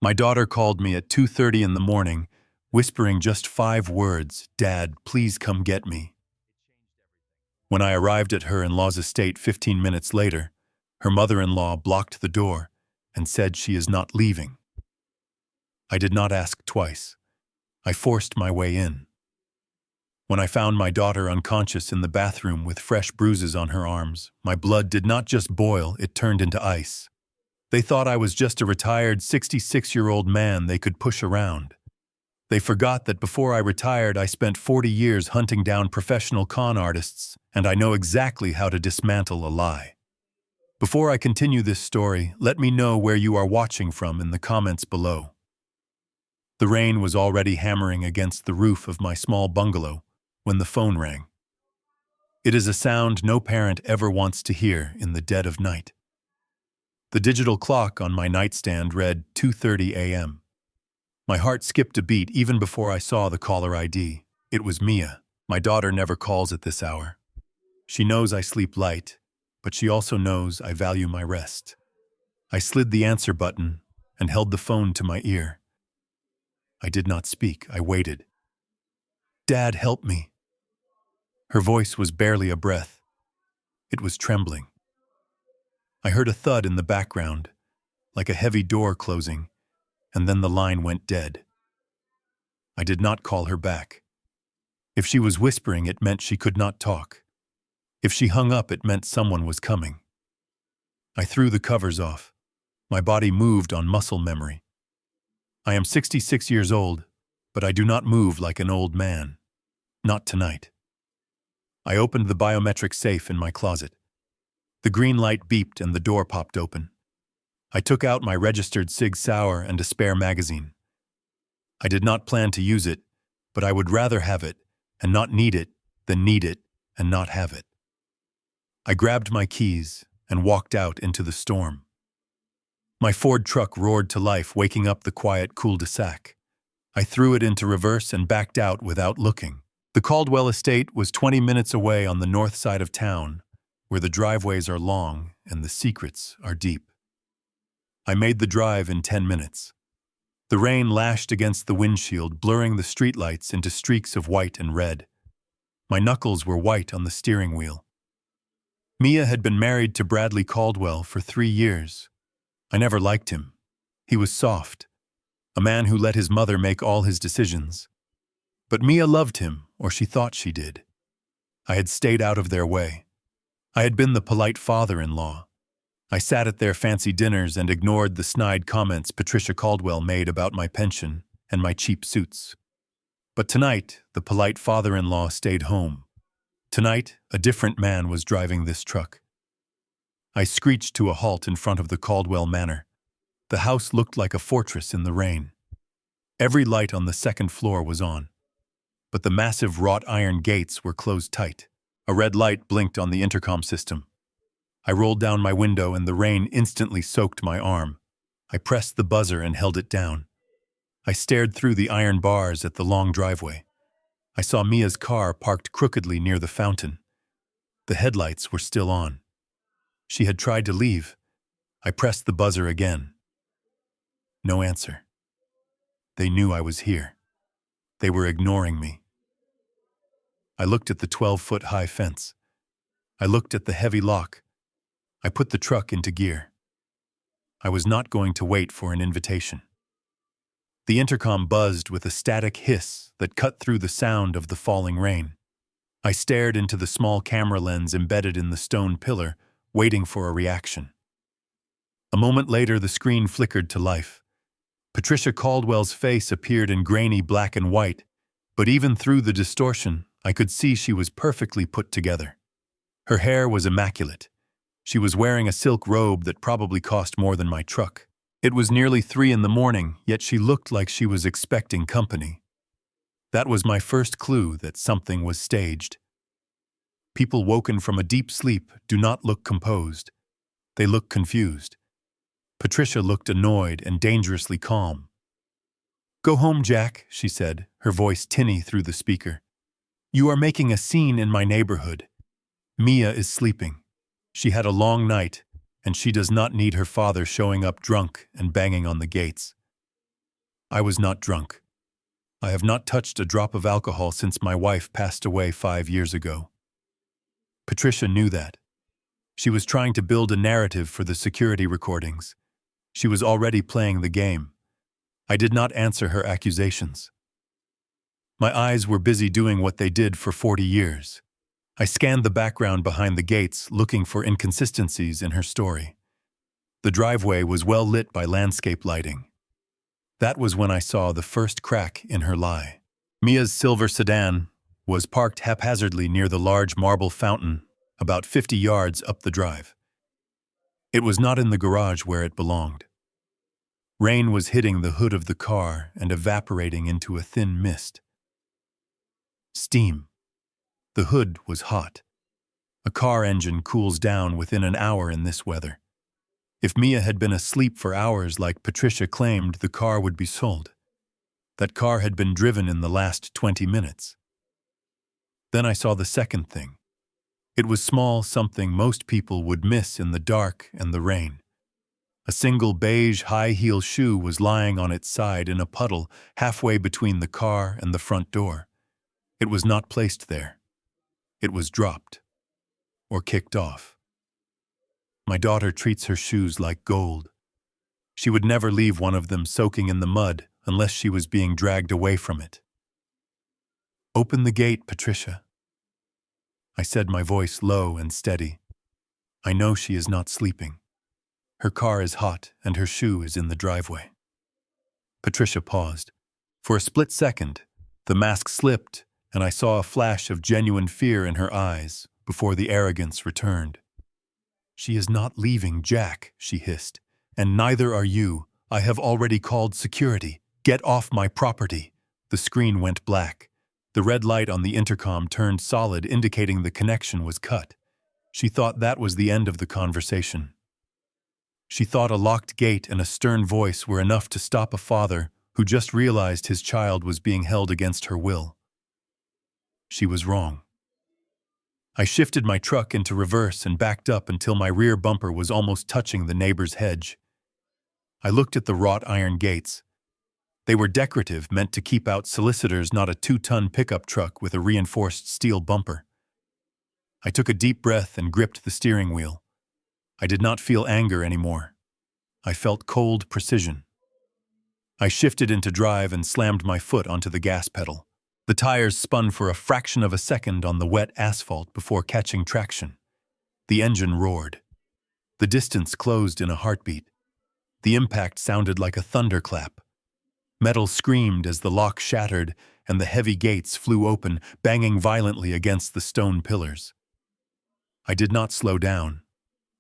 My daughter called me at 2:30 in the morning, whispering just 5 words, "Dad, please come get me." When I arrived at her in-law's estate 15 minutes later, her mother-in-law blocked the door and said she is not leaving. I did not ask twice. I forced my way in. When I found my daughter unconscious in the bathroom with fresh bruises on her arms, my blood did not just boil, it turned into ice. They thought I was just a retired 66-year-old man they could push around. They forgot that before I retired, I spent 40 years hunting down professional con artists, and I know exactly how to dismantle a lie. Before I continue this story, let me know where you are watching from in the comments below. The rain was already hammering against the roof of my small bungalow when the phone rang. It is a sound no parent ever wants to hear in the dead of night. The digital clock on my nightstand read 2:30 a.m. My heart skipped a beat even before I saw the caller ID. It was Mia. My daughter never calls at this hour. She knows I sleep light, but she also knows I value my rest. I slid the answer button and held the phone to my ear. I did not speak. I waited. "Dad, help me." Her voice was barely a breath. It was trembling. I heard a thud in the background, like a heavy door closing, and then the line went dead. I did not call her back. If she was whispering, it meant she could not talk. If she hung up, it meant someone was coming. I threw the covers off. My body moved on muscle memory. I am 66 years old, but I do not move like an old man. Not tonight. I opened the biometric safe in my closet. The green light beeped and the door popped open. I took out my registered Sig Sauer and a spare magazine. I did not plan to use it, but I would rather have it and not need it than need it and not have it. I grabbed my keys and walked out into the storm. My Ford truck roared to life, waking up the quiet cul-de-sac. I threw it into reverse and backed out without looking. The Caldwell estate was 20 minutes away on the north side of town, where the driveways are long and the secrets are deep. I made the drive in 10 minutes. The rain lashed against the windshield, blurring the streetlights into streaks of white and red. My knuckles were white on the steering wheel. Mia had been married to Bradley Caldwell for 3 years. I never liked him. He was soft, a man who let his mother make all his decisions. But Mia loved him, or she thought she did. I had stayed out of their way. I had been the polite father-in-law. I sat at their fancy dinners and ignored the snide comments Patricia Caldwell made about my pension and my cheap suits. But tonight, the polite father-in-law stayed home. Tonight, a different man was driving this truck. I screeched to a halt in front of the Caldwell Manor. The house looked like a fortress in the rain. Every light on the second floor was on, but the massive wrought iron gates were closed tight. A red light blinked on the intercom system. I rolled down my window and the rain instantly soaked my arm. I pressed the buzzer and held it down. I stared through the iron bars at the long driveway. I saw Mia's car parked crookedly near the fountain. The headlights were still on. She had tried to leave. I pressed the buzzer again. No answer. They knew I was here. They were ignoring me. I looked at the 12-foot-high fence. I looked at the heavy lock. I put the truck into gear. I was not going to wait for an invitation. The intercom buzzed with a static hiss that cut through the sound of the falling rain. I stared into the small camera lens embedded in the stone pillar, waiting for a reaction. A moment later, the screen flickered to life. Patricia Caldwell's face appeared in grainy black and white, but even through the distortion, I could see she was perfectly put together. Her hair was immaculate. She was wearing a silk robe that probably cost more than my truck. It was nearly 3 in the morning, yet she looked like she was expecting company. That was my first clue that something was staged. People woken from a deep sleep do not look composed. They look confused. Patricia looked annoyed and dangerously calm. "Go home, Jack," she said, her voice tinny through the speaker. "You are making a scene in my neighborhood. Mia is sleeping. She had a long night, and she does not need her father showing up drunk and banging on the gates." I was not drunk. I have not touched a drop of alcohol since my wife passed away 5 years ago. Patricia knew that. She was trying to build a narrative for the security recordings. She was already playing the game. I did not answer her accusations. My eyes were busy doing what they did for 40 years. I scanned the background behind the gates, looking for inconsistencies in her story. The driveway was well lit by landscape lighting. That was when I saw the first crack in her lie. Mia's silver sedan was parked haphazardly near the large marble fountain, about 50 yards up the drive. It was not in the garage where it belonged. Rain was hitting the hood of the car and evaporating into a thin mist. Steam. The hood was hot. A car engine cools down within an hour in this weather. If Mia had been asleep for hours like Patricia claimed, the car would be sold. That car had been driven in the last 20 minutes. Then I saw the second thing. It was small, something most people would miss in the dark and the rain. A single beige high-heel shoe was lying on its side in a puddle halfway between the car and the front door. It was not placed there. It was dropped or kicked off. My daughter treats her shoes like gold. She would never leave one of them soaking in the mud unless she was being dragged away from it. "Open the gate, Patricia." I said, my voice low and steady. I know she is not sleeping. Her car is hot and her shoe is in the driveway. Patricia paused. For a split second, the mask slipped and I saw a flash of genuine fear in her eyes before the arrogance returned. "She is not leaving, Jack," she hissed. "And neither are you. I have already called security. Get off my property." The screen went black. The red light on the intercom turned solid, indicating the connection was cut. She thought that was the end of the conversation. She thought a locked gate and a stern voice were enough to stop a father who just realized his child was being held against her will. She was wrong. I shifted my truck into reverse and backed up until my rear bumper was almost touching the neighbor's hedge. I looked at the wrought iron gates. They were decorative, meant to keep out solicitors, not a 2-ton pickup truck with a reinforced steel bumper. I took a deep breath and gripped the steering wheel. I did not feel anger anymore. I felt cold precision. I shifted into drive and slammed my foot onto the gas pedal. The tires spun for a fraction of a second on the wet asphalt before catching traction. The engine roared. The distance closed in a heartbeat. The impact sounded like a thunderclap. Metal screamed as the lock shattered and the heavy gates flew open, banging violently against the stone pillars. I did not slow down.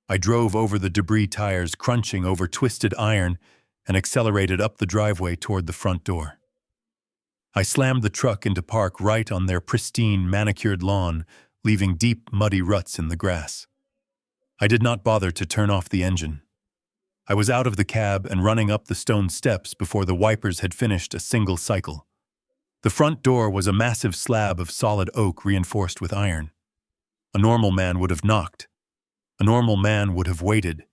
I drove over the debris tires, crunching over twisted iron, and accelerated up the driveway toward the front door. I slammed the truck into park right on their pristine, manicured lawn, leaving deep, muddy ruts in the grass. I did not bother to turn off the engine. I was out of the cab and running up the stone steps before the wipers had finished a single cycle. The front door was a massive slab of solid oak reinforced with iron. A normal man would have knocked. A normal man would have waited.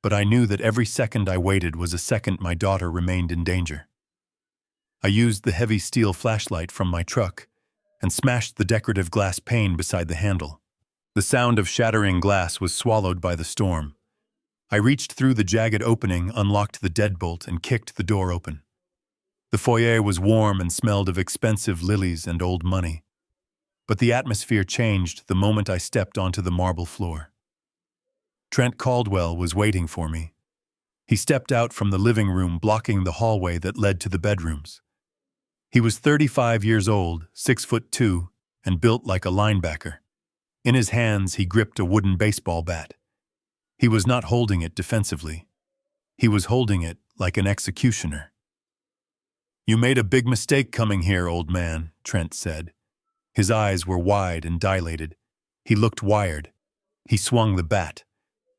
But I knew that every second I waited was a second my daughter remained in danger. I used the heavy steel flashlight from my truck and smashed the decorative glass pane beside the handle. The sound of shattering glass was swallowed by the storm. I reached through the jagged opening, unlocked the deadbolt, and kicked the door open. The foyer was warm and smelled of expensive lilies and old money. But the atmosphere changed the moment I stepped onto the marble floor. Trent Caldwell was waiting for me. He stepped out from the living room, blocking the hallway that led to the bedrooms. He was 35 years old, 6'2", and built like a linebacker. In his hands, he gripped a wooden baseball bat. He was not holding it defensively. He was holding it like an executioner. "You made a big mistake coming here, old man," Trent said. His eyes were wide and dilated. He looked wired. He swung the bat.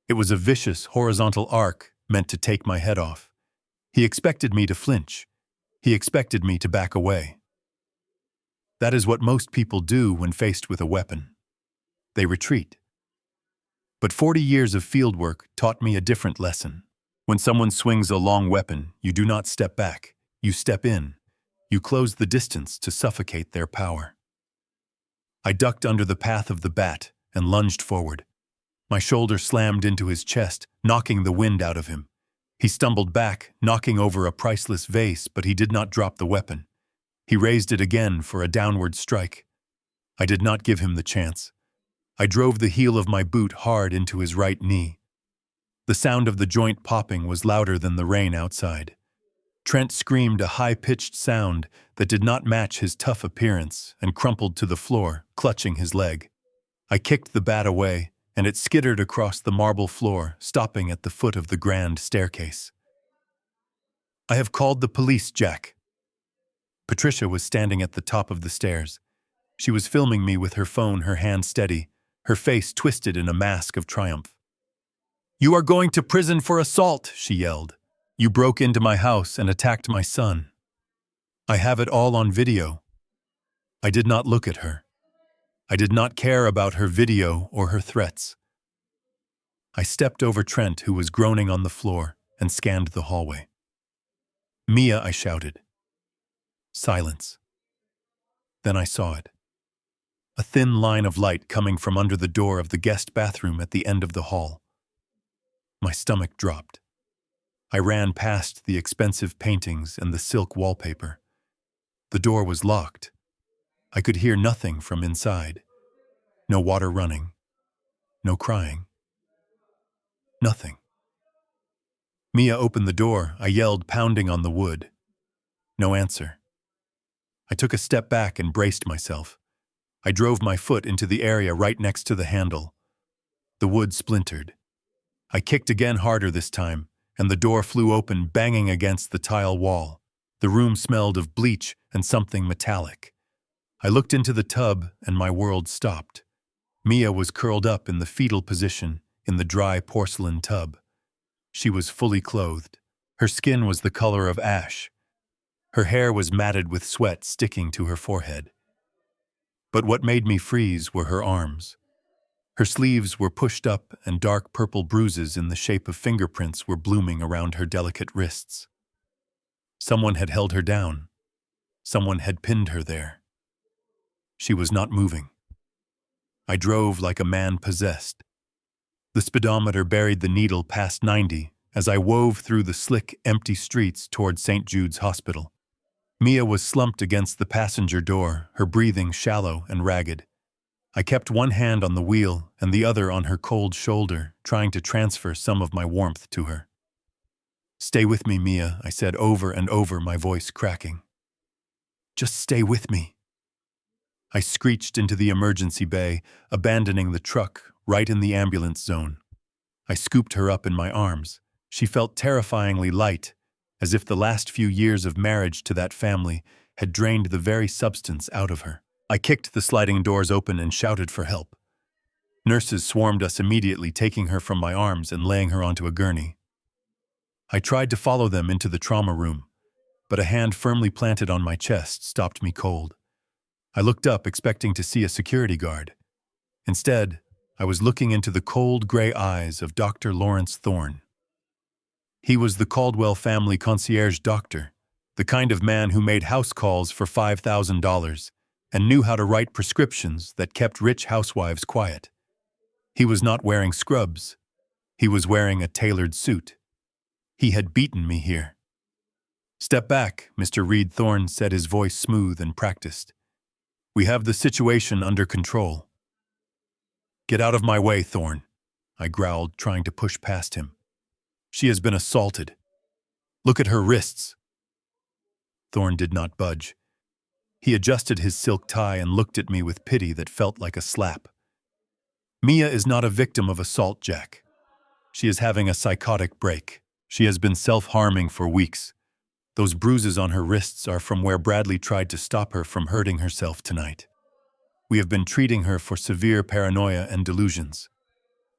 It was a vicious, horizontal arc meant to take my head off. He expected me to flinch. He expected me to back away. That is what most people do when faced with a weapon. They retreat. But 40 years of fieldwork taught me a different lesson. When someone swings a long weapon, you do not step back. You step in. You close the distance to suffocate their power. I ducked under the path of the bat and lunged forward. My shoulder slammed into his chest, knocking the wind out of him. He stumbled back, knocking over a priceless vase, but he did not drop the weapon. He raised it again for a downward strike. I did not give him the chance. I drove the heel of my boot hard into his right knee. The sound of the joint popping was louder than the rain outside. Trent screamed a high-pitched sound that did not match his tough appearance and crumpled to the floor, clutching his leg. I kicked the bat away, and it skittered across the marble floor, stopping at the foot of the grand staircase. "I have called the police, Jack." Patricia was standing at the top of the stairs. She was filming me with her phone, her hand steady, her face twisted in a mask of triumph. "You are going to prison for assault," she yelled. "You broke into my house and attacked my son. I have it all on video." I did not look at her. I did not care about her video or her threats. I stepped over Trent, who was groaning on the floor, and scanned the hallway. "Mia," I shouted. Silence. Then I saw it. A thin line of light coming from under the door of the guest bathroom at the end of the hall. My stomach dropped. I ran past the expensive paintings and the silk wallpaper. The door was locked. I could hear nothing from inside. No water running. No crying. Nothing. Mia opened the door, I yelled, pounding on the wood. No answer. I took a step back and braced myself. I drove my foot into the area right next to the handle. The wood splintered. I kicked again, harder this time, and the door flew open, banging against the tile wall. The room smelled of bleach and something metallic. I looked into the tub, and my world stopped. Mia was curled up in the fetal position in the dry porcelain tub. She was fully clothed. Her skin was the color of ash. Her hair was matted with sweat sticking to her forehead. But what made me freeze were her arms. Her sleeves were pushed up, and dark purple bruises in the shape of fingerprints were blooming around her delicate wrists. Someone had held her down. Someone had pinned her there. She was not moving. I drove like a man possessed. The speedometer buried the needle past 90 as I wove through the slick, empty streets toward St. Jude's Hospital. Mia was slumped against the passenger door, her breathing shallow and ragged. I kept one hand on the wheel and the other on her cold shoulder, trying to transfer some of my warmth to her. "Stay with me, Mia," I said over and over, my voice cracking. "Just stay with me." I screeched into the emergency bay, abandoning the truck right in the ambulance zone. I scooped her up in my arms. She felt terrifyingly light, as if the last few years of marriage to that family had drained the very substance out of her. I kicked the sliding doors open and shouted for help. Nurses swarmed us immediately, taking her from my arms and laying her onto a gurney. I tried to follow them into the trauma room, but a hand firmly planted on my chest stopped me cold. I looked up, expecting to see a security guard. Instead, I was looking into the cold gray eyes of Dr. Lawrence Thorne. He was the Caldwell family concierge doctor, the kind of man who made house calls for $5,000 and knew how to write prescriptions that kept rich housewives quiet. He was not wearing scrubs. He was wearing a tailored suit. He had beaten me here. "Step back," Mr. Reed Thorne said, his voice smooth and practiced. "We have the situation under control." "Get out of my way, Thorne," I growled, trying to push past him. "She has been assaulted. Look at her wrists." Thorne did not budge. He adjusted his silk tie and looked at me with pity that felt like a slap. "Mia is not a victim of assault, Jack. She is having a psychotic break. She has been self-harming for weeks. Those bruises on her wrists are from where Bradley tried to stop her from hurting herself tonight. We have been treating her for severe paranoia and delusions."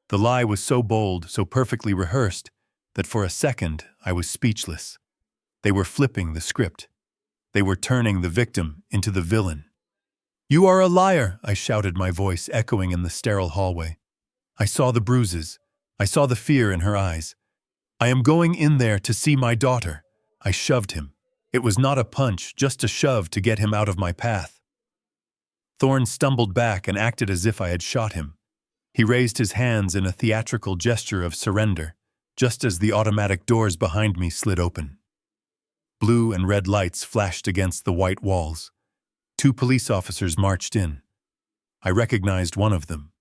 The lie was so bold, so perfectly rehearsed, that for a second I was speechless. They were flipping the script. They were turning the victim into the villain. "You are a liar," I shouted, my voice echoing in the sterile hallway. I saw the bruises. I saw the fear in her eyes. "I am going in there to see my daughter." I shoved him. It was not a punch, just a shove to get him out of my path. Thorne stumbled back and acted as if I had shot him. He raised his hands in a theatrical gesture of surrender, just as the automatic doors behind me slid open. Blue and red lights flashed against the white walls. 2 police officers marched in. I recognized one of them,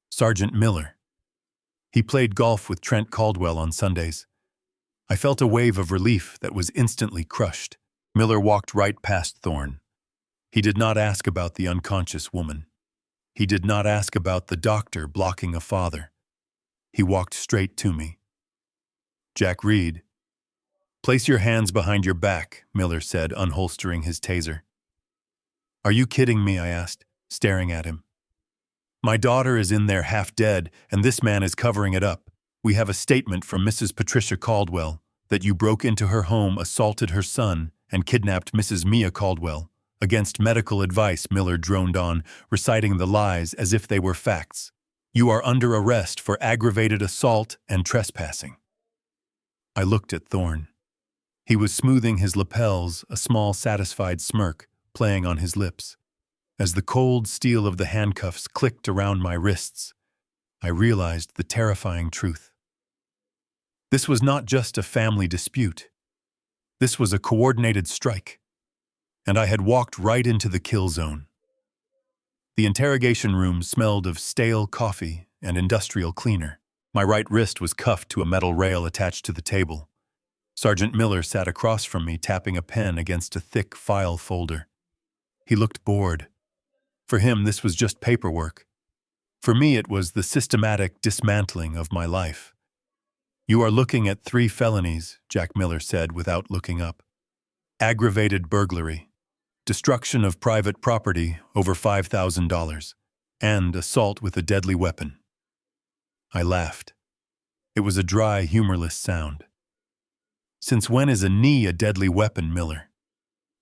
Sergeant Miller. He played golf with Trent Caldwell on Sundays. I felt a wave of relief that was instantly crushed. Miller walked right past Thorne. He did not ask about the unconscious woman. He did not ask about the doctor blocking a father. He walked straight to me. "Jack Reed." "Place your hands behind your back," Miller said, unholstering his taser. "Are you kidding me?" I asked, staring at him. "My daughter is in there half dead, and this man is covering it up. We have a statement from Mrs. Patricia Caldwell that you broke into her home, assaulted her son, and kidnapped Mrs. Mia Caldwell. Against medical advice," Miller droned on, reciting the lies as if they were facts. "You are under arrest for aggravated assault and trespassing." I looked at Thorne. He was smoothing his lapels, a small satisfied smirk playing on his lips. As the cold steel of the handcuffs clicked around my wrists, I realized the terrifying truth. This was not just a family dispute. This was a coordinated strike. And I had walked right into the kill zone. The interrogation room smelled of stale coffee and industrial cleaner. My right wrist was cuffed to a metal rail attached to the table. Sergeant Miller sat across from me, tapping a pen against a thick file folder. He looked bored. For him, this was just paperwork. For me, it was the systematic dismantling of my life. "You are looking at 3 felonies, Jack Miller said without looking up. Aggravated burglary, destruction of private property over $5,000, and assault with a deadly weapon." I laughed. It was a dry, humorless sound. "Since when is a knee a deadly weapon, Miller?"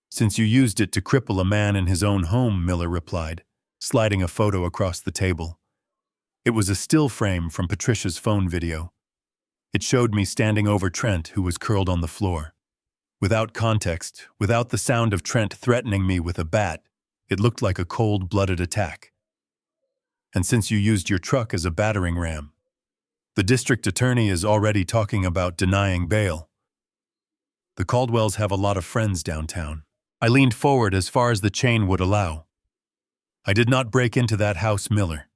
"Since you used it to cripple a man in his own home," Miller replied, sliding a photo across the table. It was a still frame from Patricia's phone video. It showed me standing over Trent, who was curled on the floor. Without context, without the sound of Trent threatening me with a bat, it looked like a cold-blooded attack. "And since you used your truck as a battering ram, the district attorney is already talking about denying bail. The Caldwells have a lot of friends downtown." I leaned forward as far as the chain would allow. "I did not break into that house, Miller.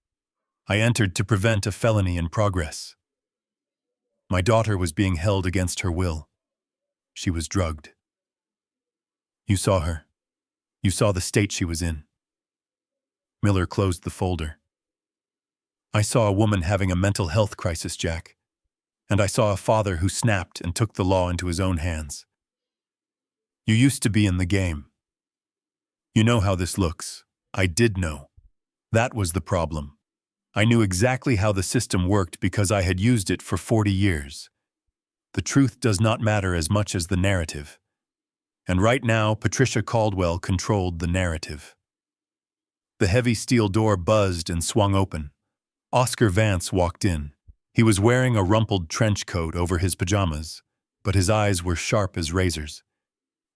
I entered to prevent a felony in progress. My daughter was being held against her will. She was drugged. You saw her. You saw the state she was in." Miller closed the folder. "I saw a woman having a mental health crisis, Jack. And I saw a father who snapped and took the law into his own hands. You used to be in the game. You know how this looks. I did know. That was the problem. I knew exactly how the system worked because I had used it for 40 years. The truth does not matter as much as the narrative. And right now, Patricia Caldwell controlled the narrative." The heavy steel door buzzed and swung open. Oscar Vance walked in. He was wearing a rumpled trench coat over his pajamas, but his eyes were sharp as razors.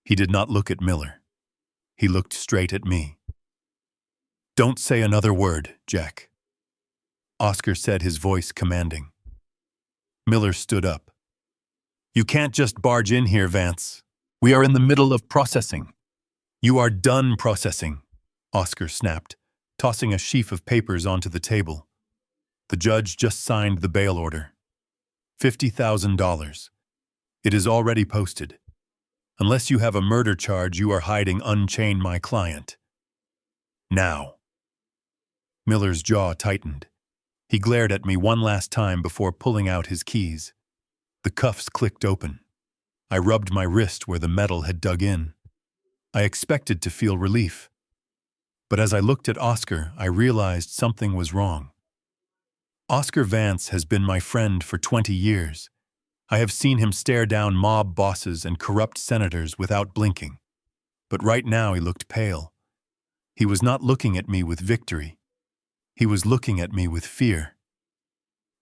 He did not look at Miller. He looked straight at me. "Don't say another word, Jack," Oscar said, his voice commanding. Miller stood up. "You can't just barge in here, Vance. We are in the middle of processing." "You are done processing," Oscar snapped, tossing a sheaf of papers onto the table. "The judge just signed the bail order. $50,000. It is already posted. Unless you have a murder charge, you are hiding. Unchain my client. Now." Miller's jaw tightened. He glared at me one last time before pulling out his keys. The cuffs clicked open. I rubbed my wrist where the metal had dug in. I expected to feel relief. But as I looked at Oscar, I realized something was wrong. Oscar Vance has been my friend for 20 years. I have seen him stare down mob bosses and corrupt senators without blinking. But right now he looked pale. He was not looking at me with victory. He was looking at me with fear.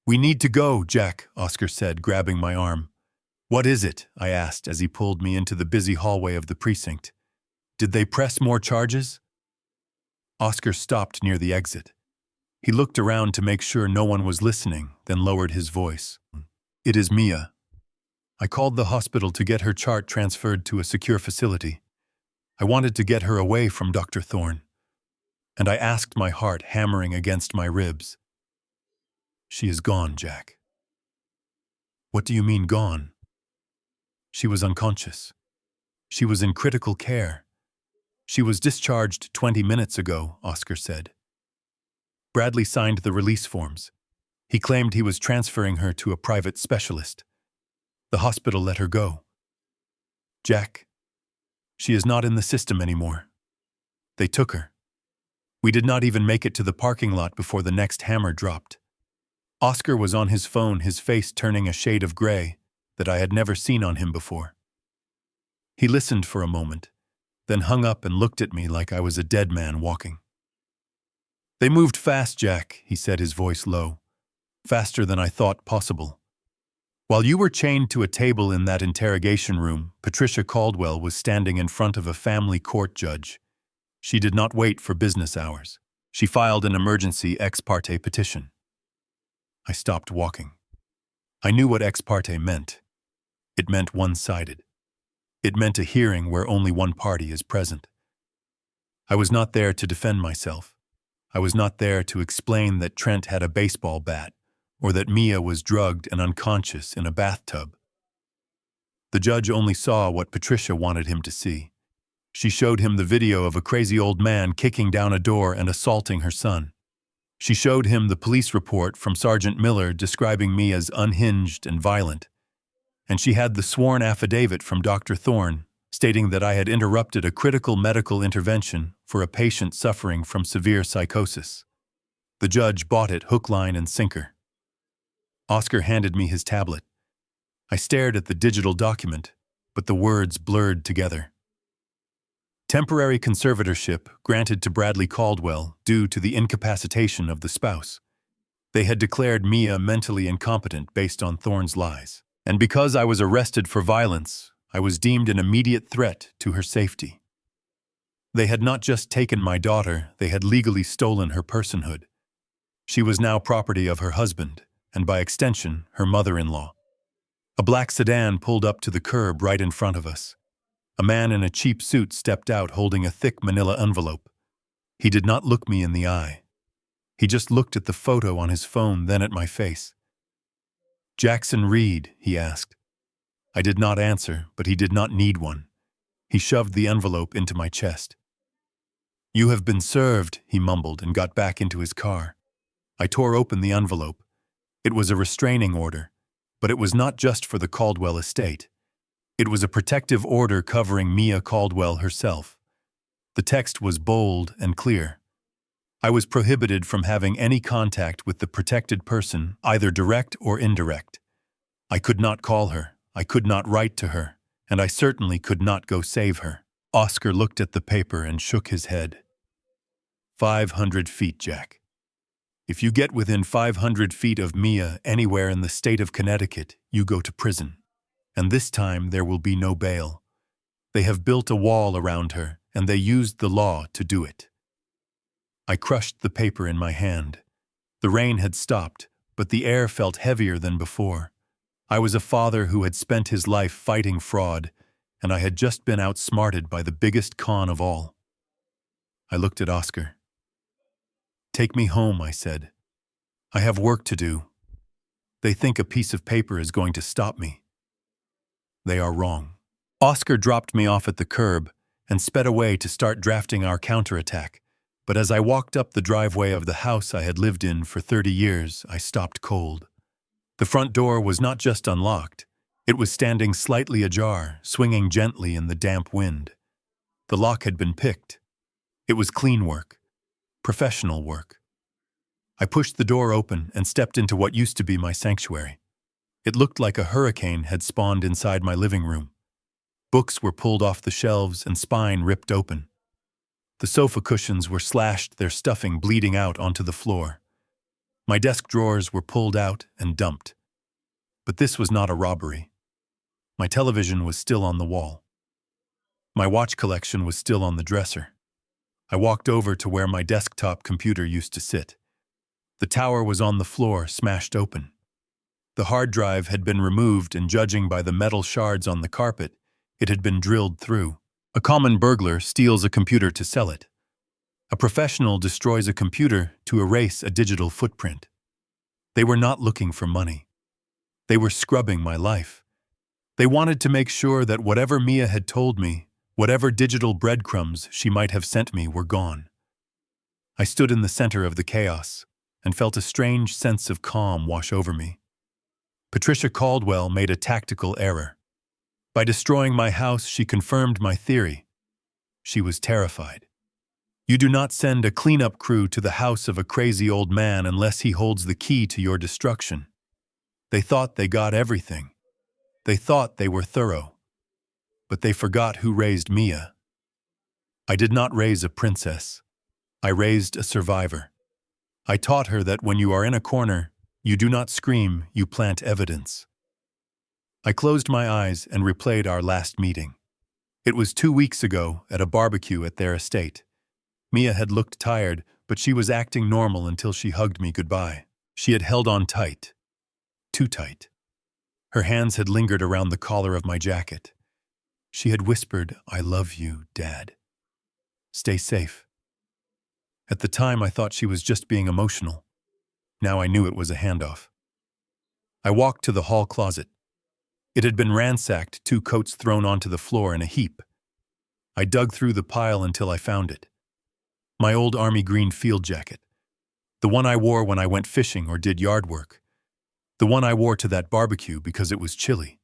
"We need to go, Jack," Oscar said, grabbing my arm. "What is it?" I asked as he pulled me into the busy hallway of the precinct. "Did they press more charges?" Oscar stopped near the exit. He looked around to make sure no one was listening, then lowered his voice. "It is Mia. I called the hospital to get her chart transferred to a secure facility. I wanted to get her away from Dr. Thorne. And I asked, my heart hammering against my ribs. She is gone, Jack." "What do you mean gone?" "She was unconscious. She was in critical care. She was discharged 20 minutes ago," Oscar said. Bradley signed the release forms. He claimed he was transferring her to a private specialist. The hospital let her go. "Jack, she is not in the system anymore. They took her. We did not even make it to the parking lot before the next hammer dropped." Oscar was on his phone, his face turning a shade of gray that I had never seen on him before. He listened for a moment, then hung up and looked at me like I was a dead man walking. "They moved fast, Jack," he said, his voice low. "Faster than I thought possible. While you were chained to a table in that interrogation room, Patricia Caldwell was standing in front of a family court judge. She did not wait for business hours. She filed an emergency ex parte petition." I stopped walking. I knew what ex parte meant. It meant one-sided. It meant a hearing where only one party is present. I was not there to defend myself. I was not there to explain that Trent had a baseball bat or that Mia was drugged and unconscious in a bathtub. The judge only saw what Patricia wanted him to see. She showed him the video of a crazy old man kicking down a door and assaulting her son. She showed him the police report from Sergeant Miller describing me as unhinged and violent. And she had the sworn affidavit from Dr. Thorne stating that I had interrupted a critical medical intervention for a patient suffering from severe psychosis. The judge bought it hook, line, and sinker. Oscar handed me his tablet. I stared at the digital document, but the words blurred together. Temporary conservatorship granted to Bradley Caldwell due to the incapacitation of the spouse. They had declared Mia mentally incompetent based on Thorne's lies. And because I was arrested for violence, I was deemed an immediate threat to her safety. They had not just taken my daughter, they had legally stolen her personhood. She was now property of her husband, and by extension, her mother-in-law. A black sedan pulled up to the curb right in front of us. A man in a cheap suit stepped out holding a thick manila envelope. He did not look me in the eye. He just looked at the photo on his phone, then at my face. "Jackson Reed?" he asked. I did not answer, but he did not need one. He shoved the envelope into my chest. "You have been served," he mumbled and got back into his car. I tore open the envelope. It was a restraining order, but it was not just for the Caldwell estate. It was a protective order covering Mia Caldwell herself. The text was bold and clear. I was prohibited from having any contact with the protected person, either direct or indirect. I could not call her, I could not write to her, and I certainly could not go save her. Oscar looked at the paper and shook his head. 500 feet, Jack. If you get within 500 feet of Mia anywhere in the state of Connecticut, you go to prison. And this time there will be no bail. They have built a wall around her, and they used the law to do it. I crushed the paper in my hand. The rain had stopped, but the air felt heavier than before. I was a father who had spent his life fighting fraud, and I had just been outsmarted by the biggest con of all. I looked at Oscar. "Take me home," I said. "I have work to do. They think a piece of paper is going to stop me. They are wrong." Oscar dropped me off at the curb and sped away to start drafting our counterattack. But as I walked up the driveway of the house I had lived in for 30 years, I stopped cold. The front door was not just unlocked. It was standing slightly ajar, swinging gently in the damp wind. The lock had been picked. It was clean work, professional work. I pushed the door open and stepped into what used to be my sanctuary. It looked like a hurricane had spawned inside my living room. Books were pulled off the shelves and spine ripped open. The sofa cushions were slashed, their stuffing bleeding out onto the floor. My desk drawers were pulled out and dumped. But this was not a robbery. My television was still on the wall. My watch collection was still on the dresser. I walked over to where my desktop computer used to sit. The tower was on the floor, smashed open. The hard drive had been removed, and judging by the metal shards on the carpet, it had been drilled through. A common burglar steals a computer to sell it. A professional destroys a computer to erase a digital footprint. They were not looking for money. They were scrubbing my life. They wanted to make sure that whatever Mia had told me, whatever digital breadcrumbs she might have sent me, were gone. I stood in the center of the chaos and felt a strange sense of calm wash over me. Patricia Caldwell made a tactical error. By destroying my house, she confirmed my theory. She was terrified. You do not send a cleanup crew to the house of a crazy old man unless he holds the key to your destruction. They thought they got everything. They thought they were thorough. But they forgot who raised Mia. I did not raise a princess. I raised a survivor. I taught her that when you are in a corner, you do not scream, you plant evidence. I closed my eyes and replayed our last meeting. It was 2 weeks ago at a barbecue at their estate. Mia had looked tired, but she was acting normal until she hugged me goodbye. She had held on tight. Too tight. Her hands had lingered around the collar of my jacket. She had whispered, "I love you, Dad. Stay safe." At the time, I thought she was just being emotional. Now I knew it was a handoff. I walked to the hall closet. It had been ransacked, 2 coats thrown onto the floor in a heap. I dug through the pile until I found it. My old army green field jacket. The one I wore when I went fishing or did yard work. The one I wore to that barbecue because it was chilly.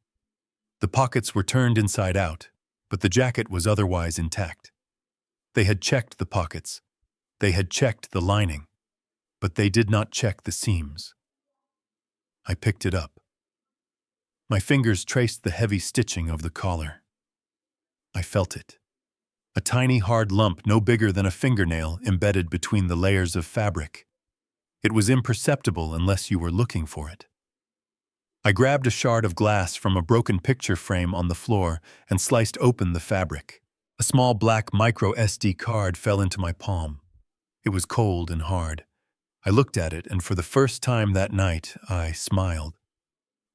The pockets were turned inside out, but the jacket was otherwise intact. They had checked the pockets. They had checked the lining, but they did not check the seams. I picked it up. My fingers traced the heavy stitching of the collar. I felt it. A tiny hard lump no bigger than a fingernail embedded between the layers of fabric. It was imperceptible unless you were looking for it. I grabbed a shard of glass from a broken picture frame on the floor and sliced open the fabric. A small black micro SD card fell into my palm. It was cold and hard. I looked at it, and for the first time that night, I smiled.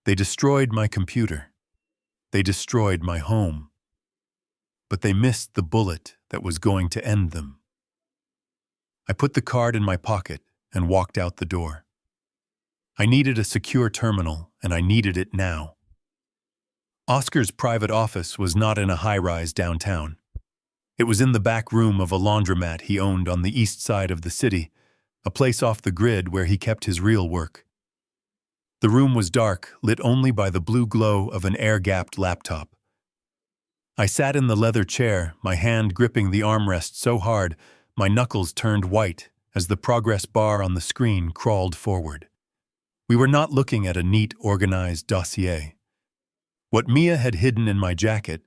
They destroyed my computer. They destroyed my home. But they missed the bullet that was going to end them. I put the card in my pocket and walked out the door. I needed a secure terminal, and I needed it now. Oscar's private office was not in a high-rise downtown. It was in the back room of a laundromat he owned on the east side of the city, a place off the grid where he kept his real work. The room was dark, lit only by the blue glow of an air-gapped laptop. I sat in the leather chair, my hand gripping the armrest so hard my knuckles turned white as the progress bar on the screen crawled forward. We were not looking at a neat, organized dossier. What Mia had hidden in my jacket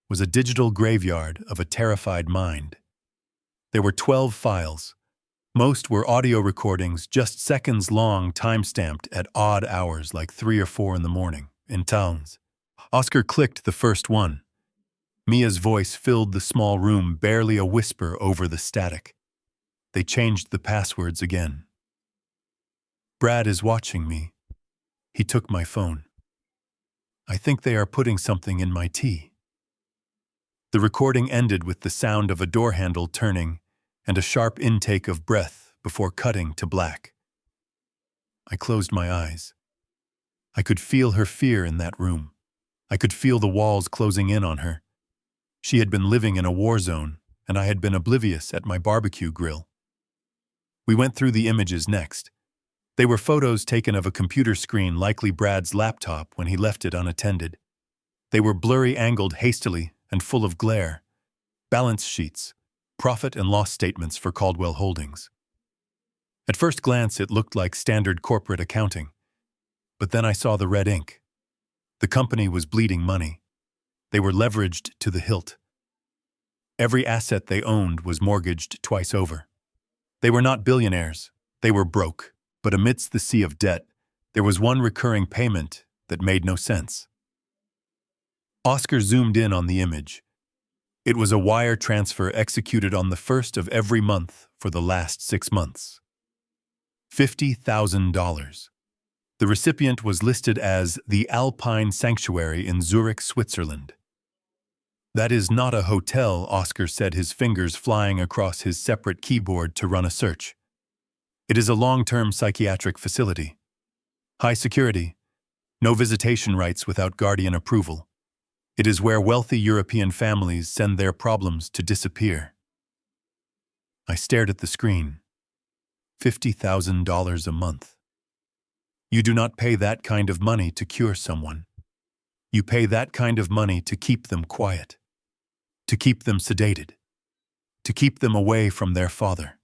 was a digital graveyard of a terrified mind. There were 12 files. Most were audio recordings, just seconds long, time-stamped at odd hours like 3 or 4 in the morning, in tones. Oscar clicked the first one. Mia's voice filled the small room, barely a whisper over the static. They changed the passwords again. "Brad is watching me." He took my phone. "I think they are putting something in my tea." The recording ended with the sound of a door handle turning and a sharp intake of breath before cutting to black. I closed my eyes. I could feel her fear in that room. I could feel the walls closing in on her. She had been living in a war zone, and I had been oblivious at my barbecue grill. We went through the images next. They were photos taken of a computer screen, likely Brad's laptop when he left it unattended. They were blurry, angled hastily, and full of glare. Balance sheets, profit and loss statements for Caldwell Holdings. At first glance, it looked like standard corporate accounting. But then I saw the red ink. The company was bleeding money. They were leveraged to the hilt. Every asset they owned was mortgaged twice over. They were not billionaires. They were broke. But amidst the sea of debt, there was one recurring payment that made no sense. Oscar zoomed in on the image. It was a wire transfer executed on the first of every month for the last 6 months. $50,000. The recipient was listed as the Alpine Sanctuary in Zurich, Switzerland. That is not a hotel, Oscar said, his fingers flying across his separate keyboard to run a search. It is a long-term psychiatric facility. High security. No visitation rights without guardian approval. It is where wealthy European families send their problems to disappear. I stared at the screen. $50,000 a month. You do not pay that kind of money to cure someone. You pay that kind of money to keep them quiet, to keep them sedated, to keep them away from their father.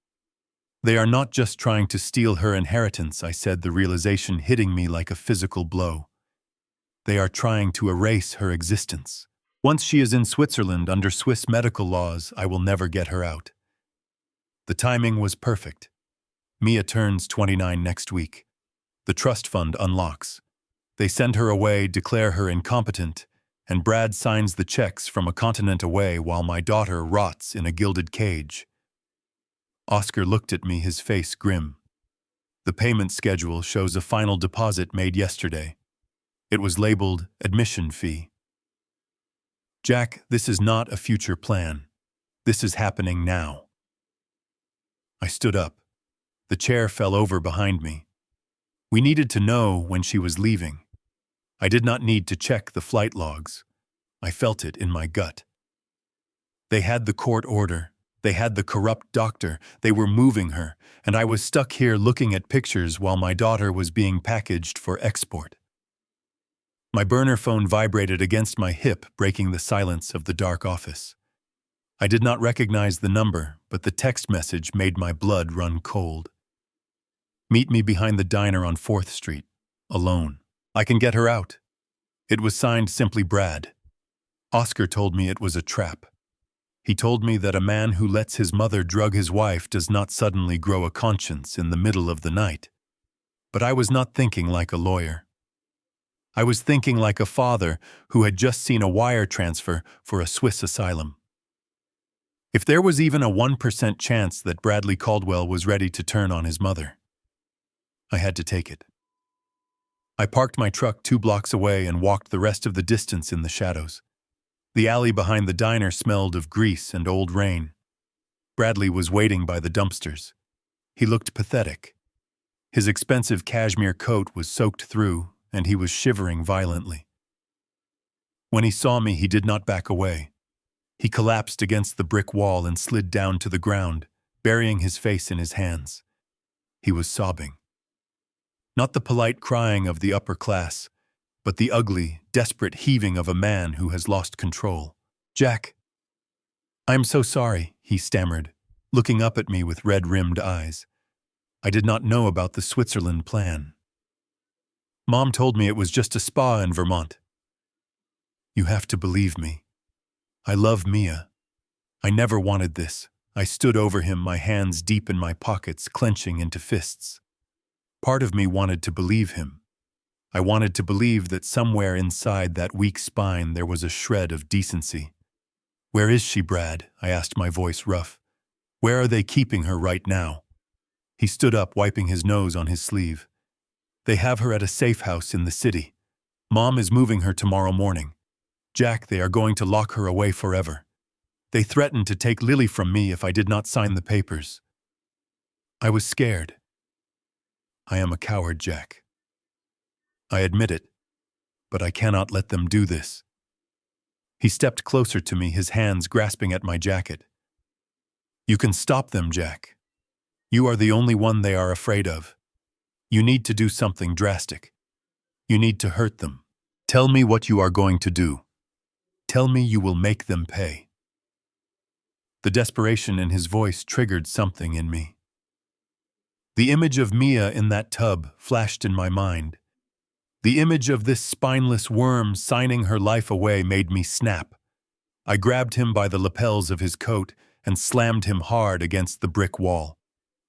They are not just trying to steal her inheritance, I said, the realization hitting me like a physical blow. They are trying to erase her existence. Once she is in Switzerland under Swiss medical laws, I will never get her out. The timing was perfect. Mia turns 29 next week. The trust fund unlocks. They send her away, declare her incompetent, and Brad signs the checks from a continent away while my daughter rots in a gilded cage. Oscar looked at me, his face grim. The payment schedule shows a final deposit made yesterday. It was labeled admission fee. Jack, this is not a future plan. This is happening now. I stood up. The chair fell over behind me. We needed to know when she was leaving. I did not need to check the flight logs. I felt it in my gut. They had the court order. They had the corrupt doctor. They were moving her, and I was stuck here looking at pictures while my daughter was being packaged for export. My burner phone vibrated against my hip, breaking the silence of the dark office. I did not recognize the number, but the text message made my blood run cold. Meet me behind the diner on 4th Street, alone. I can get her out. It was signed simply Brad. Oscar told me it was a trap. He told me that a man who lets his mother drug his wife does not suddenly grow a conscience in the middle of the night. But I was not thinking like a lawyer. I was thinking like a father who had just seen a wire transfer for a Swiss asylum. If there was even a 1% chance that Bradley Caldwell was ready to turn on his mother, I had to take it. I parked my truck 2 blocks away and walked the rest of the distance in the shadows. The alley behind the diner smelled of grease and old rain. Bradley was waiting by the dumpsters. He looked pathetic. His expensive cashmere coat was soaked through, and he was shivering violently. When he saw me, he did not back away. He collapsed against the brick wall and slid down to the ground, burying his face in his hands. He was sobbing. Not the polite crying of the upper class, but the ugly, desperate heaving of a man who has lost control. Jack, I'm so sorry, he stammered, looking up at me with red-rimmed eyes. I did not know about the Switzerland plan. Mom told me it was just a spa in Vermont. You have to believe me. I love Mia. I never wanted this. I stood over him, my hands deep in my pockets, clenching into fists. Part of me wanted to believe him. I wanted to believe that somewhere inside that weak spine there was a shred of decency. Where is she, Brad? I asked, my voice rough. Where are they keeping her right now? He stood up, wiping his nose on his sleeve. They have her at a safe house in the city. Mom is moving her tomorrow morning. Jack, they are going to lock her away forever. They threatened to take Lily from me if I did not sign the papers. I was scared. I am a coward, Jack. I admit it, but I cannot let them do this. He stepped closer to me, his hands grasping at my jacket. You can stop them, Jack. You are the only one they are afraid of. You need to do something drastic. You need to hurt them. Tell me what you are going to do. Tell me you will make them pay. The desperation in his voice triggered something in me. The image of Mia in that tub flashed in my mind. The image of this spineless worm signing her life away made me snap. I grabbed him by the lapels of his coat and slammed him hard against the brick wall.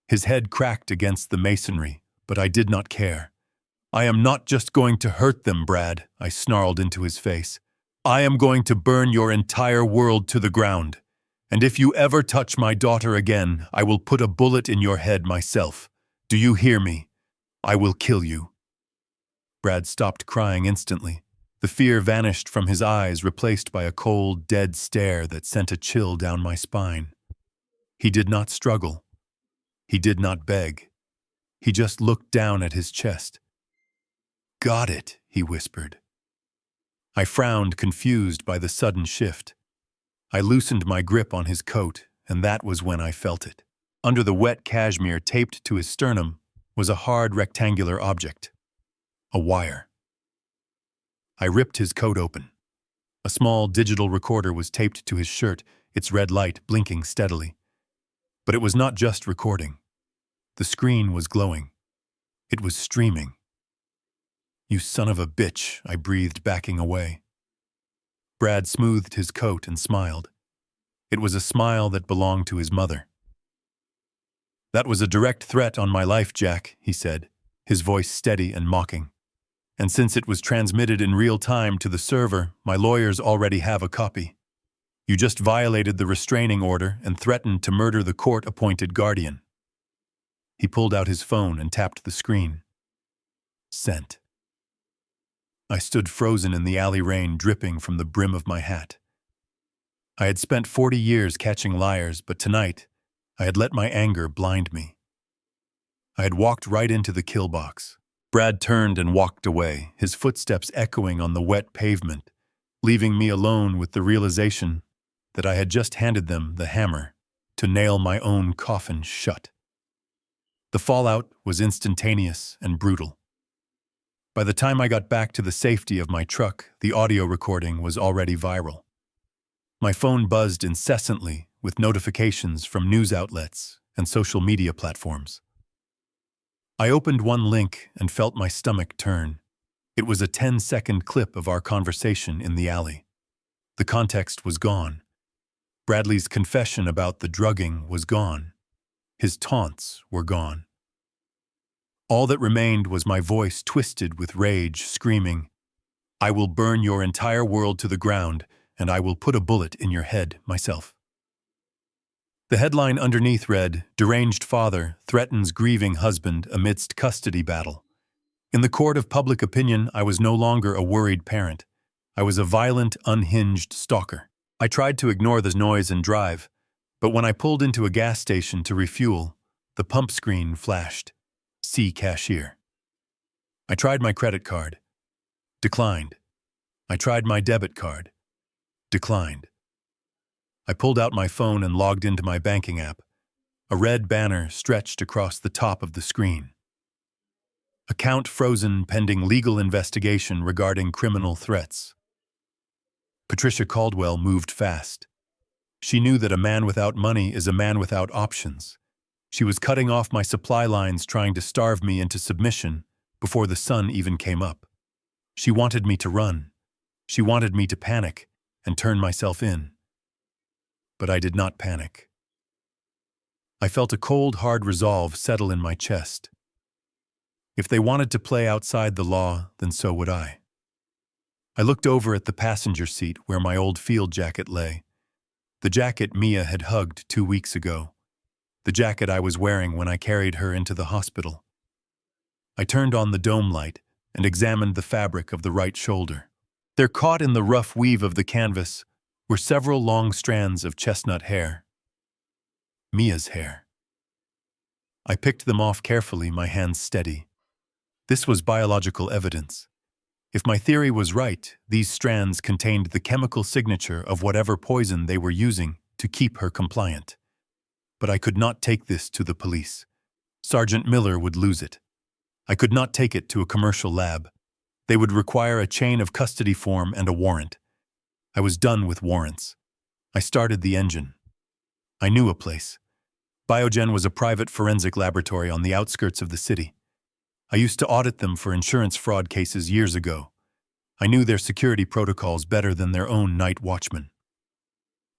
His head cracked against the masonry, but I did not care. I am not just going to hurt them, Brad, I snarled into his face. I am going to burn your entire world to the ground. And if you ever touch my daughter again, I will put a bullet in your head myself. Do you hear me? I will kill you." Brad stopped crying instantly. The fear vanished from his eyes, replaced by a cold, dead stare that sent a chill down my spine. He did not struggle. He did not beg. He just looked down at his chest. "Got it," he whispered. I frowned, confused by the sudden shift. I loosened my grip on his coat, and that was when I felt it. Under the wet cashmere taped to his sternum was a hard rectangular object. A wire. I ripped his coat open. A small digital recorder was taped to his shirt, its red light blinking steadily. But it was not just recording. The screen was glowing. It was streaming. "You son of a bitch," I breathed, backing away. Brad smoothed his coat and smiled. It was a smile that belonged to his mother. "That was a direct threat on my life, Jack," he said, his voice steady and mocking. "And since it was transmitted in real time to the server, my lawyers already have a copy. You just violated the restraining order and threatened to murder the court-appointed guardian." He pulled out his phone and tapped the screen. Sent. I stood frozen in the alley rain, dripping from the brim of my hat. I had spent 40 years catching liars, but tonight I had let my anger blind me. I had walked right into the kill box. Brad turned and walked away, his footsteps echoing on the wet pavement, leaving me alone with the realization that I had just handed them the hammer to nail my own coffin shut. The fallout was instantaneous and brutal. By the time I got back to the safety of my truck, the audio recording was already viral. My phone buzzed incessantly with notifications from news outlets and social media platforms. I opened one link and felt my stomach turn. It was a 10-second clip of our conversation in the alley. The context was gone. Bradley's confession about the drugging was gone. His taunts were gone. All that remained was my voice twisted with rage, screaming, "I will burn your entire world to the ground, and I will put a bullet in your head myself." The headline underneath read, "Deranged Father Threatens Grieving Husband Amidst Custody Battle." In the court of public opinion, I was no longer a worried parent. I was a violent, unhinged stalker. I tried to ignore the noise and drive, but when I pulled into a gas station to refuel, the pump screen flashed. "See cashier." I tried my credit card. Declined. I tried my debit card. Declined. I pulled out my phone and logged into my banking app. A red banner stretched across the top of the screen. Account frozen pending legal investigation regarding criminal threats. Patricia Caldwell moved fast. She knew that a man without money is a man without options. She was cutting off my supply lines, trying to starve me into submission before the sun even came up. She wanted me to run. She wanted me to panic and turn myself in. But I did not panic. I felt a cold, hard resolve settle in my chest. If they wanted to play outside the law, then so would I. I looked over at the passenger seat where my old field jacket lay. The jacket Mia had hugged 2 weeks ago. The jacket I was wearing when I carried her into the hospital. I turned on the dome light and examined the fabric of the right shoulder. There, caught in the rough weave of the canvas, were several long strands of chestnut hair. Mia's hair. I picked them off carefully, my hands steady. This was biological evidence. If my theory was right, these strands contained the chemical signature of whatever poison they were using to keep her compliant. But I could not take this to the police. Sergeant Miller would lose it. I could not take it to a commercial lab. They would require a chain of custody form and a warrant. I was done with warrants. I started the engine. I knew a place. Biogen was a private forensic laboratory on the outskirts of the city. I used to audit them for insurance fraud cases years ago. I knew their security protocols better than their own night watchman.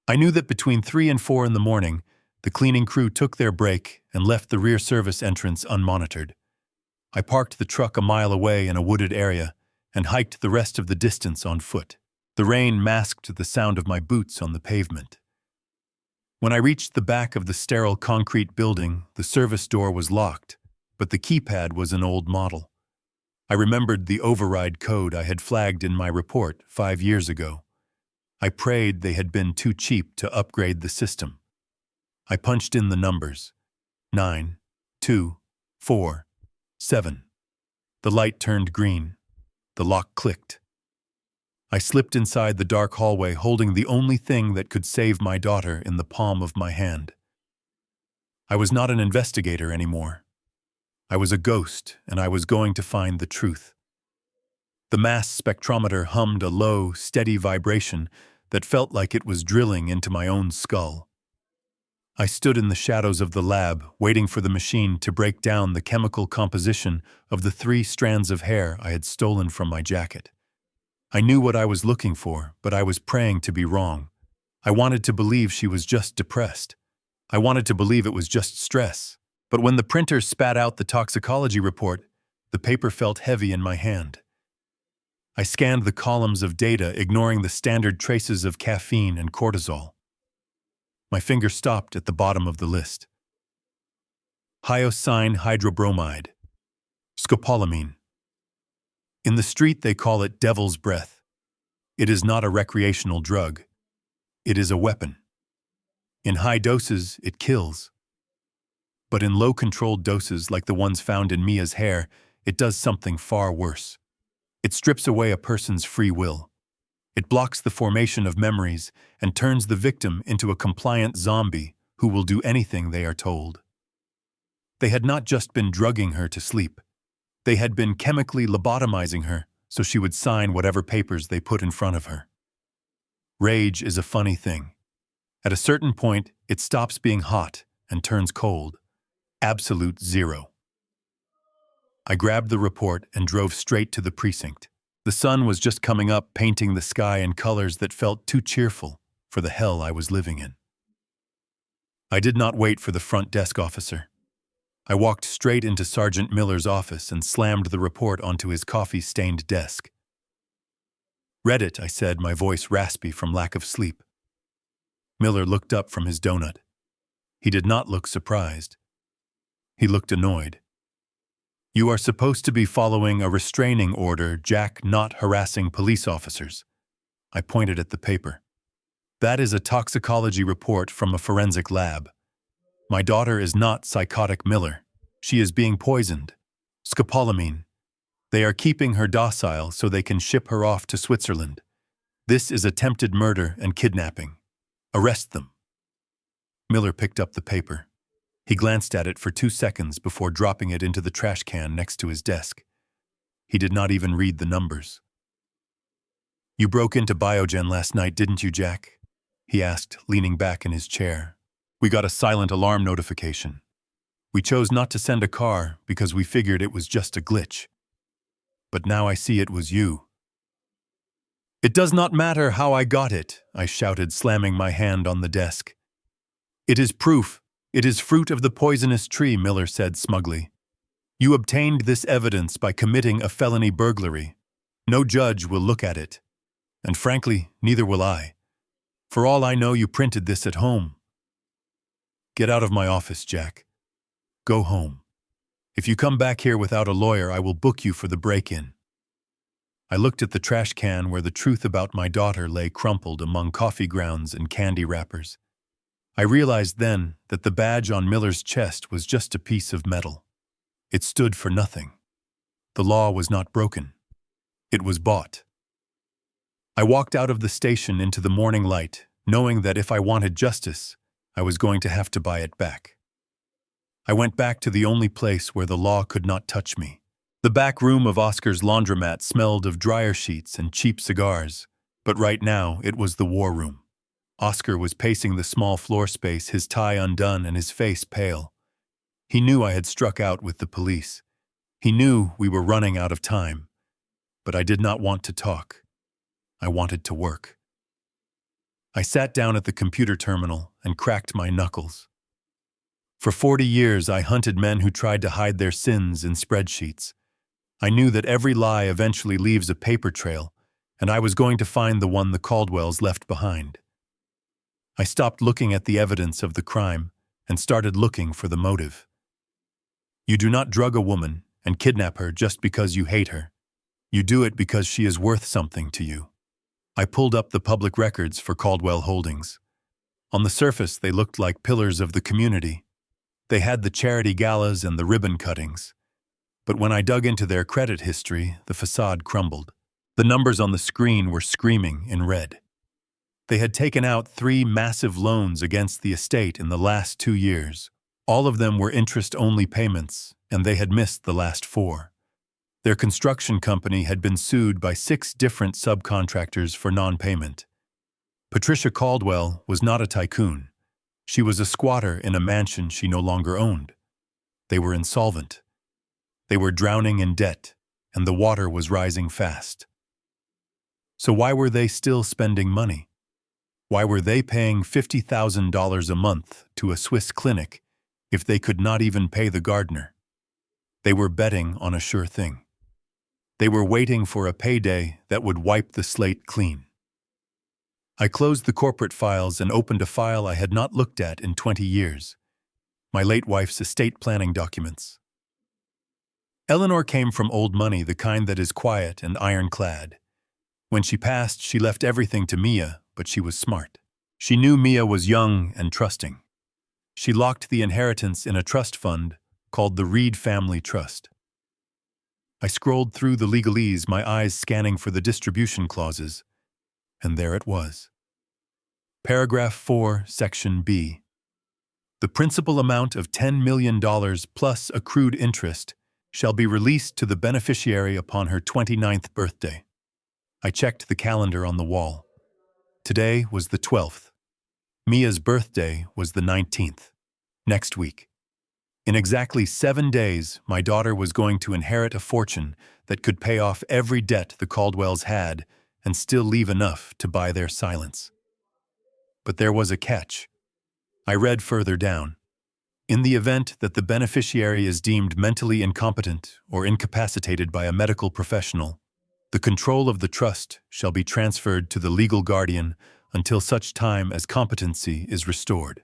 I knew that between 3 and 4 in the morning, the cleaning crew took their break and left the rear service entrance unmonitored. I parked the truck a mile away in a wooded area and hiked the rest of the distance on foot. The rain masked the sound of my boots on the pavement. When I reached the back of the sterile concrete building, the service door was locked, but the keypad was an old model. I remembered the override code I had flagged in my report 5 years ago. I prayed they had been too cheap to upgrade the system. I punched in the numbers. 9, 2, 4, 7. The light turned green. The lock clicked. I slipped inside the dark hallway, holding the only thing that could save my daughter in the palm of my hand. I was not an investigator anymore. I was a ghost, and I was going to find the truth. The mass spectrometer hummed a low, steady vibration that felt like it was drilling into my own skull. I stood in the shadows of the lab, waiting for the machine to break down the chemical composition of the 3 strands of hair I had stolen from my jacket. I knew what I was looking for, but I was praying to be wrong. I wanted to believe she was just depressed. I wanted to believe it was just stress. But when the printer spat out the toxicology report, the paper felt heavy in my hand. I scanned the columns of data, ignoring the standard traces of caffeine and cortisol. My finger stopped at the bottom of the list. Hyoscine hydrobromide. Scopolamine. In the street they call it devil's breath. It is not a recreational drug. It is a weapon. In high doses, it kills. But in low-controlled doses like the ones found in Mia's hair, it does something far worse. It strips away a person's free will. It blocks the formation of memories and turns the victim into a compliant zombie who will do anything they are told. They had not just been drugging her to sleep. They had been chemically lobotomizing her so she would sign whatever papers they put in front of her. Rage is a funny thing. At a certain point, it stops being hot and turns cold. Absolute zero. I grabbed the report and drove straight to the precinct. The sun was just coming up, painting the sky in colors that felt too cheerful for the hell I was living in. I did not wait for the front desk officer. I walked straight into Sergeant Miller's office and slammed the report onto his coffee-stained desk. "Read it," I said, my voice raspy from lack of sleep. Miller looked up from his donut. He did not look surprised. He looked annoyed. "You are supposed to be following a restraining order, Jack, not harassing police officers." I pointed at the paper. "That is a toxicology report from a forensic lab. My daughter is not psychotic Miller. She is being poisoned. Scopolamine. They are keeping her docile so they can ship her off to Switzerland. This is attempted murder and kidnapping. Arrest them." Miller picked up the paper. He glanced at it for 2 seconds before dropping it into the trash can next to his desk. He did not even read the numbers. "You broke into Biogen last night, didn't you, Jack?" he asked, leaning back in his chair. "We got a silent alarm notification. We chose not to send a car because we figured it was just a glitch. But now I see it was you." "It does not matter how I got it," I shouted, slamming my hand on the desk. "It is proof. It is fruit of the poisonous tree," Miller said smugly. "You obtained this evidence by committing a felony burglary. No judge will look at it. And frankly, neither will I. For all I know, you printed this at home. Get out of my office, Jack. Go home. If you come back here without a lawyer, I will book you for the break-in." I looked at the trash can where the truth about my daughter lay crumpled among coffee grounds and candy wrappers. I realized then that the badge on Miller's chest was just a piece of metal. It stood for nothing. The law was not broken. It was bought. I walked out of the station into the morning light, knowing that if I wanted justice, I was going to have to buy it back. I went back to the only place where the law could not touch me. The back room of Oscar's laundromat smelled of dryer sheets and cheap cigars, but right now it was the war room. Oscar was pacing the small floor space, his tie undone and his face pale. He knew I had struck out with the police. He knew we were running out of time. But I did not want to talk. I wanted to work. I sat down at the computer terminal and cracked my knuckles. For 40 years, I hunted men who tried to hide their sins in spreadsheets. I knew that every lie eventually leaves a paper trail, and I was going to find the one the Caldwells left behind. I stopped looking at the evidence of the crime and started looking for the motive. You do not drug a woman and kidnap her just because you hate her. You do it because she is worth something to you. I pulled up the public records for Caldwell Holdings. On the surface, they looked like pillars of the community. They had the charity galas and the ribbon cuttings. But when I dug into their credit history, the facade crumbled. The numbers on the screen were screaming in red. They had taken out 3 massive loans against the estate in the last 2 years. All of them were interest-only payments, and they had missed the last 4. Their construction company had been sued by 6 different subcontractors for non-payment. Patricia Caldwell was not a tycoon. She was a squatter in a mansion she no longer owned. They were insolvent. They were drowning in debt, and the water was rising fast. So why were they still spending money? Why were they paying $50,000 a month to a Swiss clinic if they could not even pay the gardener? They were betting on a sure thing. They were waiting for a payday that would wipe the slate clean. I closed the corporate files and opened a file I had not looked at in 20 years, my late wife's estate planning documents. Eleanor came from old money, the kind that is quiet and ironclad. When she passed, she left everything to Mia, but she was smart. She knew Mia was young and trusting. She locked the inheritance in a trust fund called the Reed Family Trust. I scrolled through the legalese, my eyes scanning for the distribution clauses, and there it was. Paragraph 4, Section B. The principal amount of $10 million plus accrued interest shall be released to the beneficiary upon her 29th birthday. I checked the calendar on the wall. Today was the 12th. Mia's birthday was the 19th. Next week. In exactly 7 days, my daughter was going to inherit a fortune that could pay off every debt the Caldwells had and still leave enough to buy their silence. But there was a catch. I read further down. In the event that the beneficiary is deemed mentally incompetent or incapacitated by a medical professional, the control of the trust shall be transferred to the legal guardian until such time as competency is restored.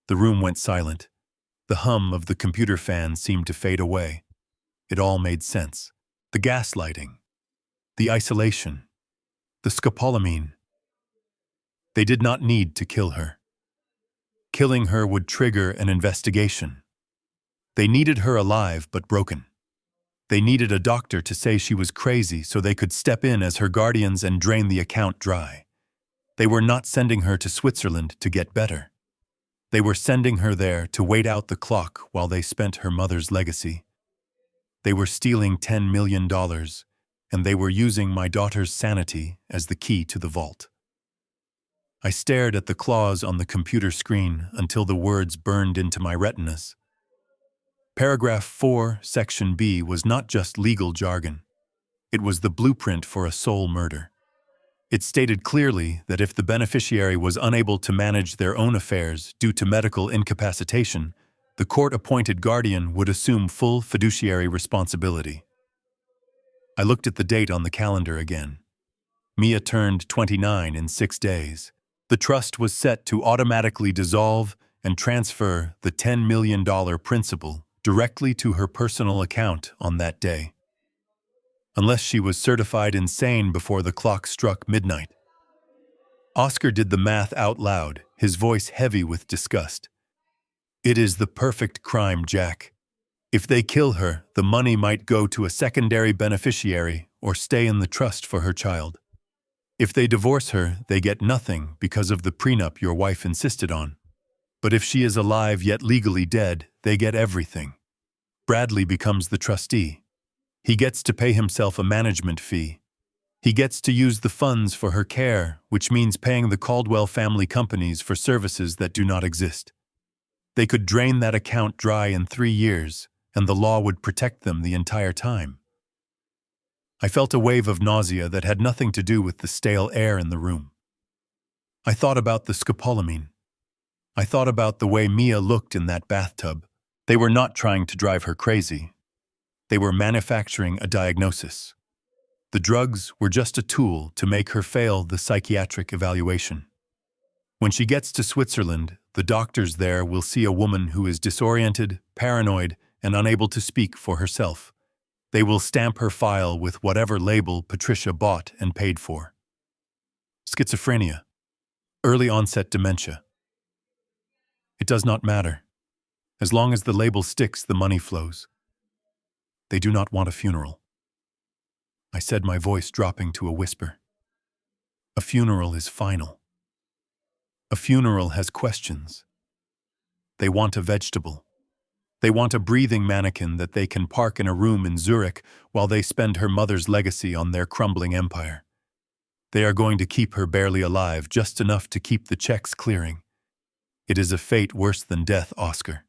The room went silent. The hum of the computer fan seemed to fade away. It all made sense. The gaslighting, the isolation, the scopolamine. They did not need to kill her. Killing her would trigger an investigation. They needed her alive but broken. They needed a doctor to say she was crazy so they could step in as her guardians and drain the account dry. They were not sending her to Switzerland to get better. They were sending her there to wait out the clock while they spent her mother's legacy. They were stealing $10 million, and they were using my daughter's sanity as the key to the vault. I stared at the clause on the computer screen until the words burned into my retinas. Paragraph 4, Section B was not just legal jargon. It was the blueprint for a soul murder. It stated clearly that if the beneficiary was unable to manage their own affairs due to medical incapacitation, the court-appointed guardian would assume full fiduciary responsibility. I looked at the date on the calendar again. Mia turned 29 in 6 days. The trust was set to automatically dissolve and transfer the $10 million principal directly to her personal account on that day, unless she was certified insane before the clock struck midnight. Oscar did the math out loud, his voice heavy with disgust. It is the perfect crime, Jack. If they kill her, the money might go to a secondary beneficiary or stay in the trust for her child. If they divorce her, they get nothing because of the prenup your wife insisted on. But if she is alive yet legally dead, they get everything. Bradley becomes the trustee. He gets to pay himself a management fee. He gets to use the funds for her care, which means paying the Caldwell family companies for services that do not exist. They could drain that account dry in 3 years, and the law would protect them the entire time. I felt a wave of nausea that had nothing to do with the stale air in the room. I thought about the scopolamine. I thought about the way Mia looked in that bathtub. They were not trying to drive her crazy. They were manufacturing a diagnosis. The drugs were just a tool to make her fail the psychiatric evaluation. When she gets to Switzerland, the doctors there will see a woman who is disoriented, paranoid, and unable to speak for herself. They will stamp her file with whatever label Patricia bought and paid for. Schizophrenia. Early onset dementia. It does not matter. As long as the label sticks, the money flows. They do not want a funeral. I said, my voice dropping to a whisper. A funeral is final. A funeral has questions. They want a vegetable. They want a breathing mannequin that they can park in a room in Zurich while they spend her mother's legacy on their crumbling empire. They are going to keep her barely alive, just enough to keep the checks clearing. It is a fate worse than death, Oscar.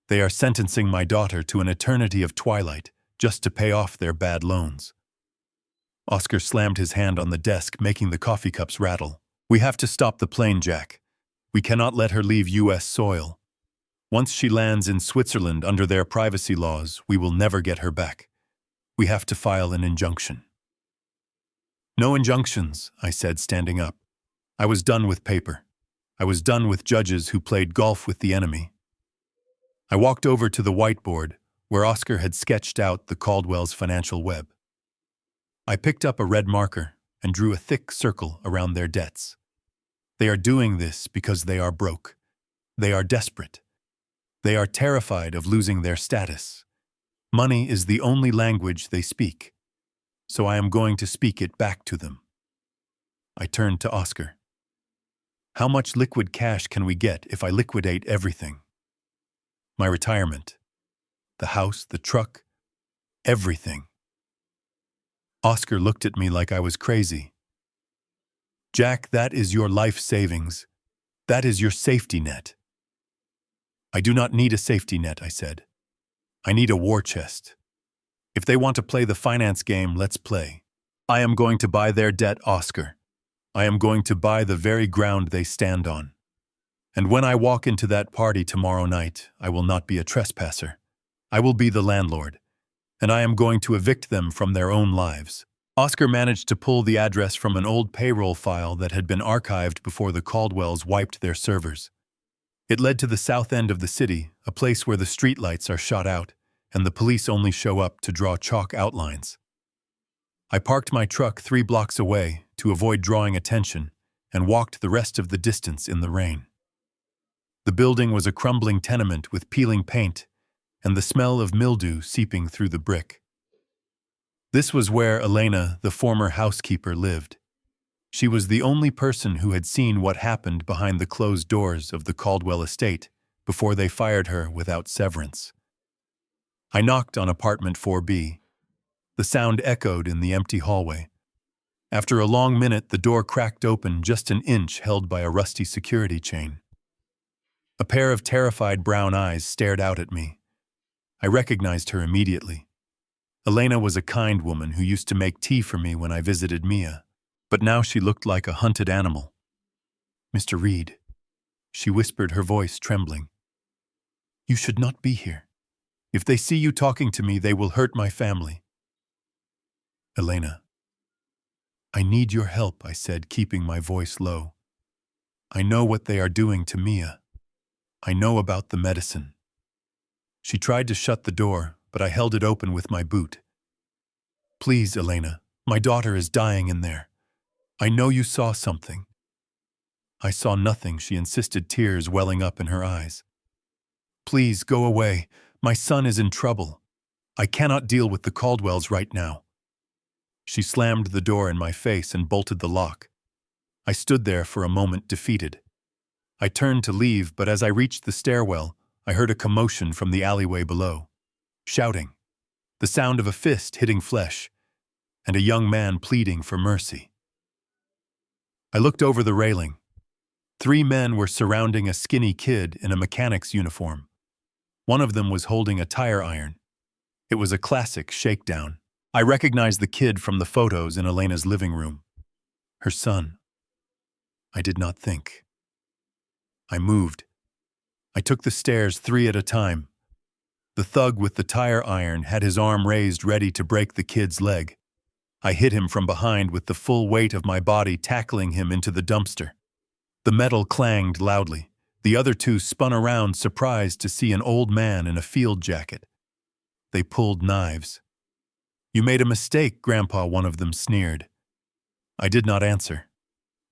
They are sentencing my daughter to an eternity of twilight just to pay off their bad loans. Oscar slammed his hand on the desk, making the coffee cups rattle. We have to stop the plane, Jack. We cannot let her leave U.S. soil. Once she lands in Switzerland under their privacy laws, we will never get her back. We have to file an injunction. No injunctions, I said, standing up. I was done with paper. I was done with judges who played golf with the enemy. I walked over to the whiteboard, where Oscar had sketched out the Caldwell's financial web. I picked up a red marker and drew a thick circle around their debts. They are doing this because they are broke. They are desperate. They are terrified of losing their status. Money is the only language they speak, so I am going to speak it back to them. I turned to Oscar. How much liquid cash can we get if I liquidate everything? My retirement, the house, the truck, everything. Oscar looked at me like I was crazy. Jack, that is your life savings. That is your safety net. I do not need a safety net, I said. I need a war chest. If they want to play the finance game, let's play. I am going to buy their debt, Oscar. I am going to buy the very ground they stand on. And when I walk into that party tomorrow night, I will not be a trespasser. I will be the landlord. And I am going to evict them from their own lives. Oscar managed to pull the address from an old payroll file that had been archived before the Caldwells wiped their servers. It led to the south end of the city, a place where the streetlights are shot out, and the police only show up to draw chalk outlines. I parked my truck 3 blocks away to avoid drawing attention and walked the rest of the distance in the rain. The building was a crumbling tenement with peeling paint and the smell of mildew seeping through the brick. This was where Elena, the former housekeeper, lived. She was the only person who had seen what happened behind the closed doors of the Caldwell estate before they fired her without severance. I knocked on apartment 4B. The sound echoed in the empty hallway. After a long minute, the door cracked open just an inch, held by a rusty security chain. A pair of terrified brown eyes stared out at me. I recognized her immediately. Elena was a kind woman who used to make tea for me when I visited Mia, but now she looked like a hunted animal. Mr. Reed, she whispered, her voice trembling. You should not be here. If they see you talking to me, they will hurt my family. Elena. I need your help, I said, keeping my voice low. I know what they are doing to Mia. I know about the medicine. She tried to shut the door, but I held it open with my boot. Please, Elena, my daughter is dying in there. I know you saw something. I saw nothing, she insisted, tears welling up in her eyes. Please, go away. My son is in trouble. I cannot deal with the Caldwells right now. She slammed the door in my face and bolted the lock. I stood there for a moment, defeated. I turned to leave, but as I reached the stairwell, I heard a commotion from the alleyway below. Shouting, the sound of a fist hitting flesh, and a young man pleading for mercy. I looked over the railing. 3 men were surrounding a skinny kid in a mechanic's uniform. One of them was holding a tire iron. It was a classic shakedown. I recognized the kid from the photos in Elena's living room. Her son. I did not think. I moved. I took the stairs 3 at a time. The thug with the tire iron had his arm raised, ready to break the kid's leg. I hit him from behind with the full weight of my body, tackling him into the dumpster. The metal clanged loudly. The other two spun around, surprised to see an old man in a field jacket. They pulled knives. "You made a mistake, Grandpa," one of them sneered. I did not answer.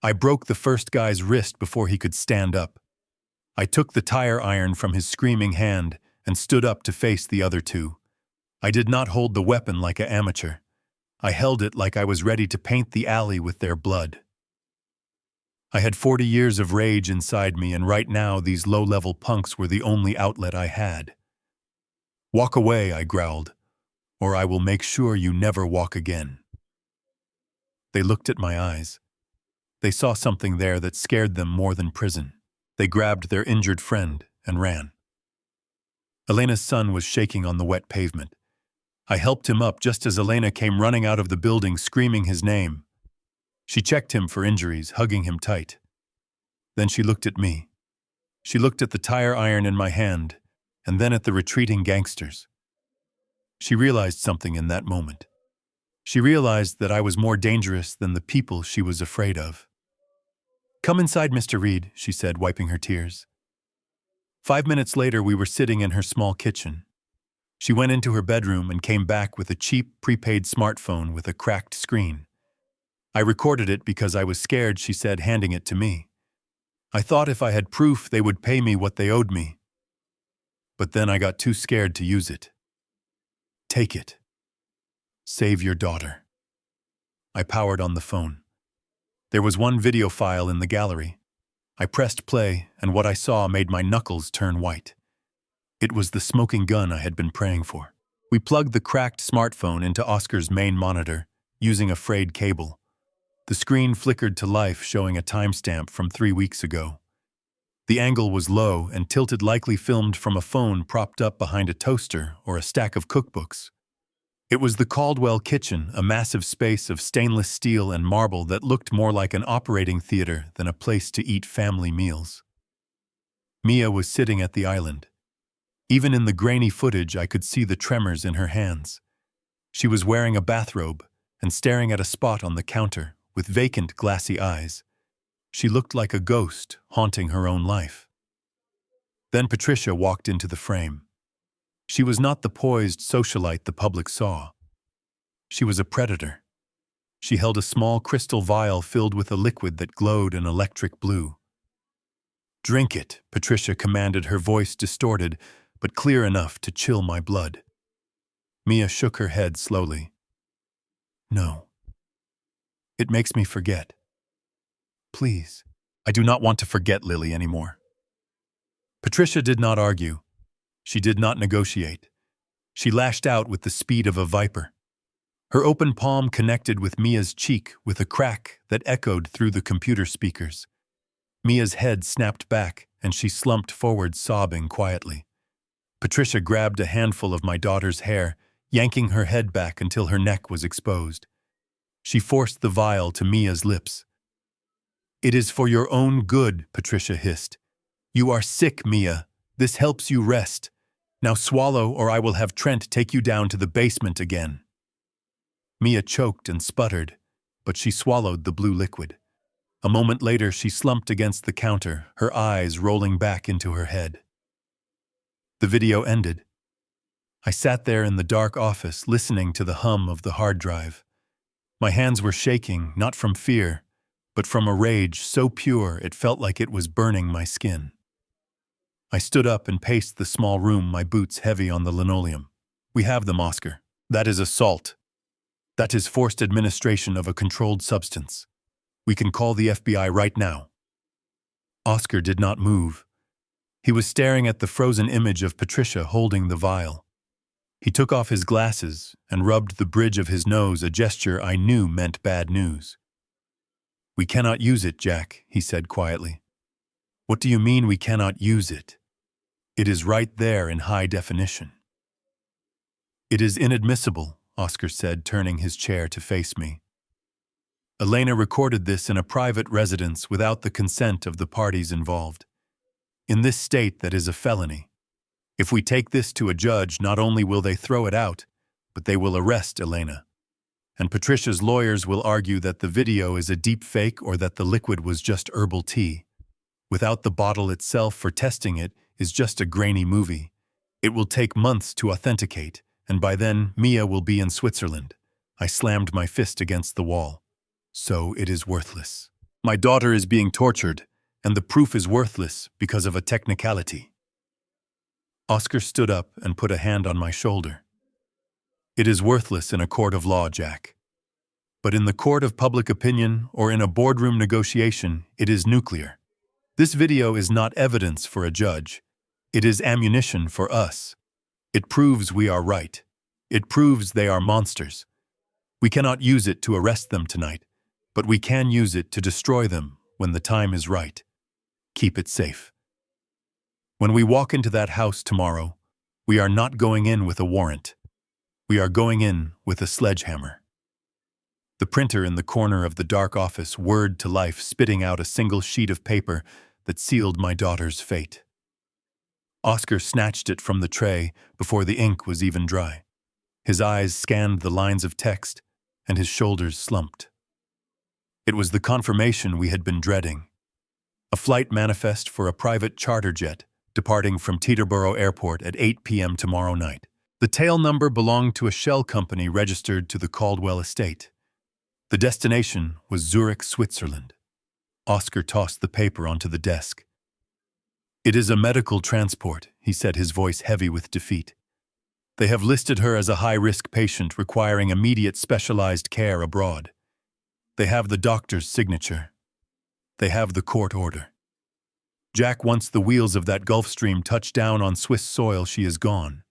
I broke the first guy's wrist before he could stand up. I took the tire iron from his screaming hand and stood up to face the other two. I did not hold the weapon like an amateur. I held it like I was ready to paint the alley with their blood. I had 40 years of rage inside me, and right now these low-level punks were the only outlet I had. "Walk away," I growled, "or I will make sure you never walk again." They looked at my eyes. They saw something there that scared them more than prison. They grabbed their injured friend and ran. Elena's son was shaking on the wet pavement. I helped him up just as Elena came running out of the building, screaming his name. She checked him for injuries, hugging him tight. Then she looked at me. She looked at the tire iron in my hand, and then at the retreating gangsters. She realized something in that moment. She realized that I was more dangerous than the people she was afraid of. "Come inside, Mr. Reed," she said, wiping her tears. 5 minutes later, we were sitting in her small kitchen. She went into her bedroom and came back with a cheap, prepaid smartphone with a cracked screen. "I recorded it because I was scared," she said, handing it to me. "I thought if I had proof, they would pay me what they owed me. But then I got too scared to use it." "Take it. Save your daughter." I powered on the phone. There was one video file in the gallery. I pressed play, and what I saw made my knuckles turn white. It was the smoking gun I had been praying for. We plugged the cracked smartphone into Oscar's main monitor, using a frayed cable. The screen flickered to life, showing a timestamp from 3 weeks ago. The angle was low and tilted, likely filmed from a phone propped up behind a toaster or a stack of cookbooks. It was the Caldwell kitchen, a massive space of stainless steel and marble that looked more like an operating theater than a place to eat family meals. Mia was sitting at the island. Even in the grainy footage, I could see the tremors in her hands. She was wearing a bathrobe and staring at a spot on the counter with vacant, glassy eyes. She looked like a ghost haunting her own life. Then Patricia walked into the frame. She was not the poised socialite the public saw. She was a predator. She held a small crystal vial filled with a liquid that glowed an electric blue. "Drink it," Patricia commanded, her voice distorted, but clear enough to chill my blood. Mia shook her head slowly. "No. It makes me forget. Please." "I do not want to forget Lily anymore." Patricia did not argue. She did not negotiate. She lashed out with the speed of a viper. Her open palm connected with Mia's cheek with a crack that echoed through the computer speakers. Mia's head snapped back, and she slumped forward, sobbing quietly. Patricia grabbed a handful of my daughter's hair, yanking her head back until her neck was exposed. She forced the vial to Mia's lips. "It is for your own good," Patricia hissed. "You are sick, Mia. This helps you rest. Now swallow, or I will have Trent take you down to the basement again." Mia choked and sputtered, but she swallowed the blue liquid. A moment later, she slumped against the counter, her eyes rolling back into her head. The video ended. I sat there in the dark office, listening to the hum of the hard drive. My hands were shaking, not from fear, but from a rage so pure it felt like it was burning my skin. I stood up and paced the small room, my boots heavy on the linoleum. "We have them, Oscar. That is assault. That is forced administration of a controlled substance. We can call the FBI right now." Oscar did not move. He was staring at the frozen image of Patricia holding the vial. He took off his glasses and rubbed the bridge of his nose, a gesture I knew meant bad news. "We cannot use it, Jack," he said quietly. "What do you mean we cannot use it? It is right there in high definition." "It is inadmissible," Oscar said, turning his chair to face me. "Elena recorded this in a private residence without the consent of the parties involved. In this state, that is a felony. If we take this to a judge, not only will they throw it out, but they will arrest Elena. and Patricia's lawyers will argue that the video is a deep fake or that the liquid was just herbal tea. Without the bottle itself for testing it is just a grainy movie. It will take months to authenticate, and by then Mia will be in Switzerland. I slammed my fist against the wall. So it is worthless. My daughter is being tortured, and the proof is worthless because of a technicality. Oscar stood up and put a hand on my shoulder. It is worthless in a court of law, Jack. But in the court of public opinion or in a boardroom negotiation, it is nuclear. This video is not evidence for a judge. It is ammunition for us. It proves we are right. It proves they are monsters. We cannot use it to arrest them tonight, but we can use it to destroy them when the time is right. Keep it safe. When we walk into that house tomorrow, we are not going in with a warrant. We are going in with a sledgehammer. The printer in the corner of the dark office whirred to life, spitting out a single sheet of paper that sealed my daughter's fate. Oscar snatched it from the tray before the ink was even dry. His eyes scanned the lines of text, and his shoulders slumped. It was the confirmation we had been dreading. A flight manifest for a private charter jet departing from Teterboro Airport at 8 p.m. tomorrow night. The tail number belonged to a shell company registered to the Caldwell estate. The destination was Zurich, Switzerland. Oscar tossed the paper onto the desk. It is a medical transport, he said, his voice heavy with defeat. They have listed her as a high-risk patient requiring immediate specialized care abroad. They have the doctor's signature. They have the court order. Jack, once the wheels of that Gulfstream touch down on Swiss soil, she is gone.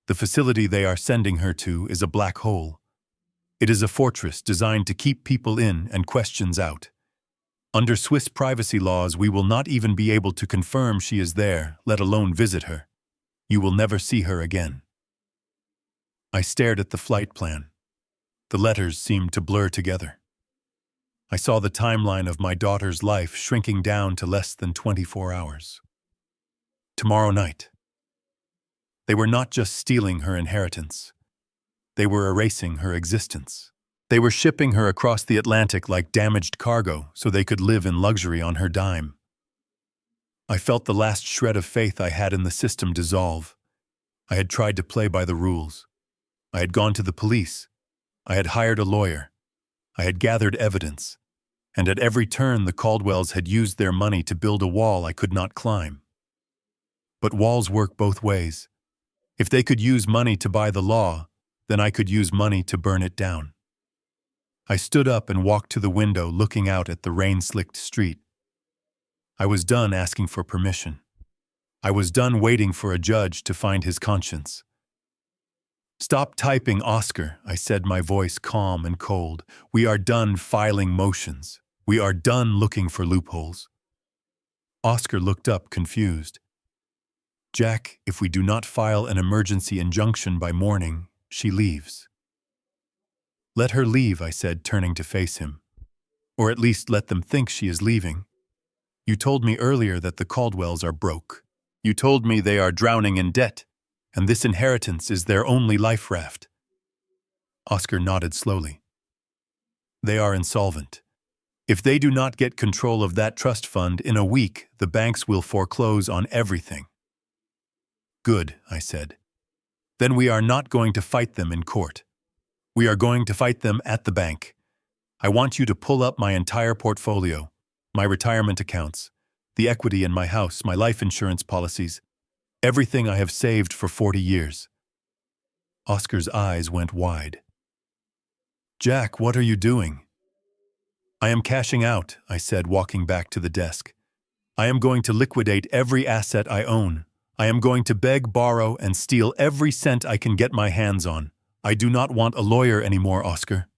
The facility they are sending her to is a black hole. It is a fortress designed to keep people in and questions out. Under Swiss privacy laws, we will not even be able to confirm she is there, let alone visit her. You will never see her again. I stared at the flight plan. The letters seemed to blur together. I saw the timeline of my daughter's life shrinking down to less than 24 hours. Tomorrow night. They were not just stealing her inheritance. They were erasing her existence. They were shipping her across the Atlantic like damaged cargo so they could live in luxury on her dime. I felt the last shred of faith I had in the system dissolve. I had tried to play by the rules. I had gone to the police. I had hired a lawyer. I had gathered evidence. And at every turn the Caldwells had used their money to build a wall I could not climb. But walls work both ways. If they could use money to buy the law, then I could use money to burn it down. I stood up and walked to the window, looking out at the rain-slicked street. I was done asking for permission. I was done waiting for a judge to find his conscience. Stop typing, Oscar, I said, my voice calm and cold. We are done filing motions. We are done looking for loopholes. Oscar looked up, confused. Jack, if we do not file an emergency injunction by morning, she leaves. Let her leave, I said, turning to face him. Or at least let them think she is leaving. You told me earlier that the Caldwells are broke. You told me they are drowning in debt, and this inheritance is their only life raft. Oscar nodded slowly. They are insolvent. If they do not get control of that trust fund in a week, the banks will foreclose on everything. Good, I said. Then we are not going to fight them in court. We are going to fight them at the bank. I want you to pull up my entire portfolio, my retirement accounts, the equity in my house, my life insurance policies, everything I have saved for 40 years. Oscar's eyes went wide. Jack, what are you doing? I am cashing out, I said, walking back to the desk. I am going to liquidate every asset I own. I am going to beg, borrow, and steal every cent I can get my hands on. I do not want a lawyer anymore, Oscar.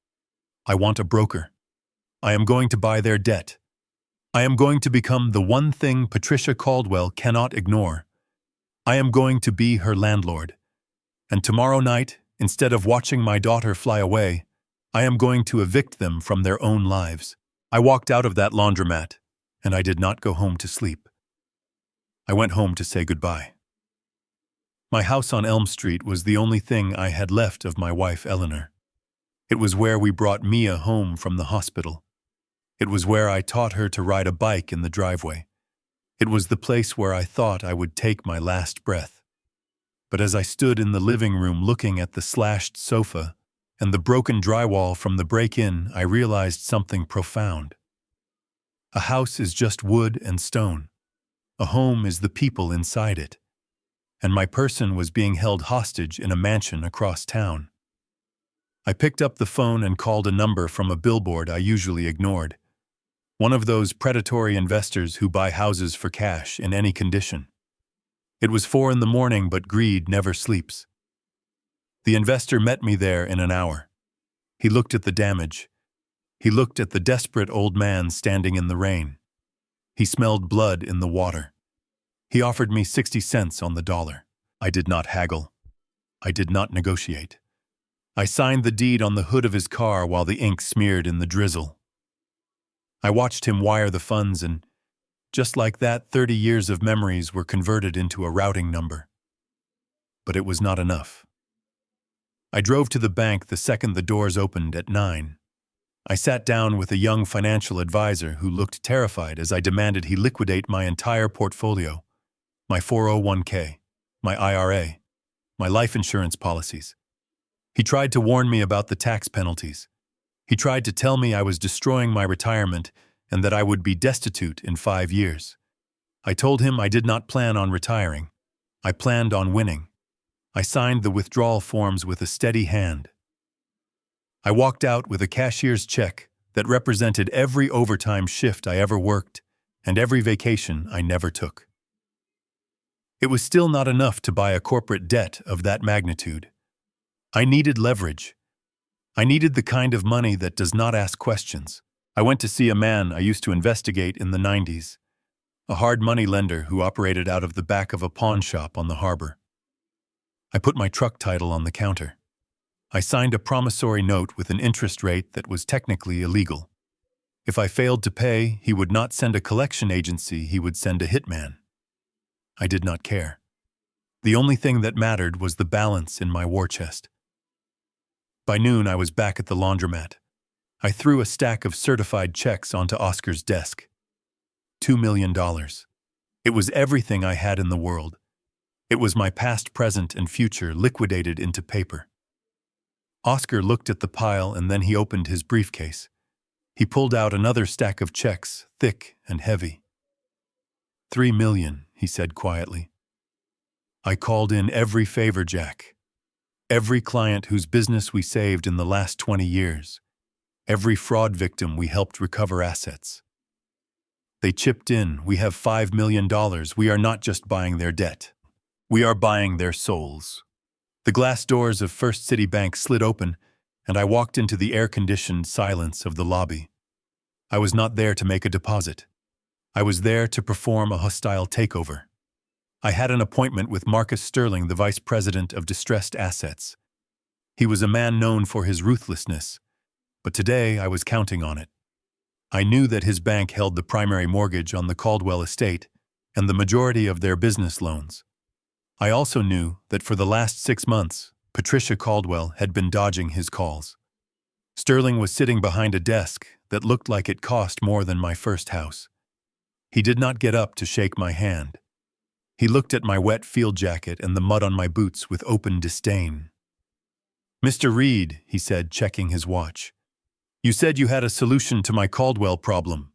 I want a broker. I am going to buy their debt. I am going to become the one thing Patricia Caldwell cannot ignore. I am going to be her landlord. And tomorrow night, instead of watching my daughter fly away, I am going to evict them from their own lives. I walked out of that laundromat, and I did not go home to sleep. I went home to say goodbye. My house on Elm Street was the only thing I had left of my wife, Eleanor. It was where we brought Mia home from the hospital. It was where I taught her to ride a bike in the driveway. It was the place where I thought I would take my last breath. But as I stood in the living room looking at the slashed sofa and the broken drywall from the break-in, I realized something profound. A house is just wood and stone. A home is the people inside it. And my person was being held hostage in a mansion across town. I picked up the phone and called a number from a billboard I usually ignored. One of those predatory investors who buy houses for cash in any condition. It was 4 a.m, but greed never sleeps. The investor met me there in an hour. He looked at the damage. He looked at the desperate old man standing in the rain. He smelled blood in the water. He offered me 60 cents on the dollar. I did not haggle. I did not negotiate. I signed the deed on the hood of his car while the ink smeared in the drizzle. I watched him wire the funds, and just like that, 30 years of memories were converted into a routing number. But it was not enough. I drove to the bank the second the doors opened at 9. I sat down with a young financial advisor who looked terrified as I demanded he liquidate my entire portfolio, my 401k, my IRA, my life insurance policies. He tried to warn me about the tax penalties. He tried to tell me I was destroying my retirement and that I would be destitute in 5 years. I told him I did not plan on retiring. I planned on winning. I signed the withdrawal forms with a steady hand. I walked out with a cashier's check that represented every overtime shift I ever worked and every vacation I never took. It was still not enough to buy a corporate debt of that magnitude. I needed leverage. I needed the kind of money that does not ask questions. I went to see a man I used to investigate in the 90s, a hard money lender who operated out of the back of a pawn shop on the harbor. I put my truck title on the counter. I signed a promissory note with an interest rate that was technically illegal. If I failed to pay, he would not send a collection agency, he would send a hitman. I did not care. The only thing that mattered was the balance in my war chest. By noon, I was back at the laundromat. I threw a stack of certified checks onto Oscar's desk. $2 million. It was everything I had in the world. It was my past, present, and future liquidated into paper. Oscar looked at the pile and then he opened his briefcase. He pulled out another stack of checks, thick and heavy. $3 million, he said quietly. I called in every favor, Jack. Every client whose business we saved in the last 20 years. Every fraud victim we helped recover assets. They chipped in. We have $5 million. We are not just buying their debt. We are buying their souls. The glass doors of First City Bank slid open, and I walked into the air-conditioned silence of the lobby. I was not there to make a deposit. I was there to perform a hostile takeover. I had an appointment with Marcus Sterling, the Vice President of Distressed Assets. He was a man known for his ruthlessness, but today I was counting on it. I knew that his bank held the primary mortgage on the Caldwell estate and the majority of their business loans. I also knew that for the last 6 months, Patricia Caldwell had been dodging his calls. Sterling was sitting behind a desk that looked like it cost more than my first house. He did not get up to shake my hand. He looked at my wet field jacket and the mud on my boots with open disdain. "Mr. Reed," he said, checking his watch, "you said you had a solution to my Caldwell problem.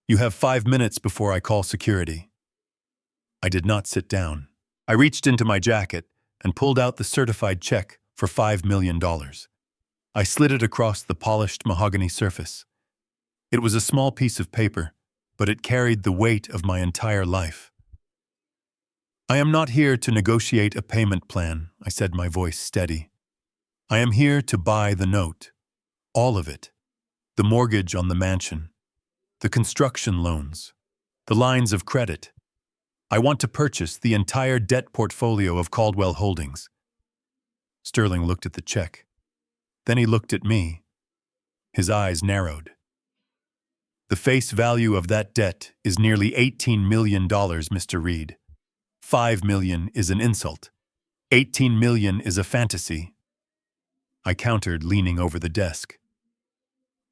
You have 5 minutes before I call security." I did not sit down. I reached into my jacket and pulled out the certified check for $5 million. I slid it across the polished mahogany surface. It was a small piece of paper, but it carried the weight of my entire life. "I am not here to negotiate a payment plan," I said, my voice steady. "I am here to buy the note. All of it. The mortgage on the mansion. The construction loans. The lines of credit. I want to purchase the entire debt portfolio of Caldwell Holdings." Sterling looked at the check. Then he looked at me. His eyes narrowed. "The face value of that debt is nearly $18 million, Mr. Reed. $5 million is an insult. $18 million is a fantasy." I countered, leaning over the desk.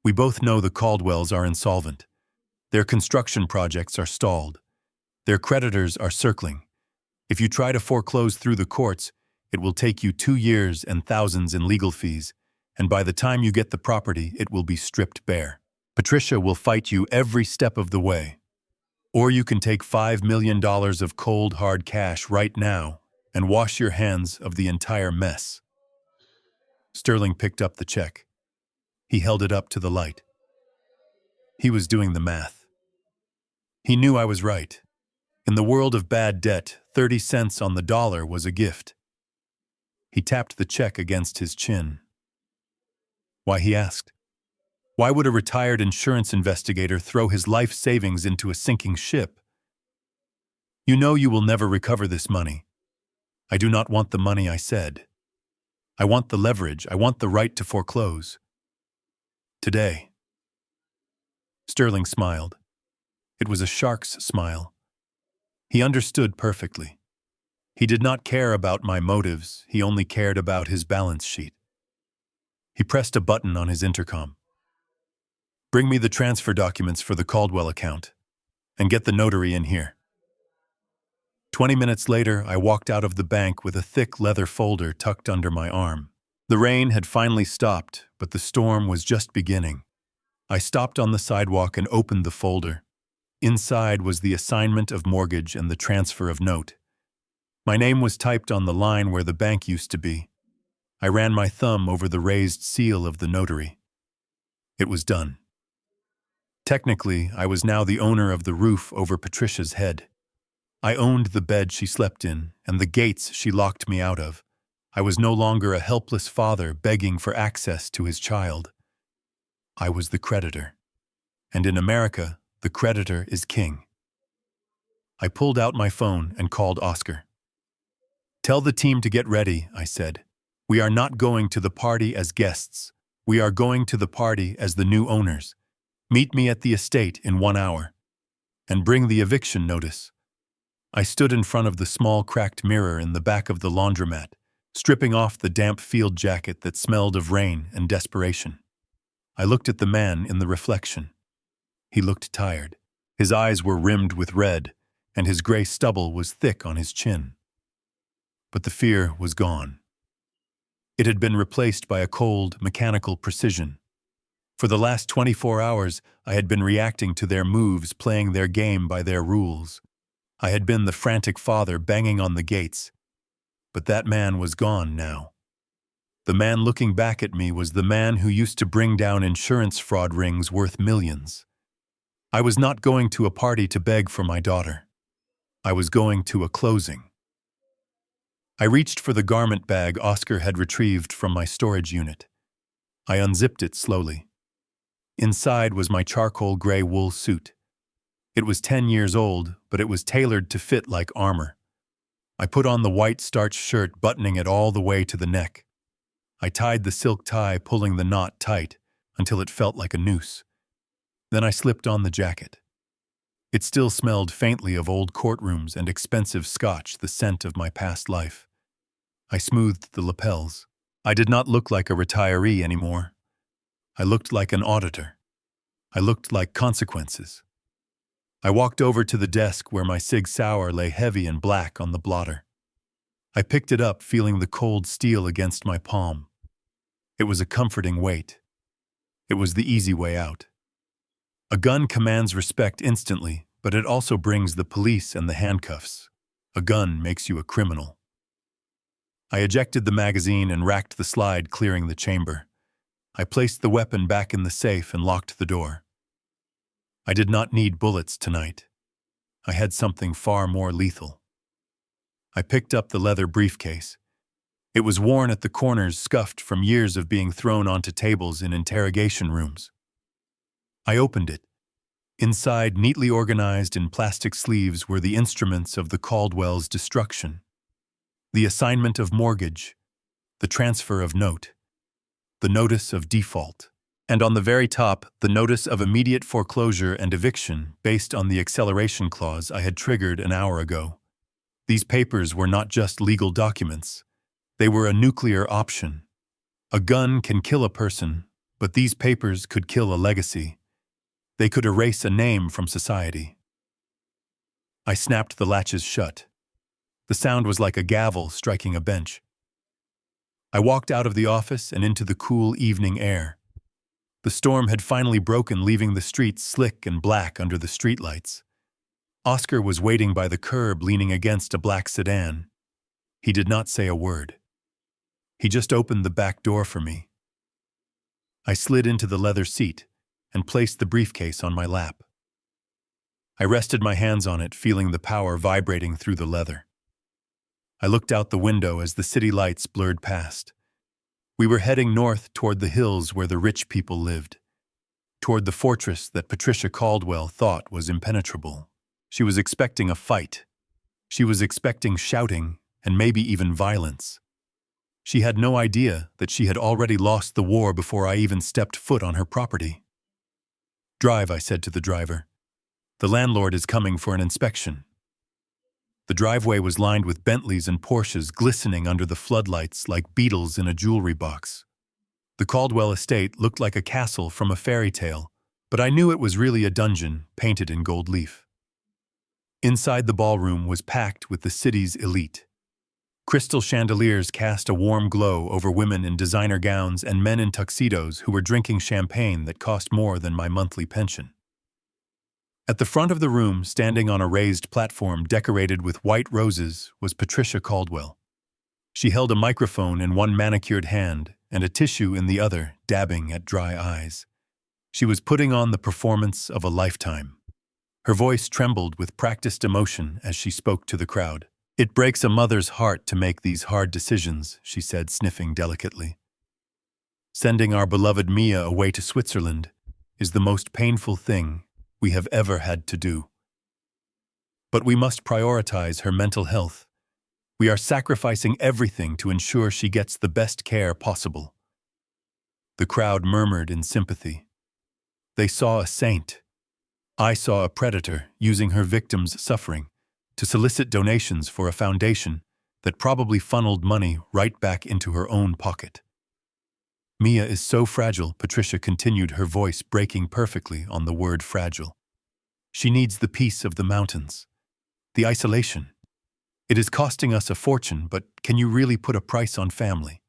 We both know the Caldwells are insolvent. Their construction projects are stalled. Their creditors are circling. If you try to foreclose through the courts, it will take you 2 years and thousands in legal fees, and by the time you get the property, it will be stripped bare. Patricia will fight you every step of the way. Or you can take $5 million of cold, hard cash right now and wash your hands of the entire mess. Sterling picked up the check. He held it up to the light. He was doing the math. He knew I was right. In the world of bad debt, 30 cents on the dollar was a gift. He tapped the check against his chin. Why, he asked. Why would a retired insurance investigator throw his life savings into a sinking ship? You know you will never recover this money. I do not want the money, I said. I want the leverage. I want the right to foreclose. Today. Sterling smiled. It was a shark's smile. He understood perfectly. He did not care about my motives, he only cared about his balance sheet. He pressed a button on his intercom. Bring me the transfer documents for the Caldwell account, and get the notary in here. 20 minutes later, I walked out of the bank with a thick leather folder tucked under my arm. The rain had finally stopped, but the storm was just beginning. I stopped on the sidewalk and opened the folder. Inside was the assignment of mortgage and the transfer of note. My name was typed on the line where the bank used to be. I ran my thumb over the raised seal of the notary. It was done. Technically, I was now the owner of the roof over Patricia's head. I owned the bed she slept in and the gates she locked me out of. I was no longer a helpless father begging for access to his child. I was the creditor. And in America, the creditor is king. I pulled out my phone and called Oscar. Tell the team to get ready, I said. We are not going to the party as guests. We are going to the party as the new owners. Meet me at the estate in 1 hour. And bring the eviction notice. I stood in front of the small cracked mirror in the back of the laundromat, stripping off the damp field jacket that smelled of rain and desperation. I looked at the man in the reflection. He looked tired. His eyes were rimmed with red, and his gray stubble was thick on his chin. But the fear was gone. It had been replaced by a cold, mechanical precision. For the last 24 hours, I had been reacting to their moves, playing their game by their rules. I had been the frantic father banging on the gates. But that man was gone now. The man looking back at me was the man who used to bring down insurance fraud rings worth millions. I was not going to a party to beg for my daughter. I was going to a closing. I reached for the garment bag Oscar had retrieved from my storage unit. I unzipped it slowly. Inside was my charcoal gray wool suit. It was 10 years old, but it was tailored to fit like armor. I put on the white starched shirt, buttoning it all the way to the neck. I tied the silk tie, pulling the knot tight until it felt like a noose. Then I slipped on the jacket. It still smelled faintly of old courtrooms and expensive scotch, the scent of my past life. I smoothed the lapels. I did not look like a retiree anymore. I looked like an auditor. I looked like consequences. I walked over to the desk where my Sig Sauer lay heavy and black on the blotter. I picked it up, feeling the cold steel against my palm. It was a comforting weight. It was the easy way out. A gun commands respect instantly, but it also brings the police and the handcuffs. A gun makes you a criminal. I ejected the magazine and racked the slide, clearing the chamber. I placed the weapon back in the safe and locked the door. I did not need bullets tonight. I had something far more lethal. I picked up the leather briefcase. It was worn at the corners, scuffed from years of being thrown onto tables in interrogation rooms. I opened it. Inside, neatly organized in plastic sleeves, were the instruments of the Caldwell's destruction. The assignment of mortgage, the transfer of note, the notice of default, and on the very top, the notice of immediate foreclosure and eviction based on the acceleration clause I had triggered an hour ago. These papers were not just legal documents. They were a nuclear option. A gun can kill a person, but these papers could kill a legacy. They could erase a name from society. I snapped the latches shut. The sound was like a gavel striking a bench. I walked out of the office and into the cool evening air. The storm had finally broken, leaving the streets slick and black under the streetlights. Oscar was waiting by the curb, leaning against a black sedan. He did not say a word. He just opened the back door for me. I slid into the leather seat and placed the briefcase on my lap. I rested my hands on it, feeling the power vibrating through the leather. I looked out the window as the city lights blurred past. We were heading north toward the hills where the rich people lived, toward the fortress that Patricia Caldwell thought was impenetrable. She was expecting a fight. She was expecting shouting and maybe even violence. She had no idea that she had already lost the war before I even stepped foot on her property. "Drive," I said to the driver. "The landlord is coming for an inspection." The driveway was lined with Bentleys and Porsches glistening under the floodlights like beetles in a jewelry box. The Caldwell estate looked like a castle from a fairy tale, but I knew it was really a dungeon painted in gold leaf. Inside the ballroom was packed with the city's elite. Crystal chandeliers cast a warm glow over women in designer gowns and men in tuxedos who were drinking champagne that cost more than my monthly pension. At the front of the room, standing on a raised platform decorated with white roses, was Patricia Caldwell. She held a microphone in one manicured hand and a tissue in the other, dabbing at dry eyes. She was putting on the performance of a lifetime. Her voice trembled with practiced emotion as she spoke to the crowd. "It breaks a mother's heart to make these hard decisions," she said, sniffing delicately. "Sending our beloved Mia away to Switzerland is the most painful thing we have ever had to do. But we must prioritize her mental health. We are sacrificing everything to ensure she gets the best care possible." The crowd murmured in sympathy. They saw a saint. I saw a predator using her victims' suffering to solicit donations for a foundation that probably funneled money right back into her own pocket. "Mia is so fragile," Patricia continued, her voice breaking perfectly on the word fragile. "She needs the peace of the mountains, the isolation. It is costing us a fortune, but can you really put a price on family?"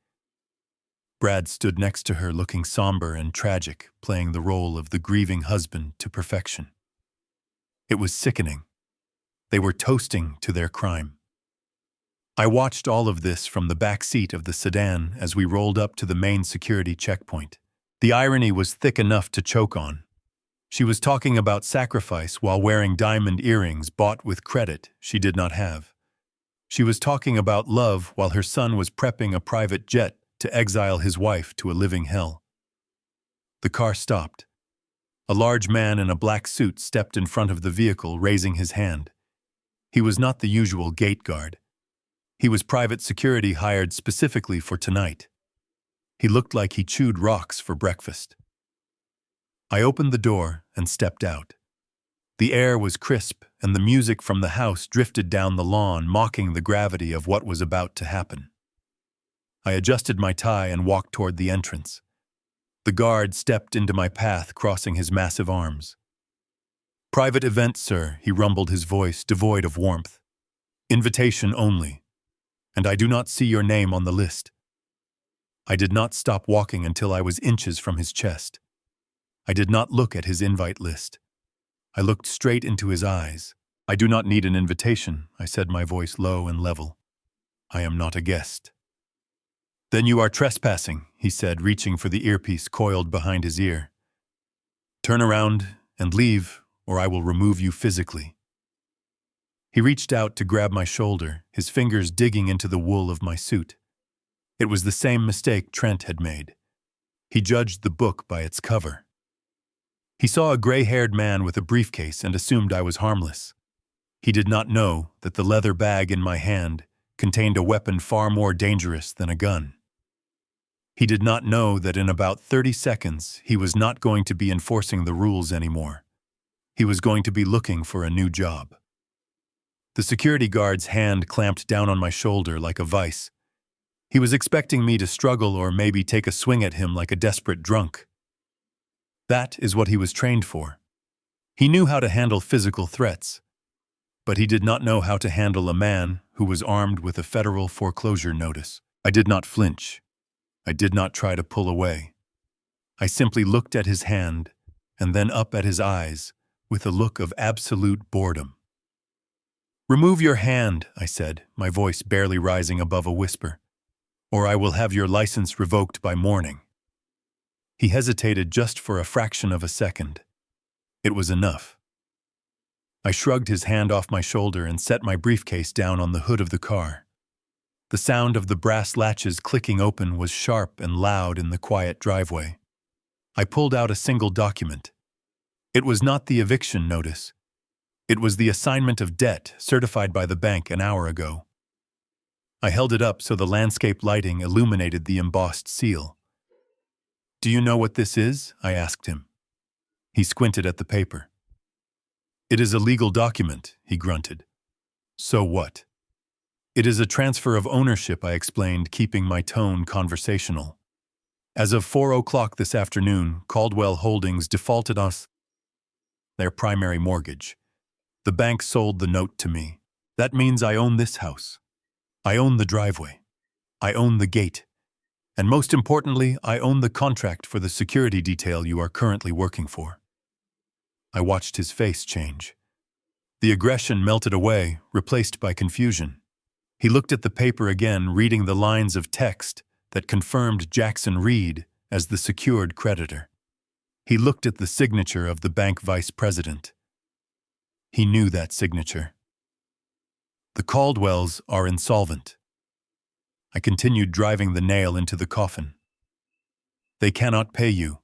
Brad stood next to her, looking somber and tragic, playing the role of the grieving husband to perfection. It was sickening. They were toasting to their crime. I watched all of this from the back seat of the sedan as we rolled up to the main security checkpoint. The irony was thick enough to choke on. She was talking about sacrifice while wearing diamond earrings bought with credit she did not have. She was talking about love while her son was prepping a private jet to exile his wife to a living hell. The car stopped. A large man in a black suit stepped in front of the vehicle, raising his hand. He was not the usual gate guard. He was private security hired specifically for tonight. He looked like he chewed rocks for breakfast. I opened the door and stepped out. The air was crisp, and the music from the house drifted down the lawn, mocking the gravity of what was about to happen. I adjusted my tie and walked toward the entrance. The guard stepped into my path, crossing his massive arms. "Private event, sir," he rumbled, his voice devoid of warmth. "Invitation only. And I do not see your name on the list." I did not stop walking until I was inches from his chest. I did not look at his invite list. I looked straight into his eyes. "I do not need an invitation," I said, my voice low and level. "I am not a guest." "Then you are trespassing," he said, reaching for the earpiece coiled behind his ear. "Turn around and leave, or I will remove you physically." He reached out to grab my shoulder, his fingers digging into the wool of my suit. It was the same mistake Trent had made. He judged the book by its cover. He saw a gray-haired man with a briefcase and assumed I was harmless. He did not know that the leather bag in my hand contained a weapon far more dangerous than a gun. He did not know that in about 30 seconds he was not going to be enforcing the rules anymore. He was going to be looking for a new job. The security guard's hand clamped down on my shoulder like a vice. He was expecting me to struggle or maybe take a swing at him like a desperate drunk. That is what he was trained for. He knew how to handle physical threats, but he did not know how to handle a man who was armed with a federal foreclosure notice. I did not flinch. I did not try to pull away. I simply looked at his hand and then up at his eyes with a look of absolute boredom. "Remove your hand," I said, my voice barely rising above a whisper, "or I will have your license revoked by morning." He hesitated just for a fraction of a second. It was enough. I shrugged his hand off my shoulder and set my briefcase down on the hood of the car. The sound of the brass latches clicking open was sharp and loud in the quiet driveway. I pulled out a single document. It was not the eviction notice. It was the assignment of debt certified by the bank an hour ago. I held it up so the landscape lighting illuminated the embossed seal. "Do you know what this is?" I asked him. He squinted at the paper. "It is a legal document," he grunted. "So what?" "It is a transfer of ownership," I explained, keeping my tone conversational. "As of 4 o'clock this afternoon, Caldwell Holdings defaulted us their primary mortgage. The bank sold the note to me. That means I own this house. I own the driveway. I own the gate. And most importantly, I own the contract for the security detail you are currently working for." I watched his face change. The aggression melted away, replaced by confusion. He looked at the paper again, reading the lines of text that confirmed Jackson Reed as the secured creditor. He looked at the signature of the bank vice president. He knew that signature. "The Caldwells are insolvent." I continued driving the nail into the coffin. "They cannot pay you.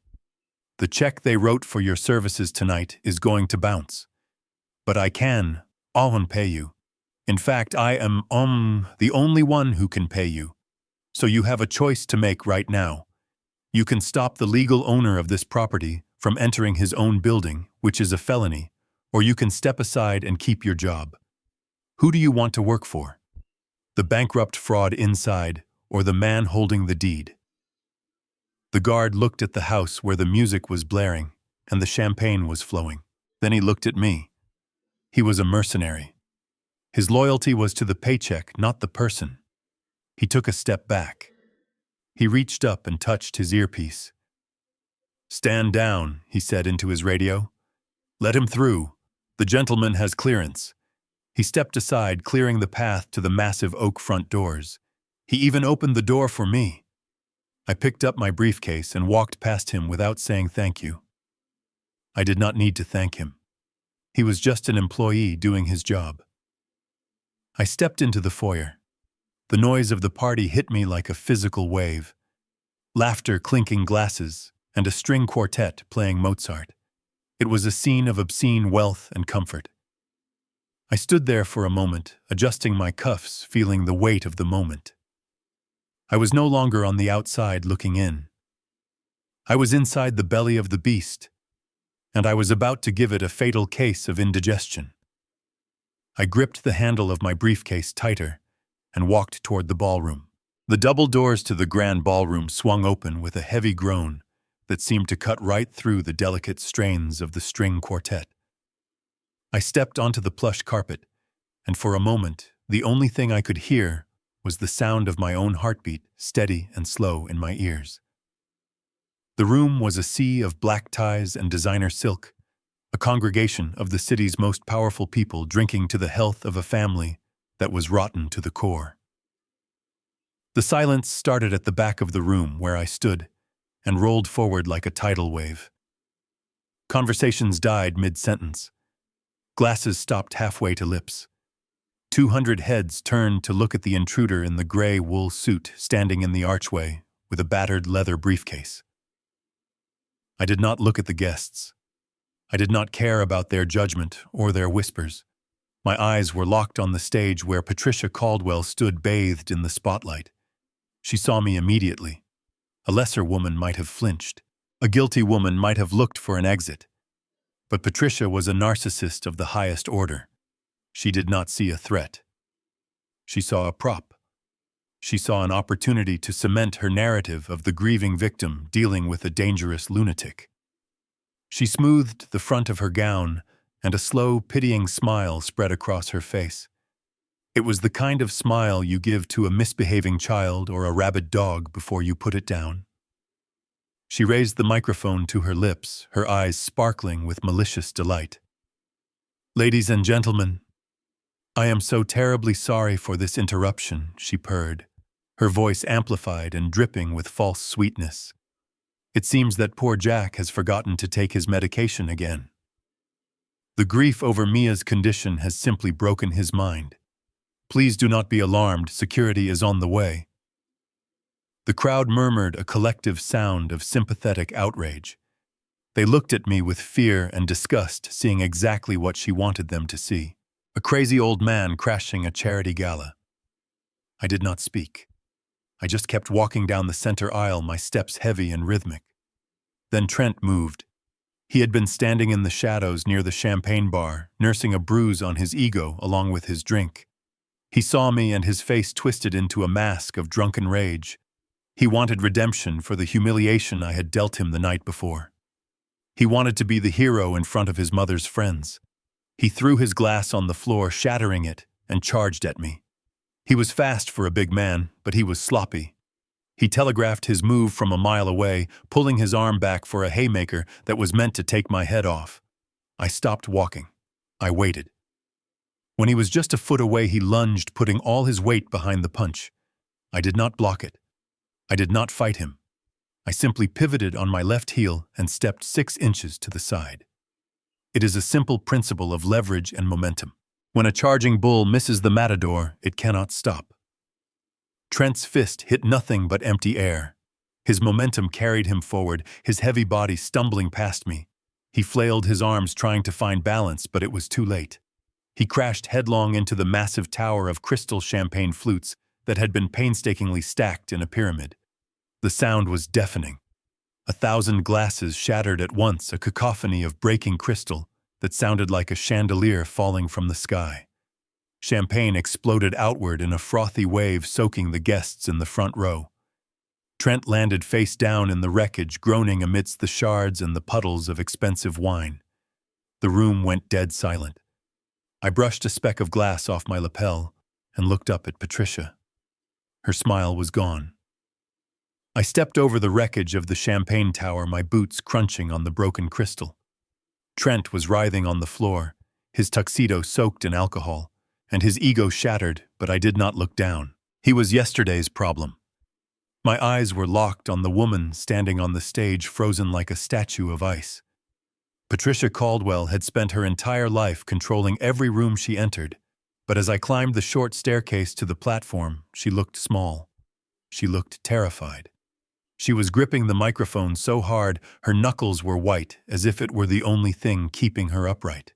The check they wrote for your services tonight is going to bounce. But I can, pay you. In fact, I am, the only one who can pay you. So you have a choice to make right now. You can stop the legal owner of this property from entering his own building, which is a felony, or you can step aside and keep your job. Who do you want to work for? The bankrupt fraud inside, or the man holding the deed?" The guard looked at the house where the music was blaring and the champagne was flowing. Then he looked at me. He was a mercenary. His loyalty was to the paycheck, not the person. He took a step back. He reached up and touched his earpiece. "Stand down," he said into his radio. "Let him through. The gentleman has clearance." He stepped aside, clearing the path to the massive oak front doors. He even opened the door for me. I picked up my briefcase and walked past him without saying thank you. I did not need to thank him. He was just an employee doing his job. I stepped into the foyer. The noise of the party hit me like a physical wave. Laughter, clinking glasses, and a string quartet playing Mozart. It was a scene of obscene wealth and comfort. I stood there for a moment, adjusting my cuffs, feeling the weight of the moment. I was no longer on the outside looking in. I was inside the belly of the beast, and I was about to give it a fatal case of indigestion. I gripped the handle of my briefcase tighter and walked toward the ballroom. The double doors to the grand ballroom swung open with a heavy groan that seemed to cut right through the delicate strains of the string quartet. I stepped onto the plush carpet, and for a moment, the only thing I could hear was the sound of my own heartbeat, steady and slow in my ears. The room was a sea of black ties and designer silk, a congregation of the city's most powerful people drinking to the health of a family that was rotten to the core. The silence started at the back of the room where I stood and rolled forward like a tidal wave. Conversations died mid-sentence. Glasses stopped halfway to lips. 200 heads turned to look at the intruder in the gray wool suit standing in the archway with a battered leather briefcase. I did not look at the guests. I did not care about their judgment or their whispers. My eyes were locked on the stage where Patricia Caldwell stood bathed in the spotlight. She saw me immediately. A lesser woman might have flinched. A guilty woman might have looked for an exit. But Patricia was a narcissist of the highest order. She did not see a threat. She saw a prop. She saw an opportunity to cement her narrative of the grieving victim dealing with a dangerous lunatic. She smoothed the front of her gown, and a slow, pitying smile spread across her face. It was the kind of smile you give to a misbehaving child or a rabid dog before you put it down. She raised the microphone to her lips, her eyes sparkling with malicious delight. "Ladies and gentlemen, I am so terribly sorry for this interruption," she purred, her voice amplified and dripping with false sweetness. "It seems that poor Jack has forgotten to take his medication again. The grief over Mia's condition has simply broken his mind. Please do not be alarmed, security is on the way." The crowd murmured a collective sound of sympathetic outrage. They looked at me with fear and disgust, seeing exactly what she wanted them to see: a crazy old man crashing a charity gala. I did not speak. I just kept walking down the center aisle, my steps heavy and rhythmic. Then Trent moved. He had been standing in the shadows near the champagne bar, nursing a bruise on his ego along with his drink. He saw me and his face twisted into a mask of drunken rage. He wanted redemption for the humiliation I had dealt him the night before. He wanted to be the hero in front of his mother's friends. He threw his glass on the floor, shattering it, and charged at me. He was fast for a big man, but he was sloppy. He telegraphed his move from a mile away, pulling his arm back for a haymaker that was meant to take my head off. I stopped walking. I waited. When he was just a foot away, he lunged, putting all his weight behind the punch. I did not block it. I did not fight him. I simply pivoted on my left heel and stepped 6 inches to the side. It is a simple principle of leverage and momentum. When a charging bull misses the matador, it cannot stop. Trent's fist hit nothing but empty air. His momentum carried him forward, his heavy body stumbling past me. He flailed his arms trying to find balance, but it was too late. He crashed headlong into the massive tower of crystal champagne flutes that had been painstakingly stacked in a pyramid. The sound was deafening. 1,000 glasses shattered at once, a cacophony of breaking crystal that sounded like a chandelier falling from the sky. Champagne exploded outward in a frothy wave, soaking the guests in the front row. Trent landed face down in the wreckage, groaning amidst the shards and the puddles of expensive wine. The room went dead silent. I brushed a speck of glass off my lapel and looked up at Patricia. Her smile was gone. I stepped over the wreckage of the champagne tower, my boots crunching on the broken crystal. Trent was writhing on the floor, his tuxedo soaked in alcohol, and his ego shattered, but I did not look down. He was yesterday's problem. My eyes were locked on the woman standing on the stage, frozen like a statue of ice. Patricia Caldwell had spent her entire life controlling every room she entered, but as I climbed the short staircase to the platform, she looked small. She looked terrified. She was gripping the microphone so hard her knuckles were white, as if it were the only thing keeping her upright.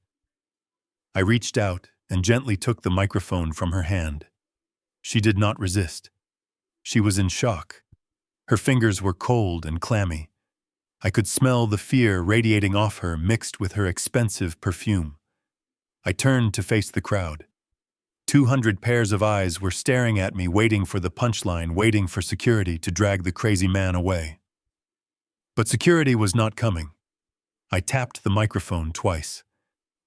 I reached out and gently took the microphone from her hand. She did not resist. She was in shock. Her fingers were cold and clammy. I could smell the fear radiating off her, mixed with her expensive perfume. I turned to face the crowd. 200 pairs of eyes were staring at me, waiting for the punchline, waiting for security to drag the crazy man away. But security was not coming. I tapped the microphone twice.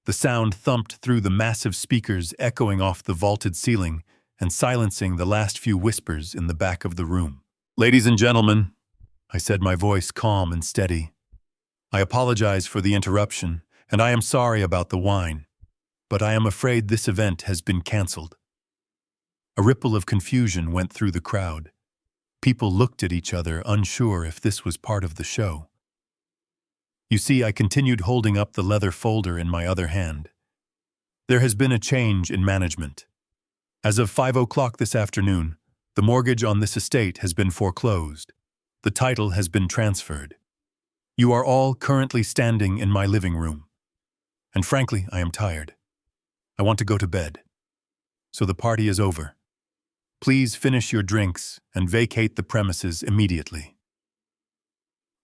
The sound thumped through the massive speakers, echoing off the vaulted ceiling and silencing the last few whispers in the back of the room. "Ladies and gentlemen," I said, my voice calm and steady, "I apologize for the interruption, and I am sorry about the wine, but I am afraid this event has been canceled." A ripple of confusion went through the crowd. People looked at each other, unsure if this was part of the show. You see, I continued holding up the leather folder in my other hand. There has been a change in management. As of 5 o'clock this afternoon, the mortgage on this estate has been foreclosed. The title has been transferred. You are all currently standing in my living room. And frankly, I am tired. I want to go to bed. So the party is over. Please finish your drinks and vacate the premises immediately.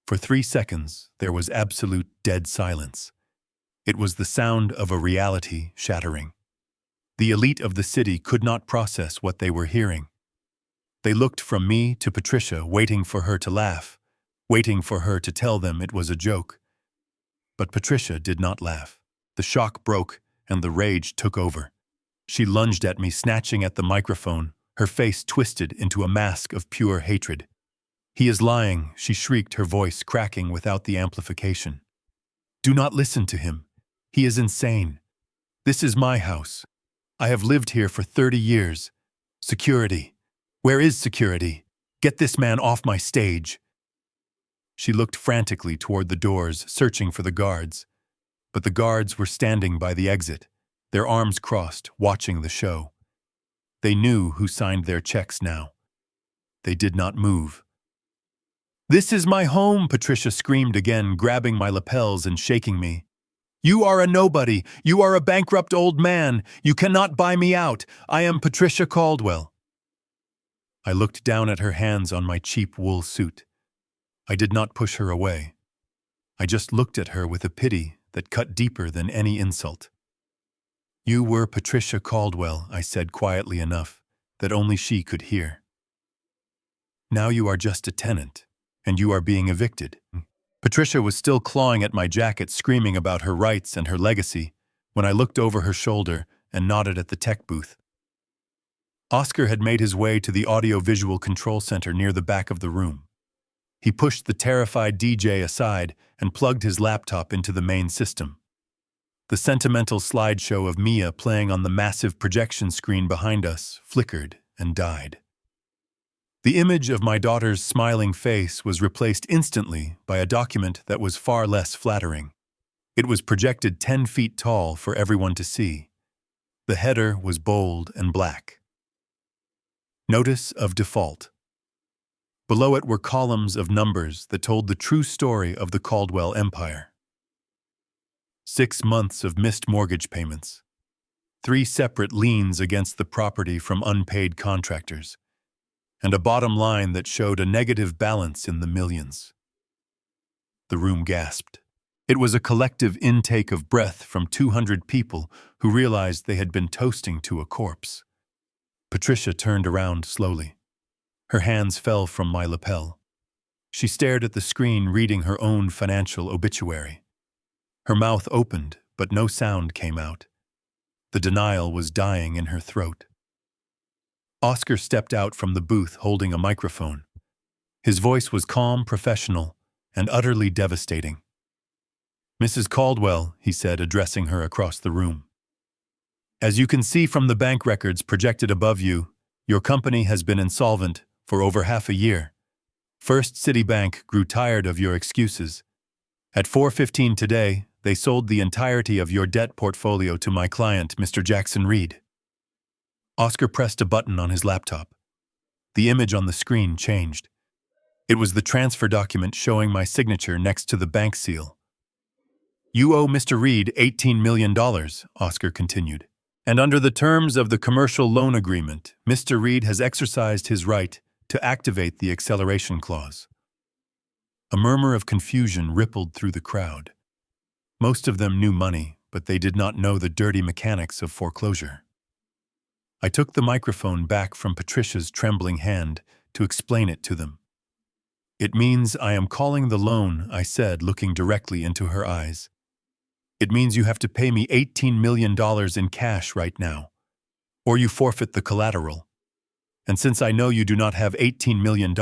For 3 seconds, there was absolute dead silence. It was the sound of a reality shattering. The elite of the city could not process what they were hearing. They looked from me to Patricia, waiting for her to laugh, waiting for her to tell them it was a joke. But Patricia did not laugh. The shock broke, and the rage took over. She lunged at me, snatching at the microphone, her face twisted into a mask of pure hatred. "He is lying," she shrieked, her voice cracking without the amplification. "Do not listen to him. He is insane. This is my house. I have lived here for 30 years. Security. Where is security? Get this man off my stage." She looked frantically toward the doors, searching for the guards. But the guards were standing by the exit, their arms crossed, watching the show. They knew who signed their checks now. They did not move. "This is my home," Patricia screamed again, grabbing my lapels and shaking me. "You are a nobody. You are a bankrupt old man. You cannot buy me out. I am Patricia Caldwell." I looked down at her hands on my cheap wool suit. I did not push her away. I just looked at her with a pity that cut deeper than any insult. "You were Patricia Caldwell," I said quietly enough that only she could hear. "Now you are just a tenant, and you are being evicted." Patricia was still clawing at my jacket, screaming about her rights and her legacy, when I looked over her shoulder and nodded at the tech booth. Oscar had made his way to the audio-visual control center near the back of the room. He pushed the terrified DJ aside and plugged his laptop into the main system. The sentimental slideshow of Mia playing on the massive projection screen behind us flickered and died. The image of my daughter's smiling face was replaced instantly by a document that was far less flattering. It was projected 10 feet tall for everyone to see. The header was bold and black. Notice of default. Below it were columns of numbers that told the true story of the Caldwell empire. 6 months of missed mortgage payments. 3 separate liens against the property from unpaid contractors. And a bottom line that showed a negative balance in the millions. The room gasped. It was a collective intake of breath from 200 people who realized they had been toasting to a corpse. Patricia turned around slowly. Her hands fell from my lapel. She stared at the screen, reading her own financial obituary. Her mouth opened, but no sound came out. The denial was dying in her throat. Oscar stepped out from the booth holding a microphone. His voice was calm, professional, and utterly devastating. "Mrs. Caldwell," he said, addressing her across the room. "As you can see from the bank records projected above you, your company has been insolvent for over half a year. First City Bank grew tired of your excuses. At 4:15 today, they sold the entirety of your debt portfolio to my client, Mr. Jackson Reed." Oscar pressed a button on his laptop. The image on the screen changed. It was the transfer document showing my signature next to the bank seal. "You owe Mr. Reed $18 million, Oscar continued. "And under the terms of the commercial loan agreement, Mr. Reed has exercised his right to activate the acceleration clause." A murmur of confusion rippled through the crowd. Most of them knew money, but they did not know the dirty mechanics of foreclosure. I took the microphone back from Patricia's trembling hand to explain it to them. "It means I am calling the loan," I said, looking directly into her eyes. "It means you have to pay me $18 million in cash right now, or you forfeit the collateral. And since I know you do not have $18 million,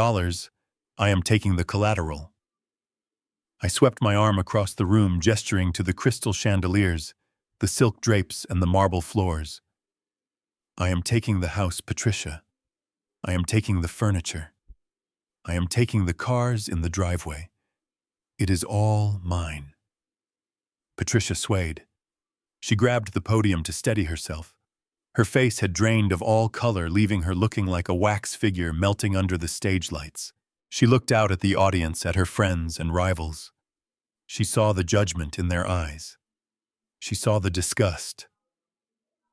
I am taking the collateral." I swept my arm across the room, gesturing to the crystal chandeliers, the silk drapes, and the marble floors. "I am taking the house, Patricia. I am taking the furniture. I am taking the cars in the driveway. It is all mine." Patricia swayed. She grabbed the podium to steady herself. Her face had drained of all color, leaving her looking like a wax figure melting under the stage lights. She looked out at the audience, at her friends and rivals. She saw the judgment in their eyes. She saw the disgust.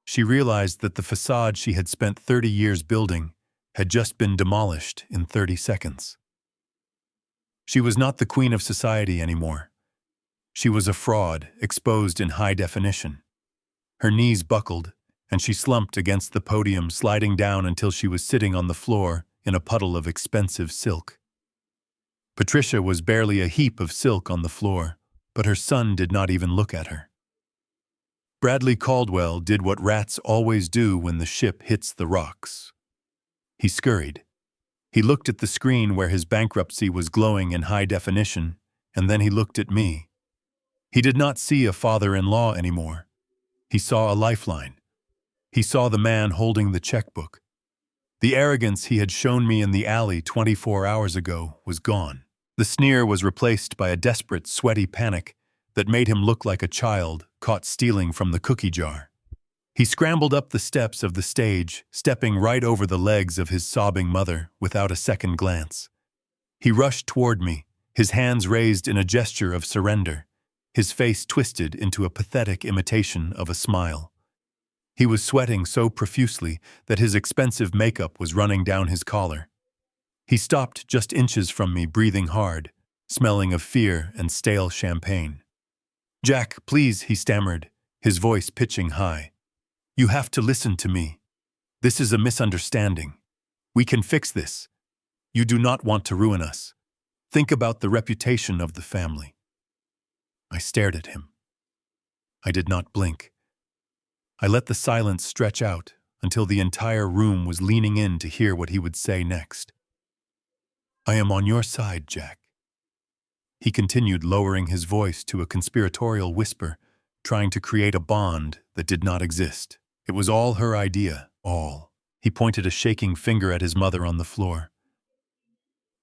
She realized that the facade she had spent 30 years building had just been demolished in 30 seconds. She was not the queen of society anymore. She was a fraud, exposed in high definition. Her knees buckled, and she slumped against the podium, sliding down until she was sitting on the floor in a puddle of expensive silk. Patricia was barely a heap of silk on the floor, but her son did not even look at her. Bradley Caldwell did what rats always do when the ship hits the rocks. He scurried. He looked at the screen where his bankruptcy was glowing in high definition, and then he looked at me. He did not see a father-in-law anymore. He saw a lifeline. He saw the man holding the checkbook. The arrogance he had shown me in the alley 24 hours ago was gone. The sneer was replaced by a desperate, sweaty panic that made him look like a child caught stealing from the cookie jar. He scrambled up the steps of the stage, stepping right over the legs of his sobbing mother without a second glance. He rushed toward me, his hands raised in a gesture of surrender, his face twisted into a pathetic imitation of a smile. He was sweating so profusely that his expensive makeup was running down his collar. He stopped just inches from me, breathing hard, smelling of fear and stale champagne. "Jack, please," he stammered, his voice pitching high. "You have to listen to me. This is a misunderstanding. We can fix this. You do not want to ruin us. Think about the reputation of the family." I stared at him. I did not blink. I let the silence stretch out until the entire room was leaning in to hear what he would say next. "I am on your side, Jack." He continued, lowering his voice to a conspiratorial whisper, trying to create a bond that did not exist. It was all her idea, all. He pointed a shaking finger at his mother on the floor.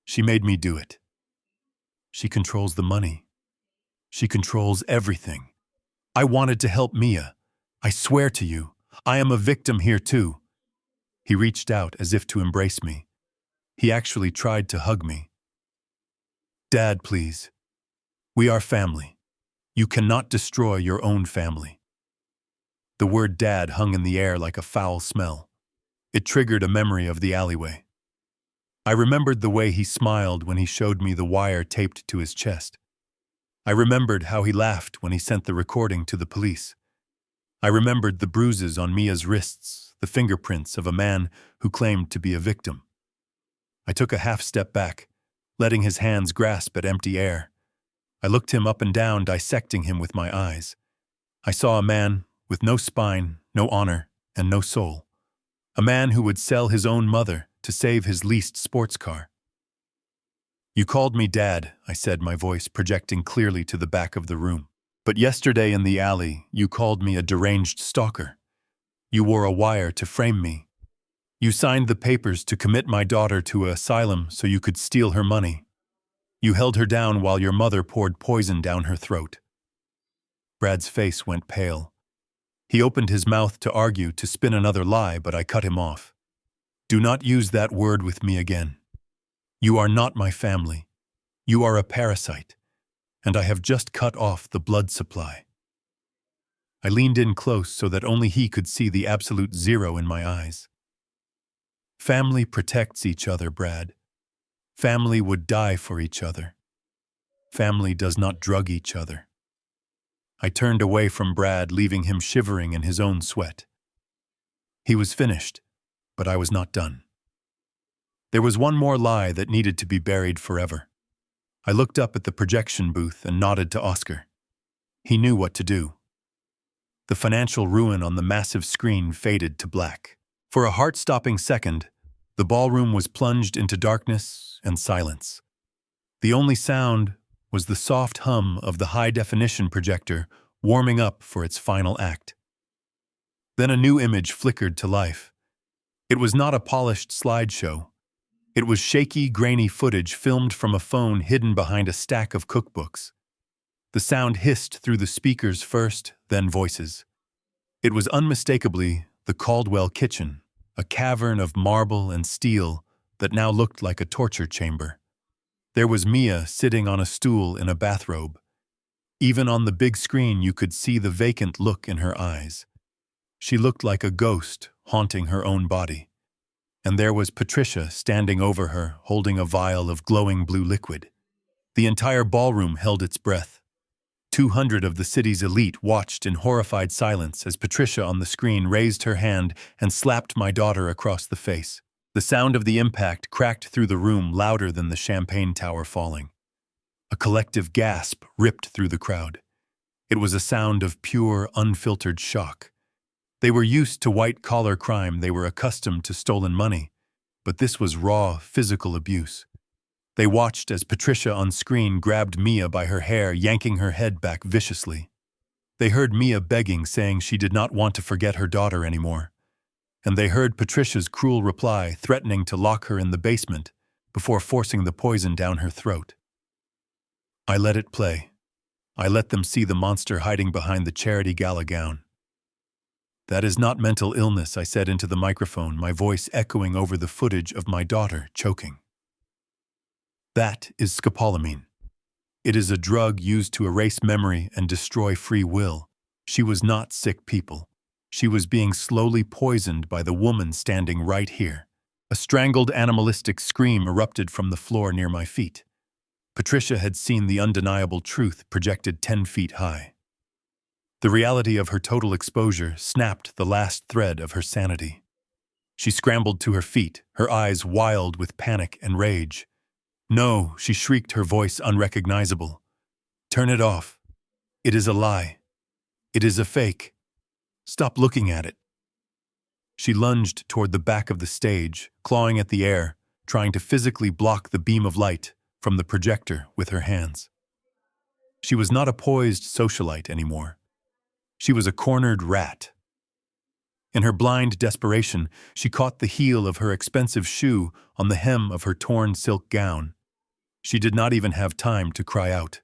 "She made me do it. She controls the money. She controls everything. I wanted to help Mia. I swear to you, I am a victim here too." He reached out as if to embrace me. He actually tried to hug me. "Dad, please. We are family. You cannot destroy your own family." The word dad hung in the air like a foul smell. It triggered a memory of the alleyway. I remembered the way he smiled when he showed me the wire taped to his chest. I remembered how he laughed when he sent the recording to the police. I remembered the bruises on Mia's wrists, the fingerprints of a man who claimed to be a victim. I took a half step back, letting his hands grasp at empty air. I looked him up and down, dissecting him with my eyes. I saw a man with no spine, no honor, and no soul. A man who would sell his own mother to save his leased sports car. "You called me Dad," I said, my voice projecting clearly to the back of the room. "But yesterday in the alley, you called me a deranged stalker. You wore a wire to frame me. You signed the papers to commit my daughter to an asylum so you could steal her money. You held her down while your mother poured poison down her throat." Brad's face went pale. He opened his mouth to argue, to spin another lie, but I cut him off. "Do not use that word with me again. You are not my family. You are a parasite, and I have just cut off the blood supply." I leaned in close so that only he could see the absolute zero in my eyes. "Family protects each other, Brad. Family would die for each other. Family does not drug each other." I turned away from Brad, leaving him shivering in his own sweat. He was finished, but I was not done. There was one more lie that needed to be buried forever. I looked up at the projection booth and nodded to Oscar. He knew what to do. The financial ruin on the massive screen faded to black. For a heart-stopping second, the ballroom was plunged into darkness and silence. The only sound was the soft hum of the high-definition projector warming up for its final act. Then a new image flickered to life. It was not a polished slideshow. It was shaky, grainy footage filmed from a phone hidden behind a stack of cookbooks. The sound hissed through the speakers first, then voices. It was unmistakably the Caldwell kitchen, a cavern of marble and steel that now looked like a torture chamber. There was Mia sitting on a stool in a bathrobe. Even on the big screen you could see the vacant look in her eyes. She looked like a ghost haunting her own body. And there was Patricia standing over her, holding a vial of glowing blue liquid. The entire ballroom held its breath. 200 of the city's elite watched in horrified silence as Patricia on the screen raised her hand and slapped my daughter across the face. The sound of the impact cracked through the room louder than the champagne tower falling. A collective gasp ripped through the crowd. It was a sound of pure, unfiltered shock. They were used to white-collar crime, they were accustomed to stolen money, but this was raw, physical abuse. They watched as Patricia on screen grabbed Mia by her hair, yanking her head back viciously. They heard Mia begging, saying she did not want to forget her daughter anymore. And they heard Patricia's cruel reply, threatening to lock her in the basement before forcing the poison down her throat. I let it play. I let them see the monster hiding behind the charity gala gown. "That is not mental illness," I said into the microphone, my voice echoing over the footage of my daughter choking. "That is scopolamine. It is a drug used to erase memory and destroy free will. She was not sick, people. She was being slowly poisoned by the woman standing right here." A strangled animalistic scream erupted from the floor near my feet. Patricia had seen the undeniable truth projected 10 feet high. The reality of her total exposure snapped the last thread of her sanity. She scrambled to her feet, her eyes wild with panic and rage. "No," she shrieked, her voice unrecognizable. "Turn it off. It is a lie. It is a fake. Stop looking at it." She lunged toward the back of the stage, clawing at the air, trying to physically block the beam of light from the projector with her hands. She was not a poised socialite anymore. She was a cornered rat. In her blind desperation, she caught the heel of her expensive shoe on the hem of her torn silk gown. She did not even have time to cry out.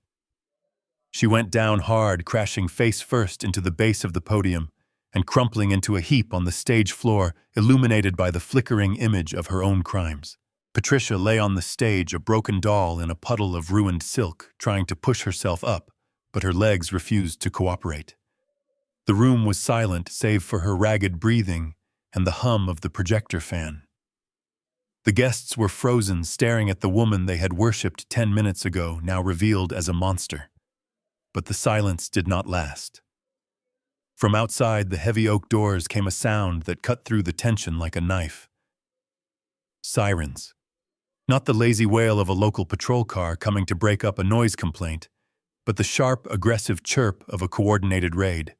She went down hard, crashing face first into the base of the podium and crumpling into a heap on the stage floor, illuminated by the flickering image of her own crimes. Patricia lay on the stage, a broken doll in a puddle of ruined silk, trying to push herself up, but her legs refused to cooperate. The room was silent save for her ragged breathing and the hum of the projector fan. The guests were frozen, staring at the woman they had worshipped 10 minutes ago, now revealed as a monster. But the silence did not last. From outside the heavy oak doors came a sound that cut through the tension like a knife. Sirens. Not the lazy wail of a local patrol car coming to break up a noise complaint, but the sharp, aggressive chirp of a coordinated raid.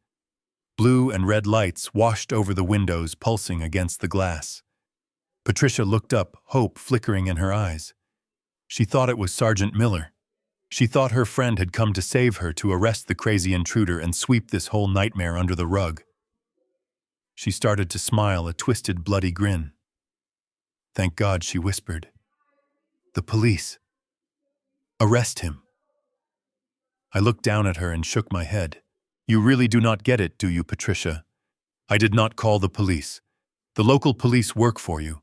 Blue and red lights washed over the windows, pulsing against the glass. Patricia looked up, hope flickering in her eyes. She thought it was Sergeant Miller. She thought her friend had come to save her, to arrest the crazy intruder and sweep this whole nightmare under the rug. She started to smile, a twisted, bloody grin. "Thank God," she whispered. "The police. Arrest him." I looked down at her and shook my head. "You really do not get it, do you, Patricia? I did not call the police. The local police work for you.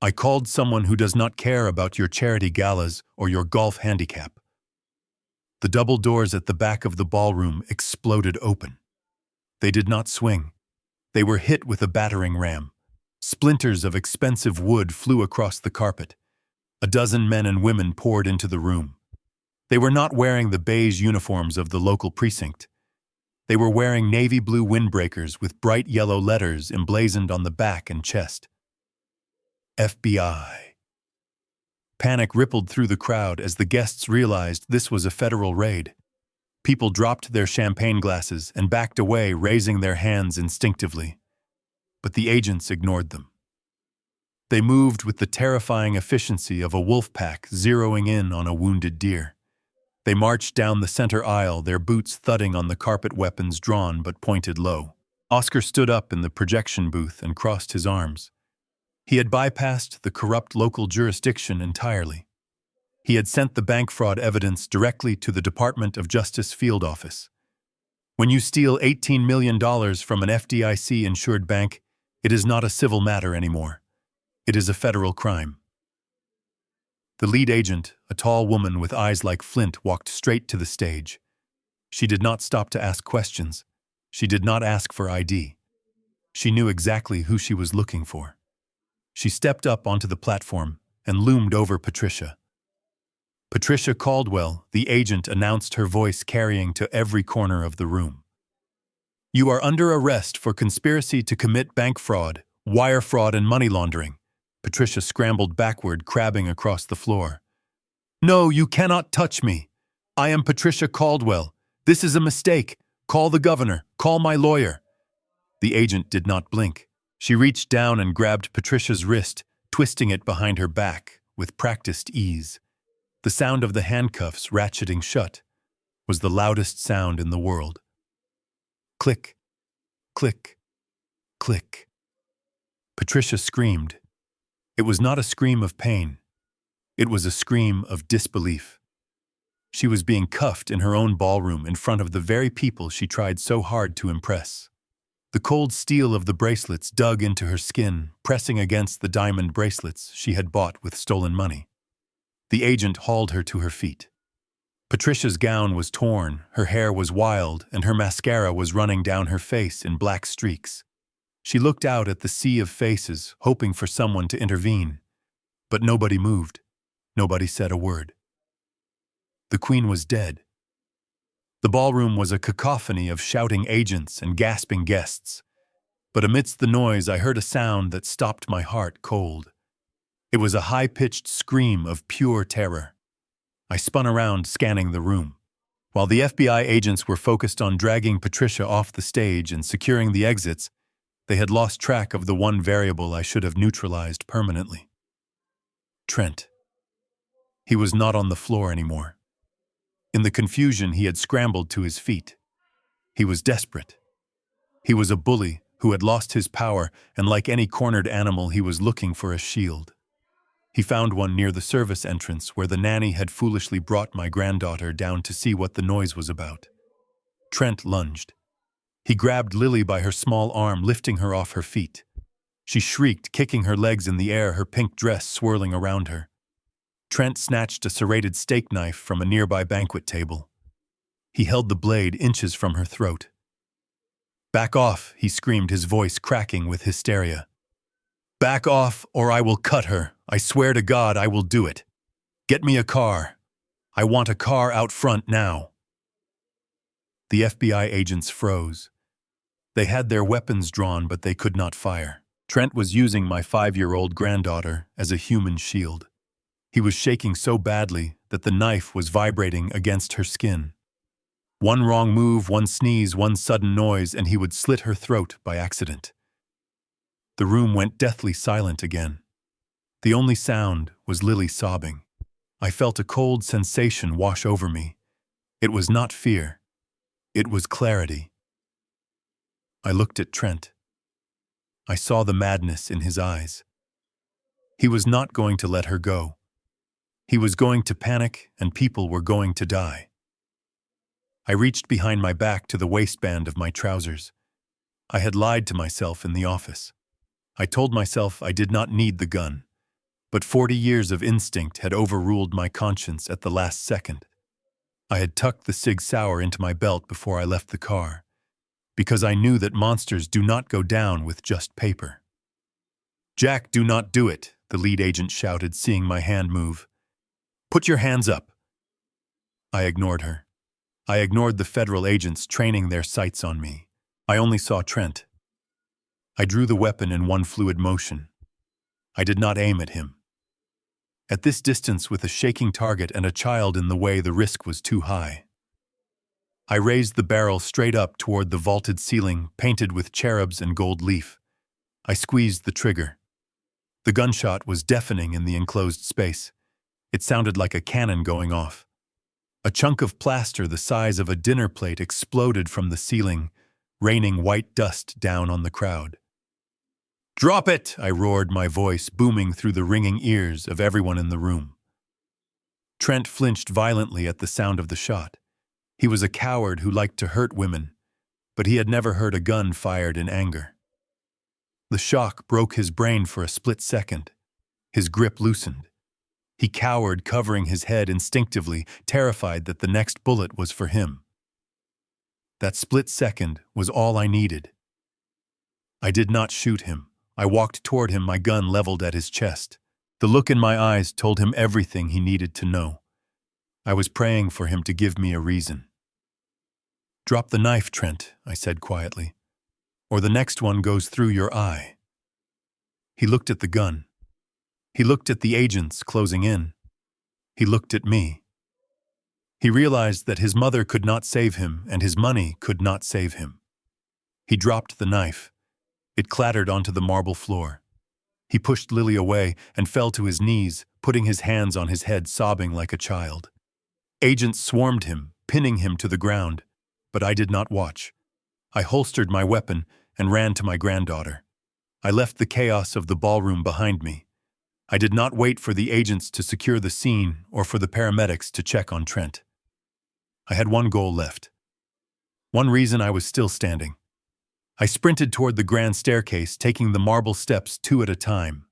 I called someone who does not care about your charity galas or your golf handicap." The double doors at the back of the ballroom exploded open. They did not swing. They were hit with a battering ram. Splinters of expensive wood flew across the carpet. A dozen men and women poured into the room. They were not wearing the beige uniforms of the local precinct. They were wearing navy blue windbreakers with bright yellow letters emblazoned on the back and chest. FBI. Panic rippled through the crowd as the guests realized this was a federal raid. People dropped their champagne glasses and backed away, raising their hands instinctively. But the agents ignored them. They moved with the terrifying efficiency of a wolf pack zeroing in on a wounded deer. They marched down the center aisle, their boots thudding on the carpet, weapons drawn but pointed low. Oscar stood up in the projection booth and crossed his arms. He had bypassed the corrupt local jurisdiction entirely. He had sent the bank fraud evidence directly to the Department of Justice field office. When you steal $18 million from an FDIC-insured bank, it is not a civil matter anymore. It is a federal crime. The lead agent, a tall woman with eyes like flint, walked straight to the stage. She did not stop to ask questions. She did not ask for ID. She knew exactly who she was looking for. She stepped up onto the platform and loomed over Patricia. Patricia Caldwell, the agent announced, her voice carrying to every corner of the room. "You are under arrest for conspiracy to commit bank fraud, wire fraud, and money laundering. Patricia scrambled backward, crabbing across the floor. "No, you cannot touch me. I am Patricia Caldwell. This is a mistake. Call the governor. Call my lawyer." The agent did not blink. She reached down and grabbed Patricia's wrist, twisting it behind her back with practiced ease. The sound of the handcuffs ratcheting shut was the loudest sound in the world. Click, click, click. Patricia screamed. It was not a scream of pain. It was a scream of disbelief. She was being cuffed in her own ballroom in front of the very people she tried so hard to impress. The cold steel of the bracelets dug into her skin, pressing against the diamond bracelets she had bought with stolen money. The agent hauled her to her feet. Patricia's gown was torn, her hair was wild, and her mascara was running down her face in black streaks. She looked out at the sea of faces, hoping for someone to intervene. But nobody moved. Nobody said a word. The Queen was dead. The ballroom was a cacophony of shouting agents and gasping guests. But amidst the noise, I heard a sound that stopped my heart cold. It was a high-pitched scream of pure terror. I spun around, scanning the room. While the FBI agents were focused on dragging Patricia off the stage and securing the exits, they had lost track of the one variable I should have neutralized permanently. Trent. He was not on the floor anymore. In the confusion, he had scrambled to his feet. He was desperate. He was a bully who had lost his power, and like any cornered animal, he was looking for a shield. He found one near the service entrance where the nanny had foolishly brought my granddaughter down to see what the noise was about. Trent lunged. He grabbed Lily by her small arm, lifting her off her feet. She shrieked, kicking her legs in the air, her pink dress swirling around her. Trent snatched a serrated steak knife from a nearby banquet table. He held the blade inches from her throat. "Back off," he screamed, his voice cracking with hysteria. "Back off, or I will cut her. I swear to God I will do it. Get me a car. I want a car out front now." The FBI agents froze. They had their weapons drawn, but they could not fire. Trent was using my 5-year-old granddaughter as a human shield. He was shaking so badly that the knife was vibrating against her skin. One wrong move, one sneeze, one sudden noise, and he would slit her throat by accident. The room went deathly silent again. The only sound was Lily sobbing. I felt a cold sensation wash over me. It was not fear. It was clarity. I looked at Trent. I saw the madness in his eyes. He was not going to let her go. He was going to panic, and people were going to die. I reached behind my back to the waistband of my trousers. I had lied to myself in the office. I told myself I did not need the gun, but 40 years of instinct had overruled my conscience at the last second. I had tucked the Sig Sauer into my belt before I left the car, because I knew that monsters do not go down with just paper. "Jack, do not do it," the lead agent shouted, seeing my hand move. "Put your hands up." I ignored her. I ignored the federal agents training their sights on me. I only saw Trent. I drew the weapon in one fluid motion. I did not aim at him. At this distance, with a shaking target and a child in the way, the risk was too high. I raised the barrel straight up toward the vaulted ceiling, painted with cherubs and gold leaf. I squeezed the trigger. The gunshot was deafening in the enclosed space. It sounded like a cannon going off. A chunk of plaster the size of a dinner plate exploded from the ceiling, raining white dust down on the crowd. "Drop it!" I roared, my voice booming through the ringing ears of everyone in the room. Trent flinched violently at the sound of the shot. He was a coward who liked to hurt women, but he had never heard a gun fired in anger. The shock broke his brain for a split second. His grip loosened. He cowered, covering his head instinctively, terrified that the next bullet was for him. That split second was all I needed. I did not shoot him. I walked toward him, my gun leveled at his chest. The look in my eyes told him everything he needed to know. I was praying for him to give me a reason. "Drop the knife, Trent," I said quietly, "or the next one goes through your eye." He looked at the gun. He looked at the agents closing in. He looked at me. He realized that his mother could not save him and his money could not save him. He dropped the knife. It clattered onto the marble floor. He pushed Lily away and fell to his knees, putting his hands on his head, sobbing like a child. Agents swarmed him, pinning him to the ground, but I did not watch. I holstered my weapon and ran to my granddaughter. I left the chaos of the ballroom behind me. I did not wait for the agents to secure the scene or for the paramedics to check on Trent. I had one goal left. One reason I was still standing. I sprinted toward the grand staircase, taking the marble steps 2 at a time.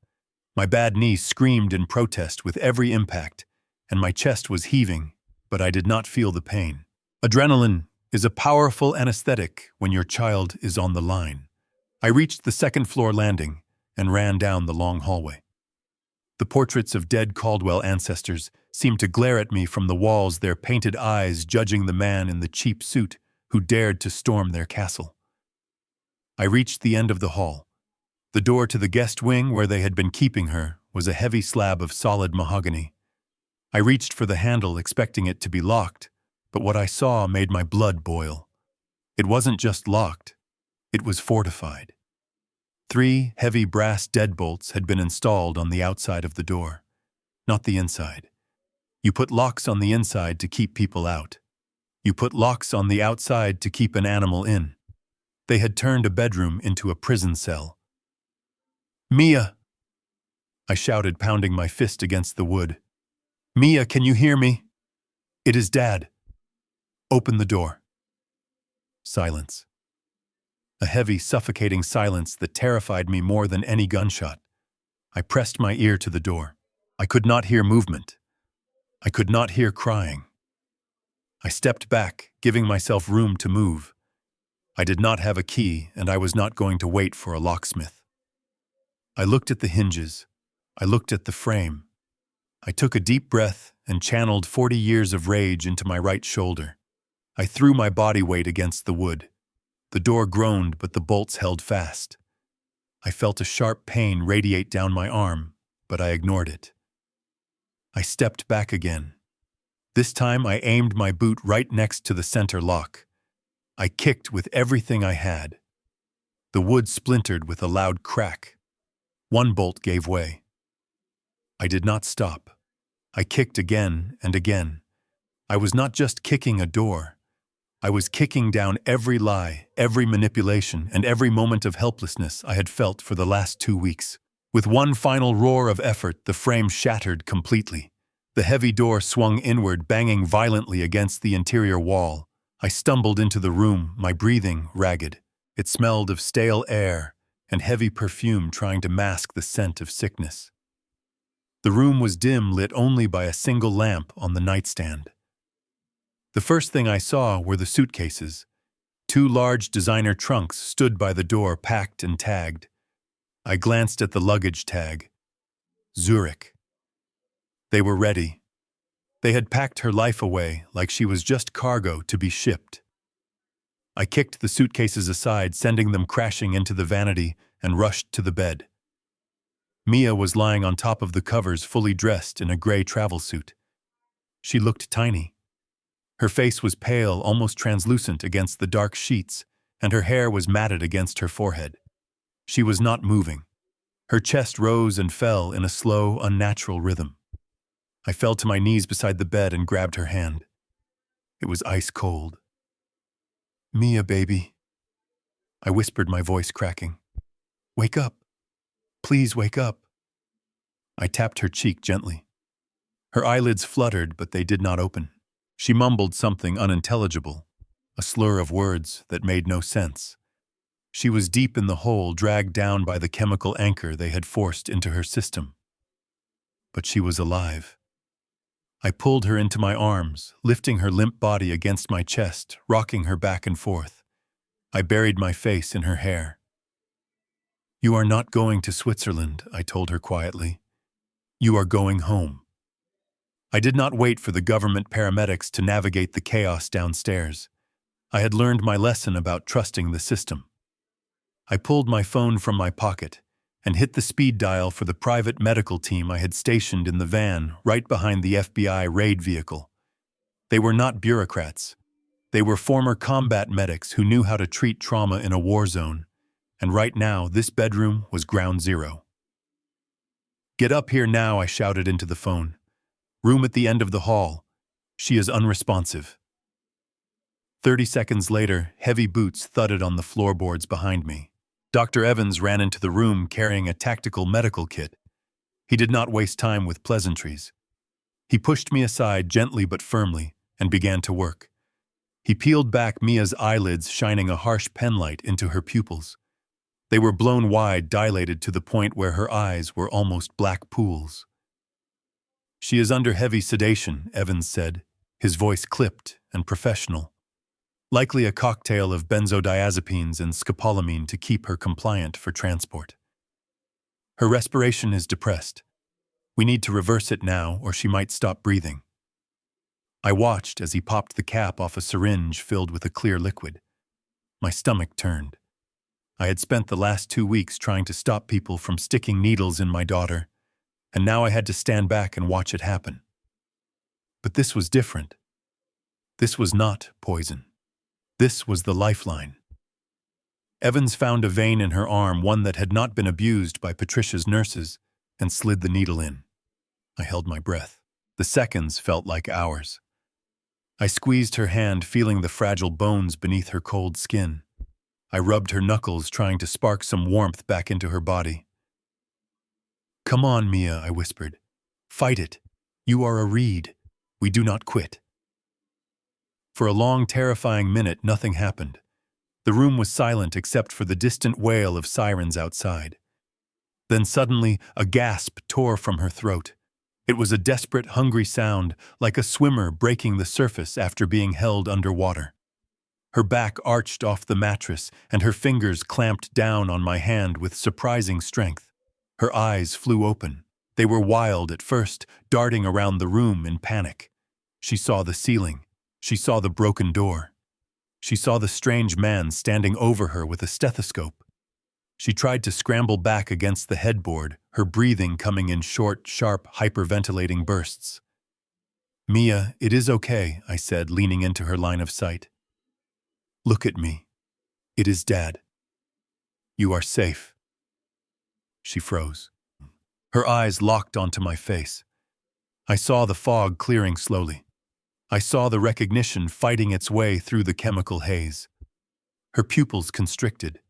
My bad knee screamed in protest with every impact, and my chest was heaving, but I did not feel the pain. Adrenaline is a powerful anesthetic when your child is on the line. I reached the second-floor landing and ran down the long hallway. The portraits of dead Caldwell ancestors seemed to glare at me from the walls, their painted eyes judging the man in the cheap suit who dared to storm their castle. I reached the end of the hall. The door to the guest wing where they had been keeping her was a heavy slab of solid mahogany. I reached for the handle, expecting it to be locked, but what I saw made my blood boil. It wasn't just locked, it was fortified. 3 heavy brass deadbolts had been installed on the outside of the door, not the inside. You put locks on the inside to keep people out. You put locks on the outside to keep an animal in. They had turned a bedroom into a prison cell. "Mia!" I shouted, pounding my fist against the wood. "Mia, can you hear me? It is Dad. Open the door." Silence. A heavy, suffocating silence that terrified me more than any gunshot. I pressed my ear to the door. I could not hear movement. I could not hear crying. I stepped back, giving myself room to move. I did not have a key, and I was not going to wait for a locksmith. I looked at the hinges. I looked at the frame. I took a deep breath and channeled 40 years of rage into my right shoulder. I threw my body weight against the wood. The door groaned, but the bolts held fast. I felt a sharp pain radiate down my arm, but I ignored it. I stepped back again. This time I aimed my boot right next to the center lock. I kicked with everything I had. The wood splintered with a loud crack. One bolt gave way. I did not stop. I kicked again and again. I was not just kicking a door. I was kicking down every lie, every manipulation, and every moment of helplessness I had felt for the last 2 weeks. With one final roar of effort, the frame shattered completely. The heavy door swung inward, banging violently against the interior wall. I stumbled into the room, my breathing ragged. It smelled of stale air and heavy perfume trying to mask the scent of sickness. The room was dim, lit only by a single lamp on the nightstand. The first thing I saw were the suitcases. 2 large designer trunks stood by the door, packed and tagged. I glanced at the luggage tag. Zurich. They were ready. They had packed her life away like she was just cargo to be shipped. I kicked the suitcases aside, sending them crashing into the vanity, and rushed to the bed. Mia was lying on top of the covers, fully dressed in a gray travel suit. She looked tiny. Her face was pale, almost translucent against the dark sheets, and her hair was matted against her forehead. She was not moving. Her chest rose and fell in a slow, unnatural rhythm. I fell to my knees beside the bed and grabbed her hand. It was ice cold. "Mia, baby," I whispered, my voice cracking. "Wake up. Please wake up." I tapped her cheek gently. Her eyelids fluttered, but they did not open. She mumbled something unintelligible, a slur of words that made no sense. She was deep in the hole, dragged down by the chemical anchor they had forced into her system. But she was alive. I pulled her into my arms, lifting her limp body against my chest, rocking her back and forth. I buried my face in her hair. "You are not going to Switzerland," I told her quietly. "You are going home." I did not wait for the government paramedics to navigate the chaos downstairs. I had learned my lesson about trusting the system. I pulled my phone from my pocket, and hit the speed dial for the private medical team I had stationed in the van right behind the FBI raid vehicle. They were not bureaucrats. They were former combat medics who knew how to treat trauma in a war zone, and right now this bedroom was ground zero. "Get up here now," I shouted into the phone. "Room at the end of the hall. She is unresponsive." 30 seconds later, heavy boots thudded on the floorboards behind me. Dr. Evans ran into the room carrying a tactical medical kit. He did not waste time with pleasantries. He pushed me aside gently but firmly and began to work. He peeled back Mia's eyelids, shining a harsh penlight into her pupils. They were blown wide, dilated to the point where her eyes were almost black pools. "She is under heavy sedation," Evans said, his voice clipped and professional. "Likely a cocktail of benzodiazepines and scopolamine to keep her compliant for transport. Her respiration is depressed. We need to reverse it now, or she might stop breathing." I watched as he popped the cap off a syringe filled with a clear liquid. My stomach turned. I had spent the last 2 weeks trying to stop people from sticking needles in my daughter, and now I had to stand back and watch it happen. But this was different. This was not poison. This was the lifeline. Evans found a vein in her arm, one that had not been abused by Patricia's nurses, and slid the needle in. I held my breath. The seconds felt like hours. I squeezed her hand, feeling the fragile bones beneath her cold skin. I rubbed her knuckles, trying to spark some warmth back into her body. "Come on, Mia," I whispered. "Fight it. You are a reed. We do not quit." For a long, terrifying minute, nothing happened. The room was silent except for the distant wail of sirens outside. Then suddenly, a gasp tore from her throat. It was a desperate, hungry sound, like a swimmer breaking the surface after being held underwater. Her back arched off the mattress, and her fingers clamped down on my hand with surprising strength. Her eyes flew open. They were wild at first, darting around the room in panic. She saw the ceiling. She saw the broken door. She saw the strange man standing over her with a stethoscope. She tried to scramble back against the headboard, her breathing coming in short, sharp, hyperventilating bursts. "Mia, it is okay," I said, leaning into her line of sight. "Look at me. It is Dad. You are safe." She froze. Her eyes locked onto my face. I saw the fog clearing slowly. I saw the recognition fighting its way through the chemical haze. Her pupils constricted.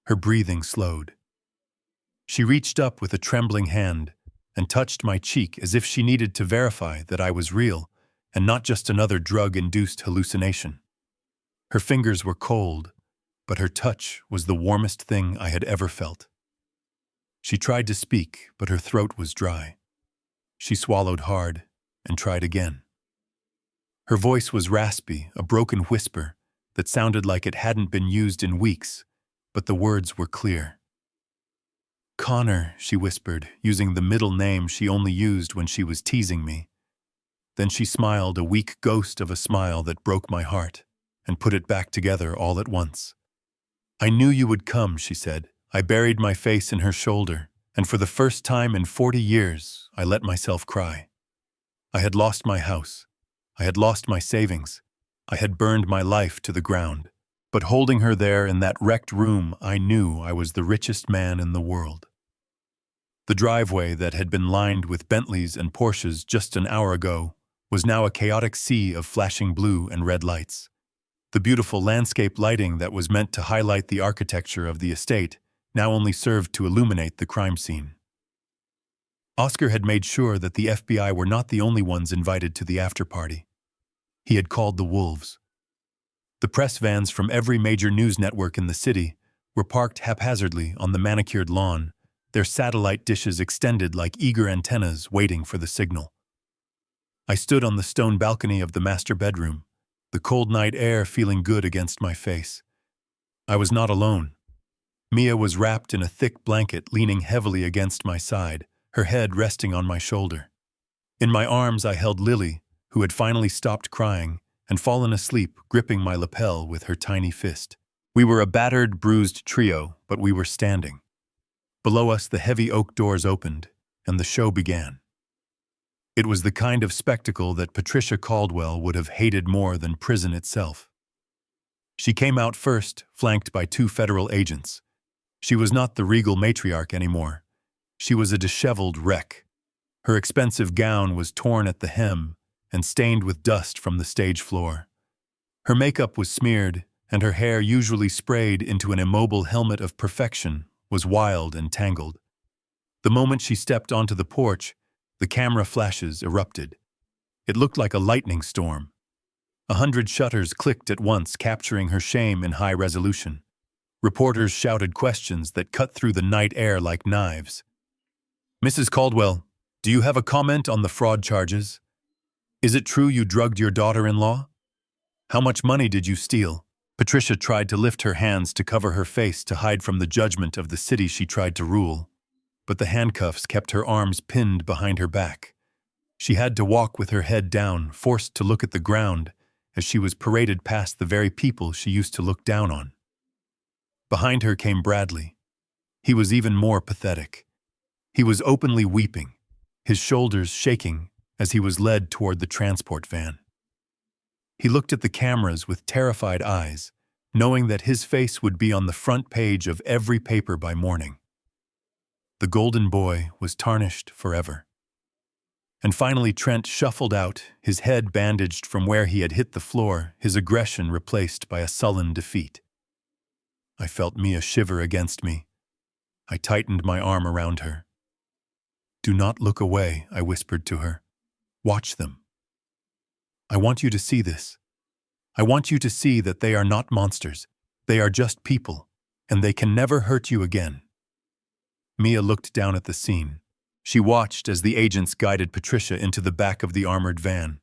Her breathing slowed. She reached up with a trembling hand and touched my cheek as if she needed to verify that I was real and not just another drug-induced hallucination. Her fingers were cold, but her touch was the warmest thing I had ever felt. She tried to speak, but her throat was dry. She swallowed hard and tried again. Her voice was raspy, a broken whisper that sounded like it hadn't been used in weeks, but the words were clear. "Connor," she whispered, using the middle name she only used when she was teasing me. Then she smiled, a weak ghost of a smile that broke my heart, and put it back together all at once. "I knew you would come," she said. I buried my face in her shoulder, and for the first time in 40 years, I let myself cry. I had lost my house. I had lost my savings. I had burned my life to the ground. But holding her there in that wrecked room, I knew I was the richest man in the world. The driveway that had been lined with Bentleys and Porsches just an hour ago was now a chaotic sea of flashing blue and red lights. The beautiful landscape lighting that was meant to highlight the architecture of the estate now only served to illuminate the crime scene. Oscar had made sure that the FBI were not the only ones invited to the after-party. He had called the wolves. The press vans from every major news network in the city were parked haphazardly on the manicured lawn, their satellite dishes extended like eager antennas waiting for the signal. I stood on the stone balcony of the master bedroom, the cold night air feeling good against my face. I was not alone. Mia was wrapped in a thick blanket, leaning heavily against my side, her head resting on my shoulder. In my arms I held Lily, who had finally stopped crying and fallen asleep, gripping my lapel with her tiny fist. We were a battered, bruised trio, but we were standing. Below us, the heavy oak doors opened, and the show began. It was the kind of spectacle that Patricia Caldwell would have hated more than prison itself. She came out first, flanked by 2 federal agents. She was not the regal matriarch anymore. She was a disheveled wreck. Her expensive gown was torn at the hem and stained with dust from the stage floor. Her makeup was smeared, and her hair, usually sprayed into an immobile helmet of perfection, was wild and tangled. The moment she stepped onto the porch, the camera flashes erupted. It looked like a lightning storm. 100 shutters clicked at once, capturing her shame in high resolution. Reporters shouted questions that cut through the night air like knives. "Mrs. Caldwell, do you have a comment on the fraud charges? Is it true you drugged your daughter-in-law? How much money did you steal?" Patricia tried to lift her hands to cover her face to hide from the judgment of the city she tried to rule, but the handcuffs kept her arms pinned behind her back. She had to walk with her head down, forced to look at the ground, as she was paraded past the very people she used to look down on. Behind her came Bradley. He was even more pathetic. He was openly weeping, his shoulders shaking as he was led toward the transport van. He looked at the cameras with terrified eyes, knowing that his face would be on the front page of every paper by morning. The golden boy was tarnished forever. And finally Trent shuffled out, his head bandaged from where he had hit the floor, his aggression replaced by a sullen defeat. I felt Mia shiver against me. I tightened my arm around her. "Do not look away," I whispered to her. "Watch them. I want you to see this. I want you to see that they are not monsters. They are just people, and they can never hurt you again." Mia looked down at the scene. She watched as the agents guided Patricia into the back of the armored van.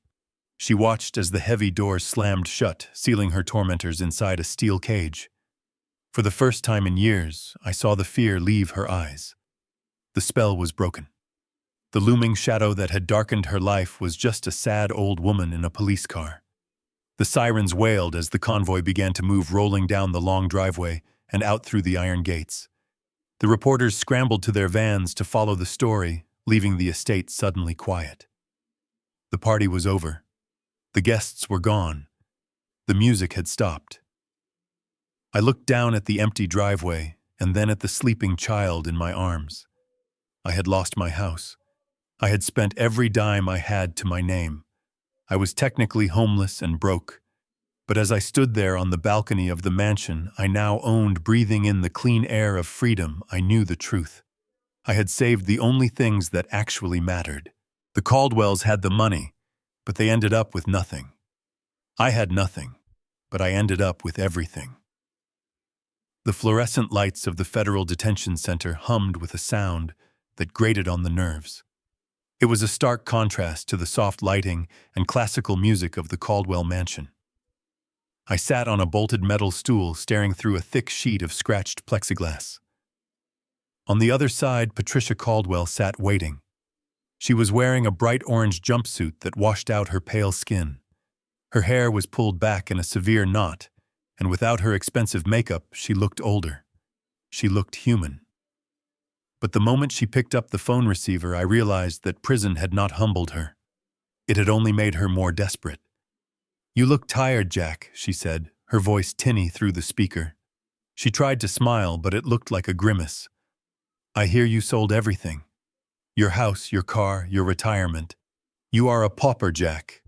She watched as the heavy doors slammed shut, sealing her tormentors inside a steel cage. For the first time in years, I saw the fear leave her eyes. The spell was broken. The looming shadow that had darkened her life was just a sad old woman in a police car. The sirens wailed as the convoy began to move, rolling down the long driveway and out through the iron gates. The reporters scrambled to their vans to follow the story, leaving the estate suddenly quiet. The party was over. The guests were gone. The music had stopped. I looked down at the empty driveway and then at the sleeping child in my arms. I had lost my house. I had spent every dime I had to my name. I was technically homeless and broke, but as I stood there on the balcony of the mansion I now owned, breathing in the clean air of freedom, I knew the truth. I had saved the only things that actually mattered. The Caldwells had the money, but they ended up with nothing. I had nothing, but I ended up with everything. The fluorescent lights of the Federal Detention Center hummed with a sound that grated on the nerves. It was a stark contrast to the soft lighting and classical music of the Caldwell mansion. I sat on a bolted metal stool, staring through a thick sheet of scratched plexiglass. On the other side, Patricia Caldwell sat waiting. She was wearing a bright orange jumpsuit that washed out her pale skin. Her hair was pulled back in a severe knot, and without her expensive makeup, she looked older. She looked human. But the moment she picked up the phone receiver, I realized that prison had not humbled her. It had only made her more desperate. "You look tired, Jack," she said, her voice tinny through the speaker. She tried to smile, but it looked like a grimace. "I hear you sold everything. Your house, your car, your retirement. You are a pauper, Jack.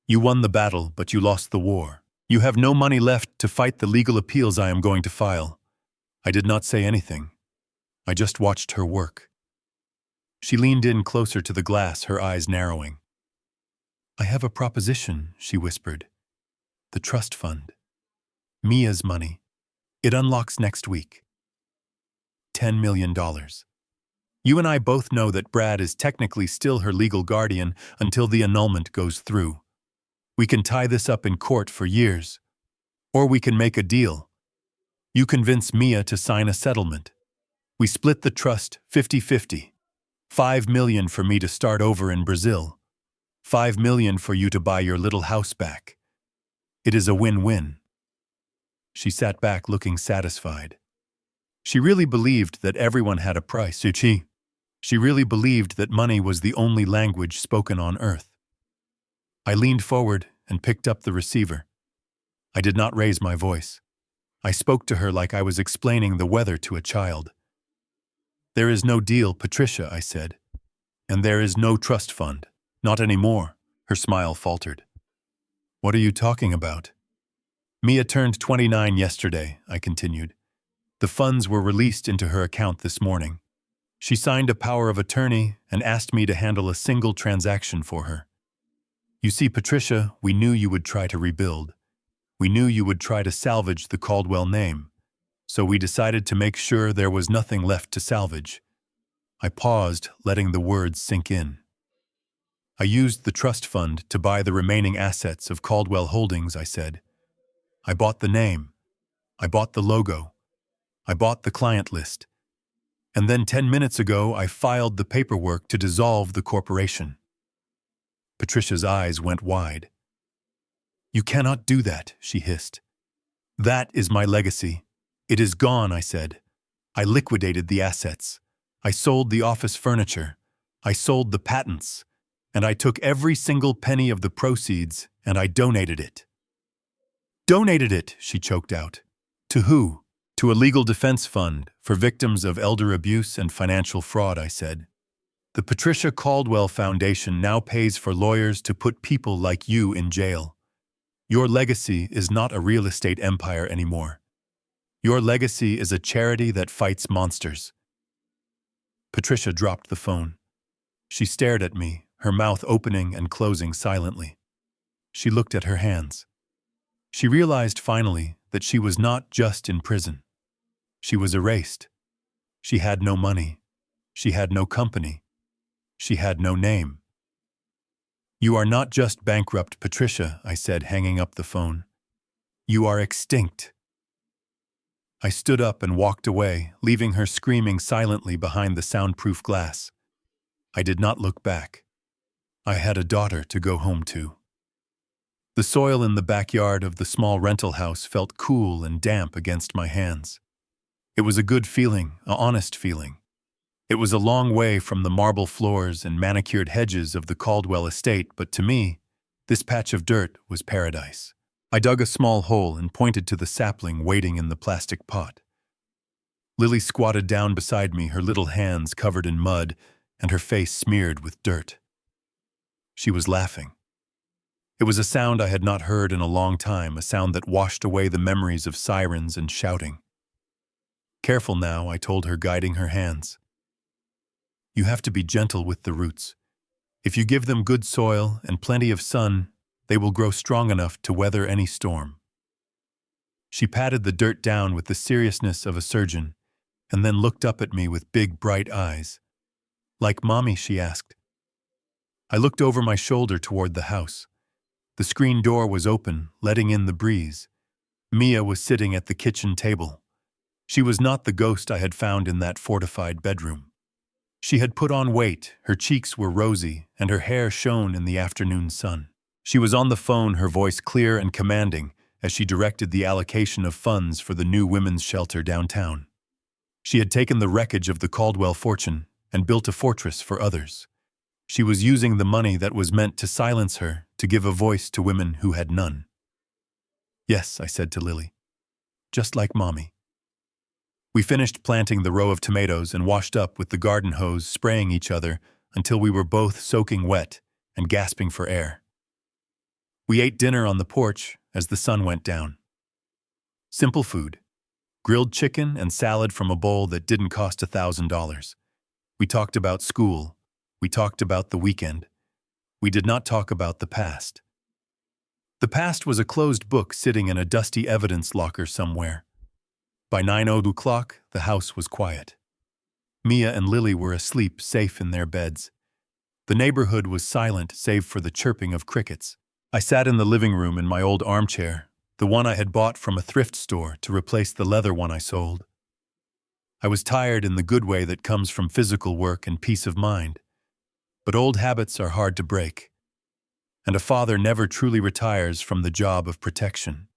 You won the battle, but you lost the war. You have no money left to fight the legal appeals I am going to file." I did not say anything. I just watched her work. She leaned in closer to the glass, her eyes narrowing. "I have a proposition," she whispered. "The trust fund. Mia's money. It unlocks next week. $10 million. You and I both know that Brad is technically still her legal guardian until the annulment goes through. We can tie this up in court for years. Or we can make a deal. You convince Mia to sign a settlement. We split the trust 50-50. $5 million for me to start over in Brazil. $5 million for you to buy your little house back. It is a win-win." She sat back looking satisfied. She really believed that everyone had a price. She really believed that money was the only language spoken on earth. I leaned forward and picked up the receiver. I did not raise my voice. I spoke to her like I was explaining the weather to a child. "There is no deal, Patricia," I said. "And there is no trust fund. Not anymore." Her smile faltered. "What are you talking about?" "Mia turned 29 yesterday," I continued. "The funds were released into her account this morning. She signed a power of attorney and asked me to handle a single transaction for her. You see, Patricia, we knew you would try to rebuild. We knew you would try to salvage the Caldwell name. So we decided to make sure there was nothing left to salvage." I paused, letting the words sink in. "I used the trust fund to buy the remaining assets of Caldwell Holdings," I said. "I bought the name. I bought the logo. I bought the client list. And then 10 minutes ago, I filed the paperwork to dissolve the corporation." Patricia's eyes went wide. "You cannot do that," she hissed. "That is my legacy. It is gone," I said. "I liquidated the assets. I sold the office furniture. I sold the patents. And I took every single penny of the proceeds and I donated it." "Donated it," she choked out. "To who?" "To a legal defense fund for victims of elder abuse and financial fraud," I said. "The Patricia Caldwell Foundation now pays for lawyers to put people like you in jail. Your legacy is not a real estate empire anymore. Your legacy is a charity that fights monsters." Patricia dropped the phone. She stared at me, her mouth opening and closing silently. She looked at her hands. She realized finally that she was not just in prison. She was erased. She had no money. She had no company. She had no name. "You are not just bankrupt, Patricia," I said, hanging up the phone. "You are extinct." I stood up and walked away, leaving her screaming silently behind the soundproof glass. I did not look back. I had a daughter to go home to. The soil in the backyard of the small rental house felt cool and damp against my hands. It was a good feeling, an honest feeling. It was a long way from the marble floors and manicured hedges of the Caldwell estate, but to me, this patch of dirt was paradise. I dug a small hole and pointed to the sapling waiting in the plastic pot. Lily squatted down beside me, her little hands covered in mud and her face smeared with dirt. She was laughing. It was a sound I had not heard in a long time, a sound that washed away the memories of sirens and shouting. "Careful now," I told her, guiding her hands. "You have to be gentle with the roots. If you give them good soil and plenty of sun, they will grow strong enough to weather any storm." She patted the dirt down with the seriousness of a surgeon, and then looked up at me with big, bright eyes. "Like Mommy?" she asked. I looked over my shoulder toward the house. The screen door was open, letting in the breeze. Mia was sitting at the kitchen table. She was not the ghost I had found in that fortified bedroom. She had put on weight, her cheeks were rosy, and her hair shone in the afternoon sun. She was on the phone, her voice clear and commanding, as she directed the allocation of funds for the new women's shelter downtown. She had taken the wreckage of the Caldwell fortune and built a fortress for others. She was using the money that was meant to silence her to give a voice to women who had none. "Yes," I said to Lily. "Just like Mommy." We finished planting the row of tomatoes and washed up with the garden hose, spraying each other until we were both soaking wet and gasping for air. We ate dinner on the porch as the sun went down. Simple food. Grilled chicken and salad from a bowl that didn't cost $1,000. We talked about school. We talked about the weekend. We did not talk about the past. The past was a closed book sitting in a dusty evidence locker somewhere. By 9:00 the house was quiet. Mia and Lily were asleep, safe in their beds. The neighborhood was silent save for the chirping of crickets. I sat in the living room in my old armchair, the one I had bought from a thrift store to replace the leather one I sold. I was tired in the good way that comes from physical work and peace of mind. But old habits are hard to break, and a father never truly retires from the job of protection.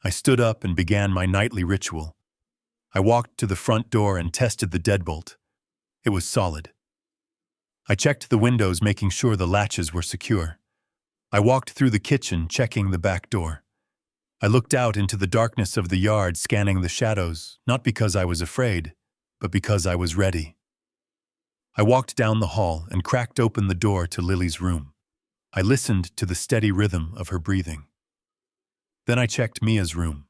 I stood up and began my nightly ritual. I walked to the front door and tested the deadbolt. It was solid. I checked the windows, making sure the latches were secure. I walked through the kitchen, checking the back door. I looked out into the darkness of the yard, scanning the shadows, not because I was afraid, but because I was ready. I walked down the hall and cracked open the door to Lily's room. I listened to the steady rhythm of her breathing. Then I checked Mia's room.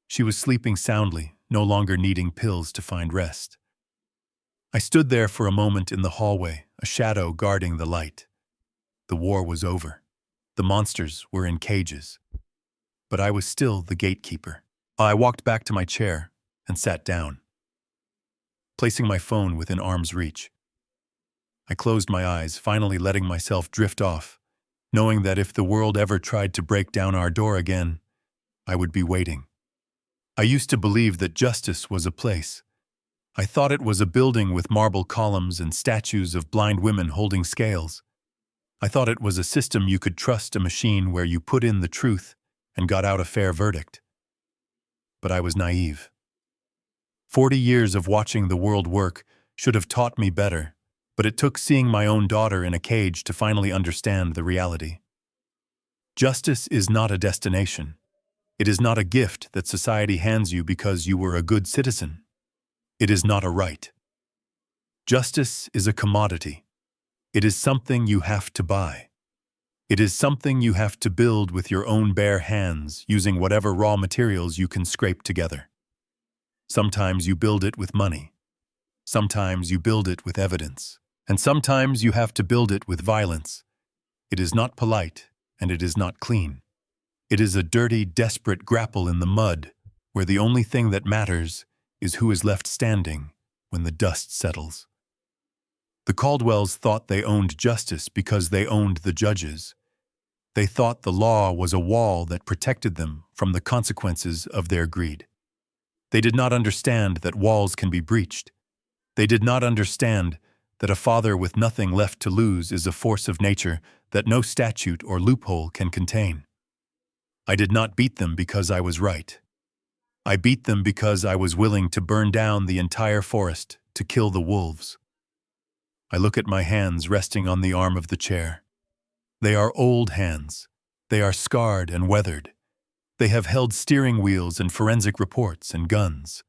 She was sleeping soundly, no longer needing pills to find rest. I stood there for a moment in the hallway, a shadow guarding the light. The war was over. The monsters were in cages. But I was still the gatekeeper. I walked back to my chair and sat down, placing my phone within arm's reach. I closed my eyes, finally letting myself drift off, knowing that if the world ever tried to break down our door again, I would be waiting. I used to believe that justice was a place. I thought it was a building with marble columns and statues of blind women holding scales. I thought it was a system you could trust, a machine where you put in the truth and got out a fair verdict. But I was naive. 40 years of watching the world work should have taught me better, but it took seeing my own daughter in a cage to finally understand the reality. Justice is not a destination. It is not a gift that society hands you because you were a good citizen. It is not a right. Justice is a commodity. It is something you have to buy. It is something you have to build with your own bare hands, using whatever raw materials you can scrape together. Sometimes you build it with money. Sometimes you build it with evidence. And sometimes you have to build it with violence. It is not polite, and it is not clean. It is a dirty, desperate grapple in the mud, where the only thing that matters is who is left standing when the dust settles. The Caldwells thought they owned justice because they owned the judges. They thought the law was a wall that protected them from the consequences of their greed. They did not understand that walls can be breached. They did not understand that a father with nothing left to lose is a force of nature that no statute or loophole can contain. I did not beat them because I was right. I beat them because I was willing to burn down the entire forest to kill the wolves. I look at my hands resting on the arm of the chair. They are old hands. They are scarred and weathered. They have held steering wheels and forensic reports and guns.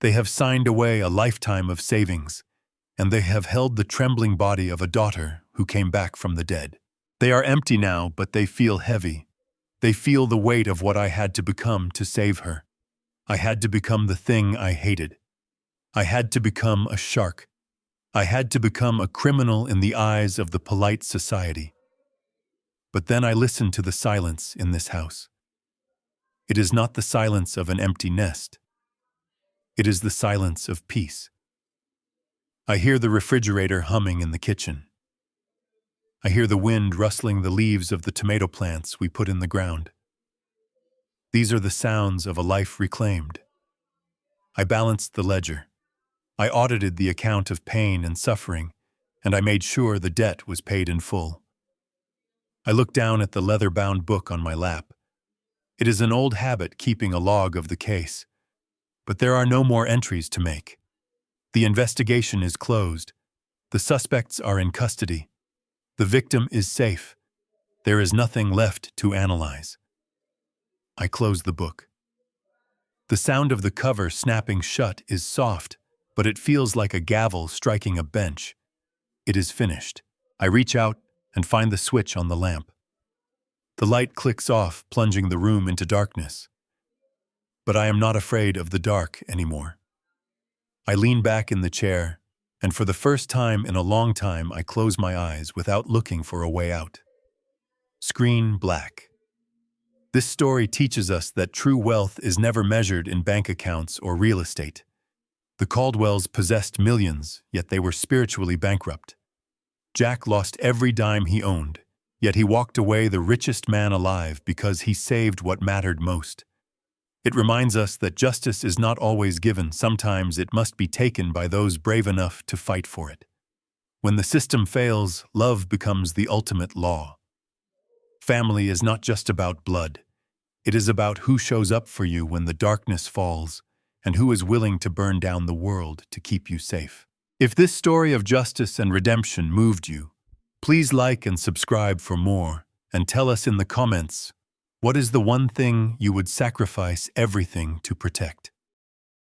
They have signed away a lifetime of savings, and they have held the trembling body of a daughter who came back from the dead. They are empty now, but they feel heavy. They feel the weight of what I had to become to save her. I had to become the thing I hated. I had to become a shark. I had to become a criminal in the eyes of the polite society. But then I listened to the silence in this house. It is not the silence of an empty nest. It is the silence of peace. I hear the refrigerator humming in the kitchen. I hear the wind rustling the leaves of the tomato plants we put in the ground. These are the sounds of a life reclaimed. I balanced the ledger. I audited the account of pain and suffering, and I made sure the debt was paid in full. I looked down at the leather-bound book on my lap. It is an old habit keeping a log of the case, but there are no more entries to make. The investigation is closed. The suspects are in custody. The victim is safe. There is nothing left to analyze. I close the book. The sound of the cover snapping shut is soft, but it feels like a gavel striking a bench. It is finished. I reach out and find the switch on the lamp. The light clicks off, plunging the room into darkness. But I am not afraid of the dark anymore. I lean back in the chair, and for the first time in a long time, I close my eyes without looking for a way out. Screen black. This story teaches us that true wealth is never measured in bank accounts or real estate. The Caldwells possessed millions, yet they were spiritually bankrupt. Jack lost every dime he owned, yet he walked away the richest man alive because he saved what mattered most. It reminds us that justice is not always given. Sometimes it must be taken by those brave enough to fight for it. When the system fails, love becomes the ultimate law. Family is not just about blood. It is about who shows up for you when the darkness falls, and who is willing to burn down the world to keep you safe. If this story of justice and redemption moved you, please like and subscribe for more, and tell us in the comments, what is the one thing you would sacrifice everything to protect?